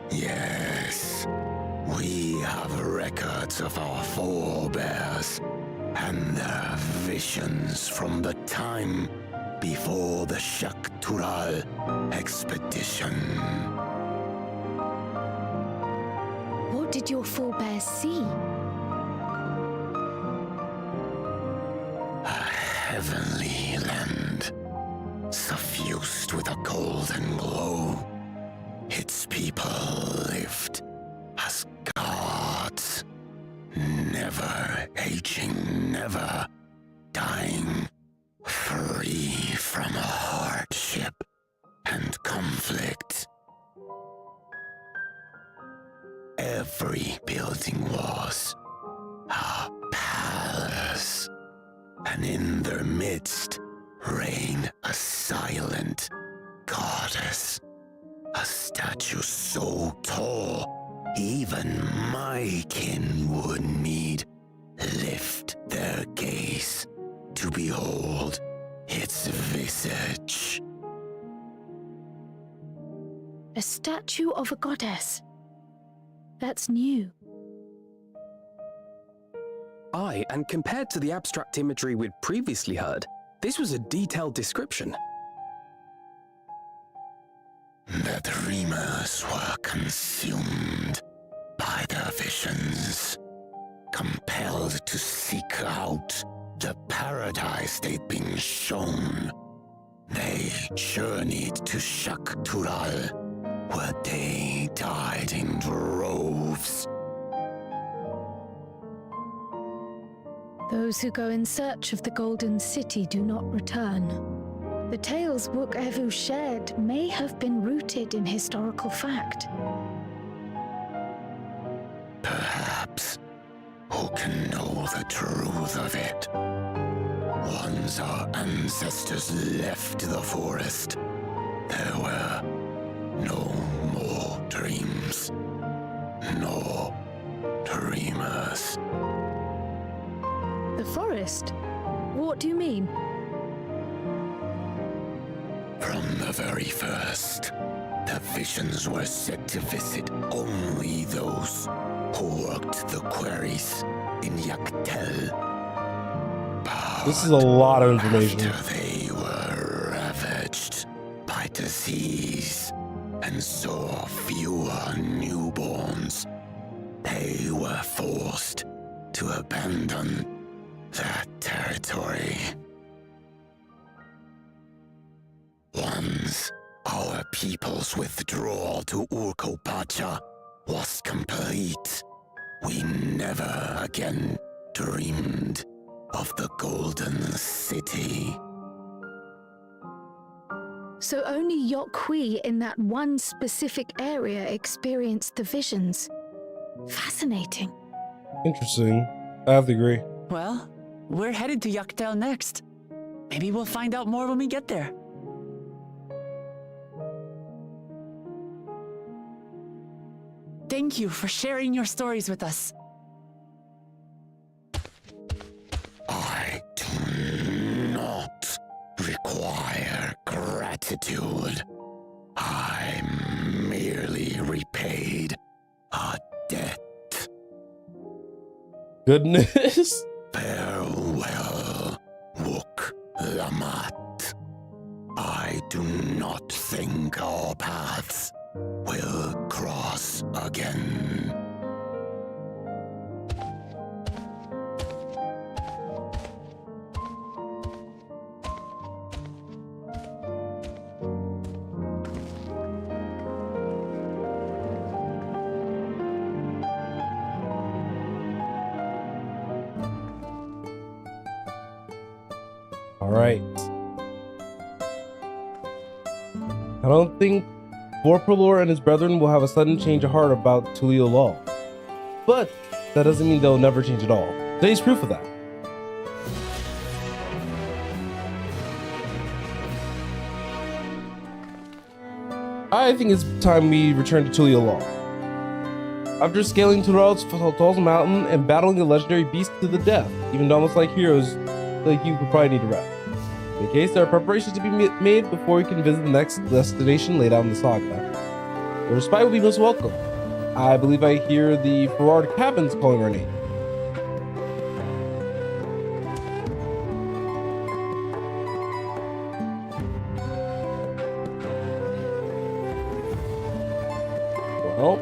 Yes, we have records of our forebears and their visions from the time before the Shaktural expedition. What did your forebears see? A heavenly land, suffused with a golden glow. Its people lived as gods, never aging, never dying, free from a every building was a palace, and in their midst reigned a silent goddess, a statue so tall even my kin would need lift their gaze to behold its visage. A statue of a goddess. That's new. Aye, and compared to the abstract imagery we'd previously heard, this was a detailed description. The dreamers were consumed by their visions, compelled to seek out the paradise they'd been shown. They journeyed to Shaktural, where they died in droves. Those who go in search of the Golden City do not return. The tales Wook Evu shared may have been rooted in historical fact. Perhaps. Who can know the truth of it? Once our ancestors left the forest, there were no more dreams, no dreamers. The forest? What do you mean? From the very first, the visions were said to visit only those who worked the quarries in Yaktel. This is a lot of information. After they were ravaged by disease and saw fewer newborns, they were forced to abandon that territory. Once our people's withdrawal to Urkopacha was complete, we never again dreamed of the Golden City. So only Yokwi in that one specific area experienced the visions. Fascinating. Interesting. I have to agree. Well, we're headed to Yaktel next. Maybe we'll find out more when we get there. Thank you for sharing your stories with us. I do not require gratitude. I merely repaid a debt. Goodness. Farewell, Wook Lamat. I do not think our paths will cross again. All right. I don't think Vorpalor and his brethren will have a sudden change of heart about Tulio Law. But that doesn't mean they'll never change at all. Today's proof of that. I think it's time we return to Tulio Law. After scaling Tural's Tall's Mountain and battling the legendary beast to the death, even almost like heroes like you could probably need a rest. In the case, there are preparations to be made before we can visit the next destination laid out in the saga. The respite will be most welcome. I believe I hear the Ferrard cabins calling our name. Well,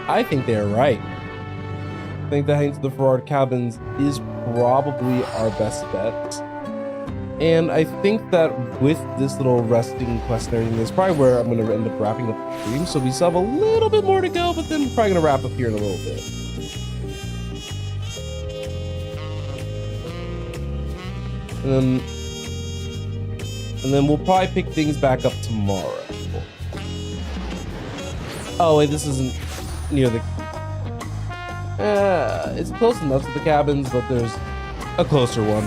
I think they're right. I think the heading to the Ferrard cabins is probably our best bet. And I think that with this little resting quest and everything, is probably where I'm going to end up wrapping up the stream. So we still have a little bit more to go, but then we're probably going to wrap up here in a little bit. And then we'll probably pick things back up tomorrow. Oh wait, this isn't near the It's close enough to the cabins, but there's a closer one.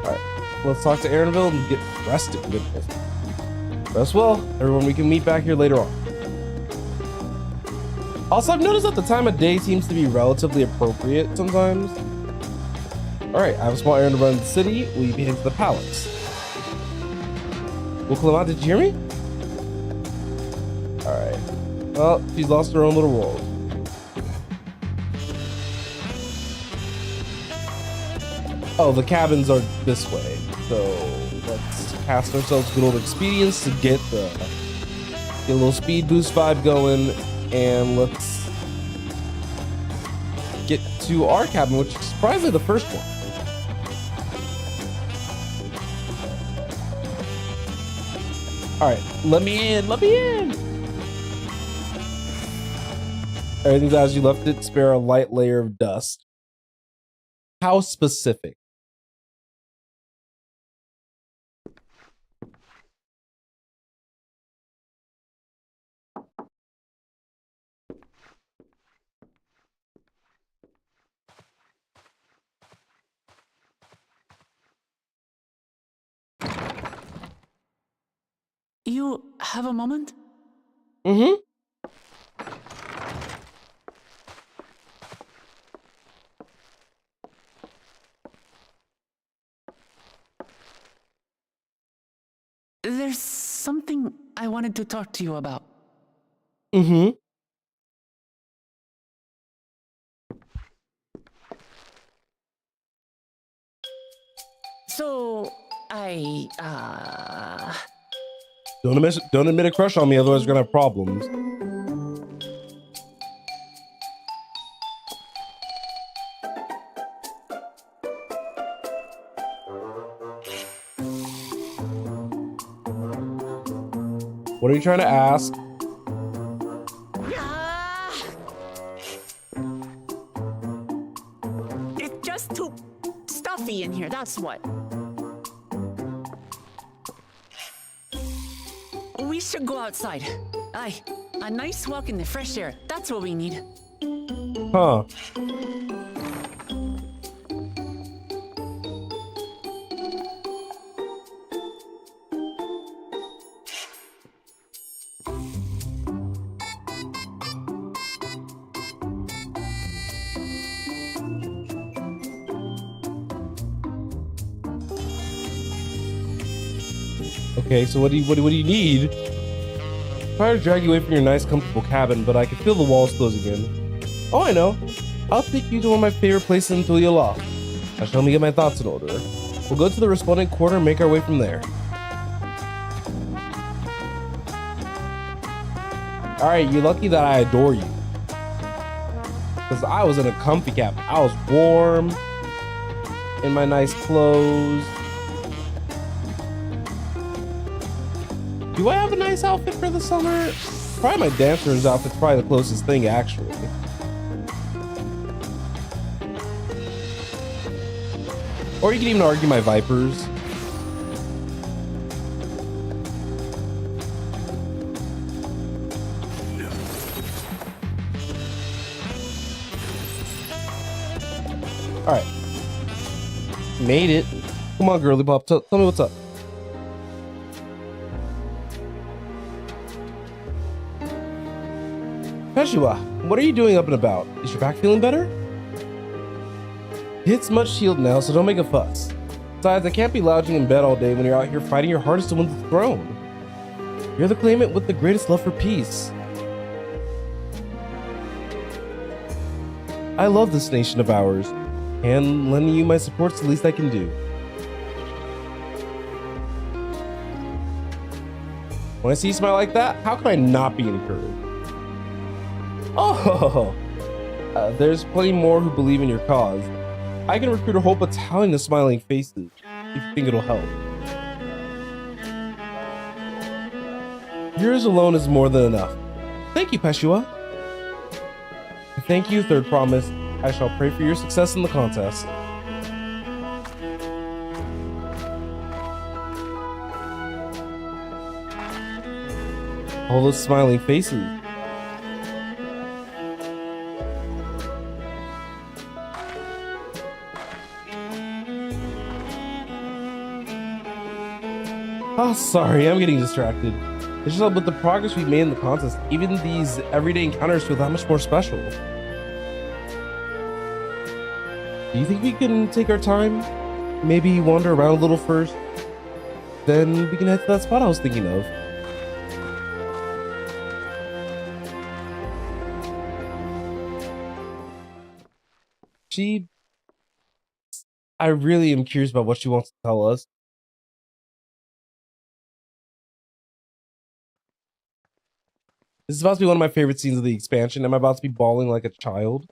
Alright, let's talk to Aaronville and get rested. Rest well, everyone. We can meet back here later on. Also, I've noticed that the time of day seems to be relatively appropriate sometimes. Alright, I have a small errand to run in the city. Will you be heading to the palace? Well, Clement, did you hear me? Alright. Well, she's lost her own little world. Oh, the cabins are this way. So let's cast ourselves good old expedience to get a little speed boost vibe going, and let's get to our cabin, which is surprisingly the first one. All right, let me in, let me in. Everything's as you left it, spare a light layer of dust. How specific? You have a moment? Mm-hmm. There's something I wanted to talk to you about. Mm-hmm. So, Don't admit a crush on me, otherwise we're gonna have problems. What are you trying to ask? It's just too stuffy in here, that's what. We should go outside. Aye, a nice walk in the fresh air. That's what we need. Huh. Okay, so what do you need? I'm trying to drag you away from your nice, comfortable cabin, but I can feel the walls closing in. Oh, I know. I'll take you to one of my favorite places in Tuliyola. Now show me get my thoughts in order. We'll go to the respondent quarter and make our way from there. Alright, you're lucky that I adore you. Because I was in a comfy cabin. I was warm, in my nice clothes. Do I have a nice outfit for the summer? Probably my dancer's outfit's probably the closest thing, actually. Or you can even argue my Vipers. Alright. Made it. Come on, girly pop. Tell me what's up. Peshua, what are you doing up and about? Is your back feeling better? It's much healed now, so don't make a fuss. Besides, I can't be lounging in bed all day when you're out here fighting your hardest to win the throne. You're the claimant with the greatest love for peace. I love this nation of ours, and lending you my support's the least I can do. When I see you smile like that, how can I not be encouraged? Oh, there's plenty more who believe in your cause. I can recruit a whole battalion of smiling faces if you think it'll help. Yours alone is more than enough. Thank you, Peshua. Thank you, Third Promise. I shall pray for your success in the contest. All those smiling faces. Oh, sorry, I'm getting distracted. It's just all about the progress we made in the contest. Even these everyday encounters feel that much more special. Do you think we can take our time? Maybe wander around a little first? Then we can head to that spot I was thinking of. I really am curious about what she wants to tell us. This is about to be one of my favorite scenes of the expansion. Am I about to be bawling like a child?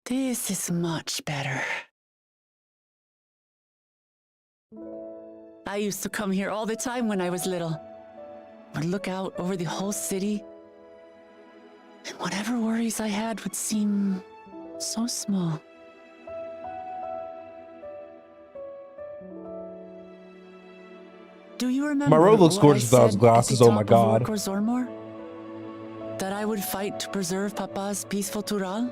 This is much better. I used to come here all the time when I was little. Would look out over the whole city, and whatever worries I had would seem so small. Do you remember My road looks what gorgeous I without his said glasses, at the oh my top of god. Orgor Zormor? That I would fight to preserve Papa's peaceful Tural?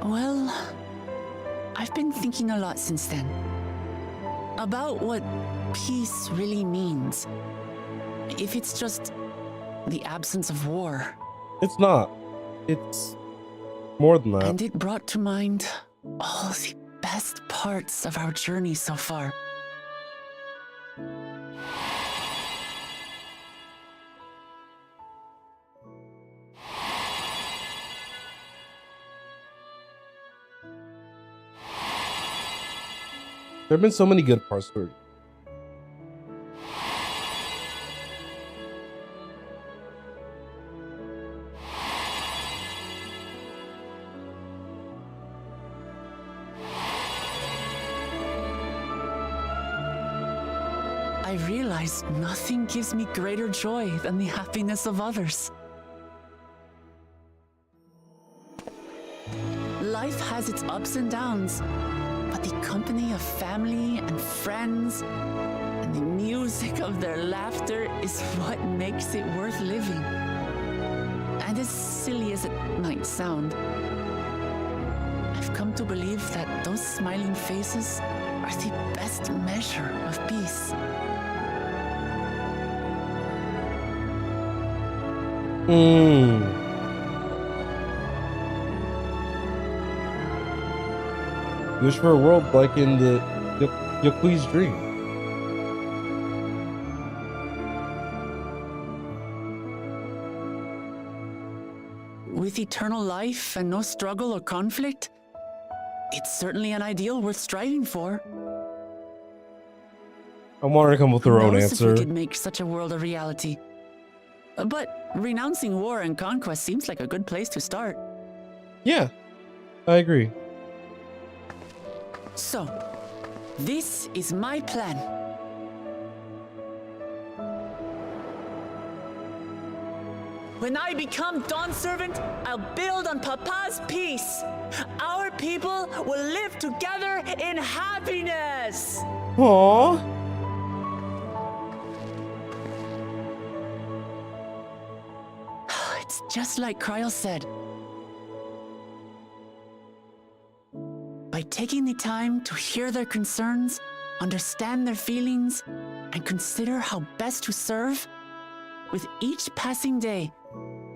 Well, I've been thinking a lot since then. About what peace really means. If it's just the absence of war. It's not. It's more than that. And it brought to mind all the best parts of our journey so far. There have been so many good parts to it. I realized nothing gives me greater joy than the happiness of others. Life has its ups and downs, but the company of family and friends and the music of their laughter is what makes it worth living. And as silly as it might sound, I've come to believe that those smiling faces are the best measure of peace. Wish for a world like in the Yokui's dream. With eternal life and no struggle or conflict, it's certainly an ideal worth striving for. I want her to come with her own Who knows answer. if we could make such a world a reality. But renouncing war and conquest seems like a good place to start. Yeah, I agree. So, this is my plan. When I become Dawn Servant, I'll build on Papa's peace. Our people will live together in happiness. Aww. It's just like Kryl said. By taking the time to hear their concerns, understand their feelings, and consider how best to serve, with each passing day,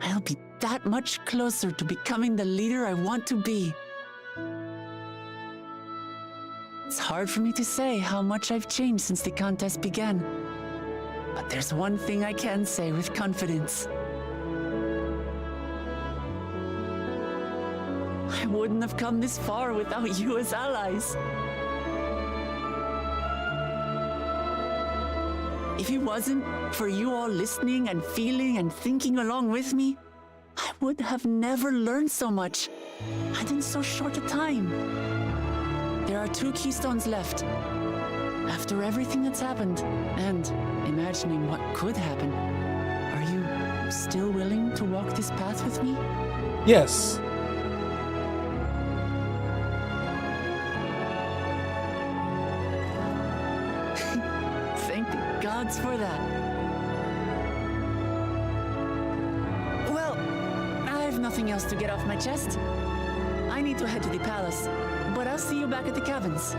I'll be that much closer to becoming the leader I want to be. It's hard for me to say how much I've changed since the contest began. But there's one thing I can say with confidence. I wouldn't have come this far without you as allies. If it wasn't for you all listening and feeling and thinking along with me, I would have never learned so much And in so short a time. There are 2 keystones left. After everything that's happened, and imagining what could happen, are you still willing to walk this path with me? Yes. Thank the gods for that. Well, I have nothing else to get off my chest. I need to head to the palace, but I'll see you back at the caverns.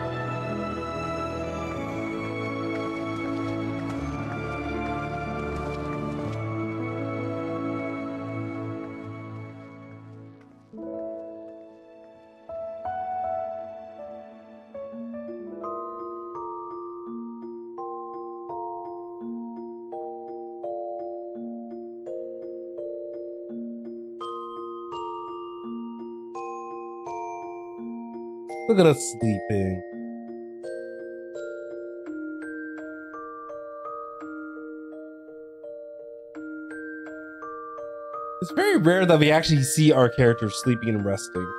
Look at us sleeping. It's very rare that we actually see our characters sleeping and resting.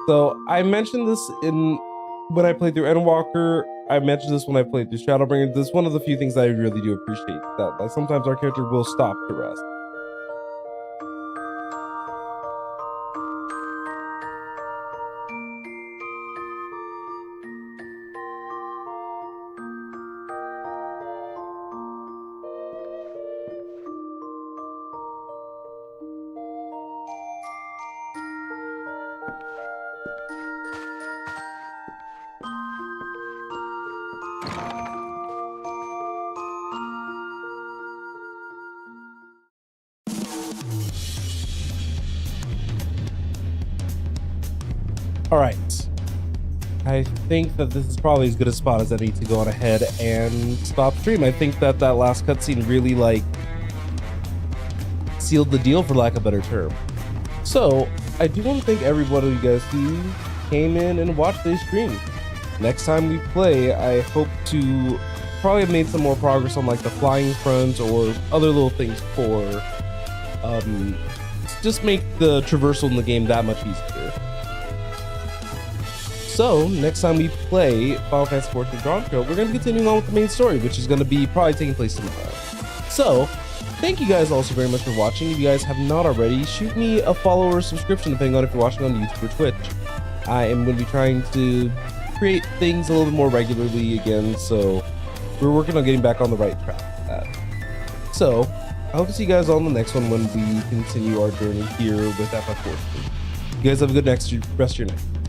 So I mentioned this when I played through Endwalker. I mentioned this when I played through Shadowbringer. This is one of the few things I really do appreciate, that like sometimes our character will stop to rest. All right, I think that this is probably as good a spot as any to go on ahead and stop stream. I think that that last cutscene really like sealed the deal, for lack of a better term. So I do want to thank every one of you guys who came in and watched this stream. Next time we play, I hope to probably have made some more progress on like the flying front or other little things for just make the traversal in the game that much easier. So next time we play Final Fantasy XIV Dawntrial, we're going to continue on with the main story, which is going to be probably taking place tomorrow. So thank you guys also very much for watching. If you guys have not already, shoot me a follow or subscription depending on if you're watching on YouTube or Twitch. I am going to be trying to create things a little bit more regularly again, so we're working on getting back on the right track with that. So I hope to see you guys on the next one when we continue our journey here with FF14. You guys have a good rest of your night.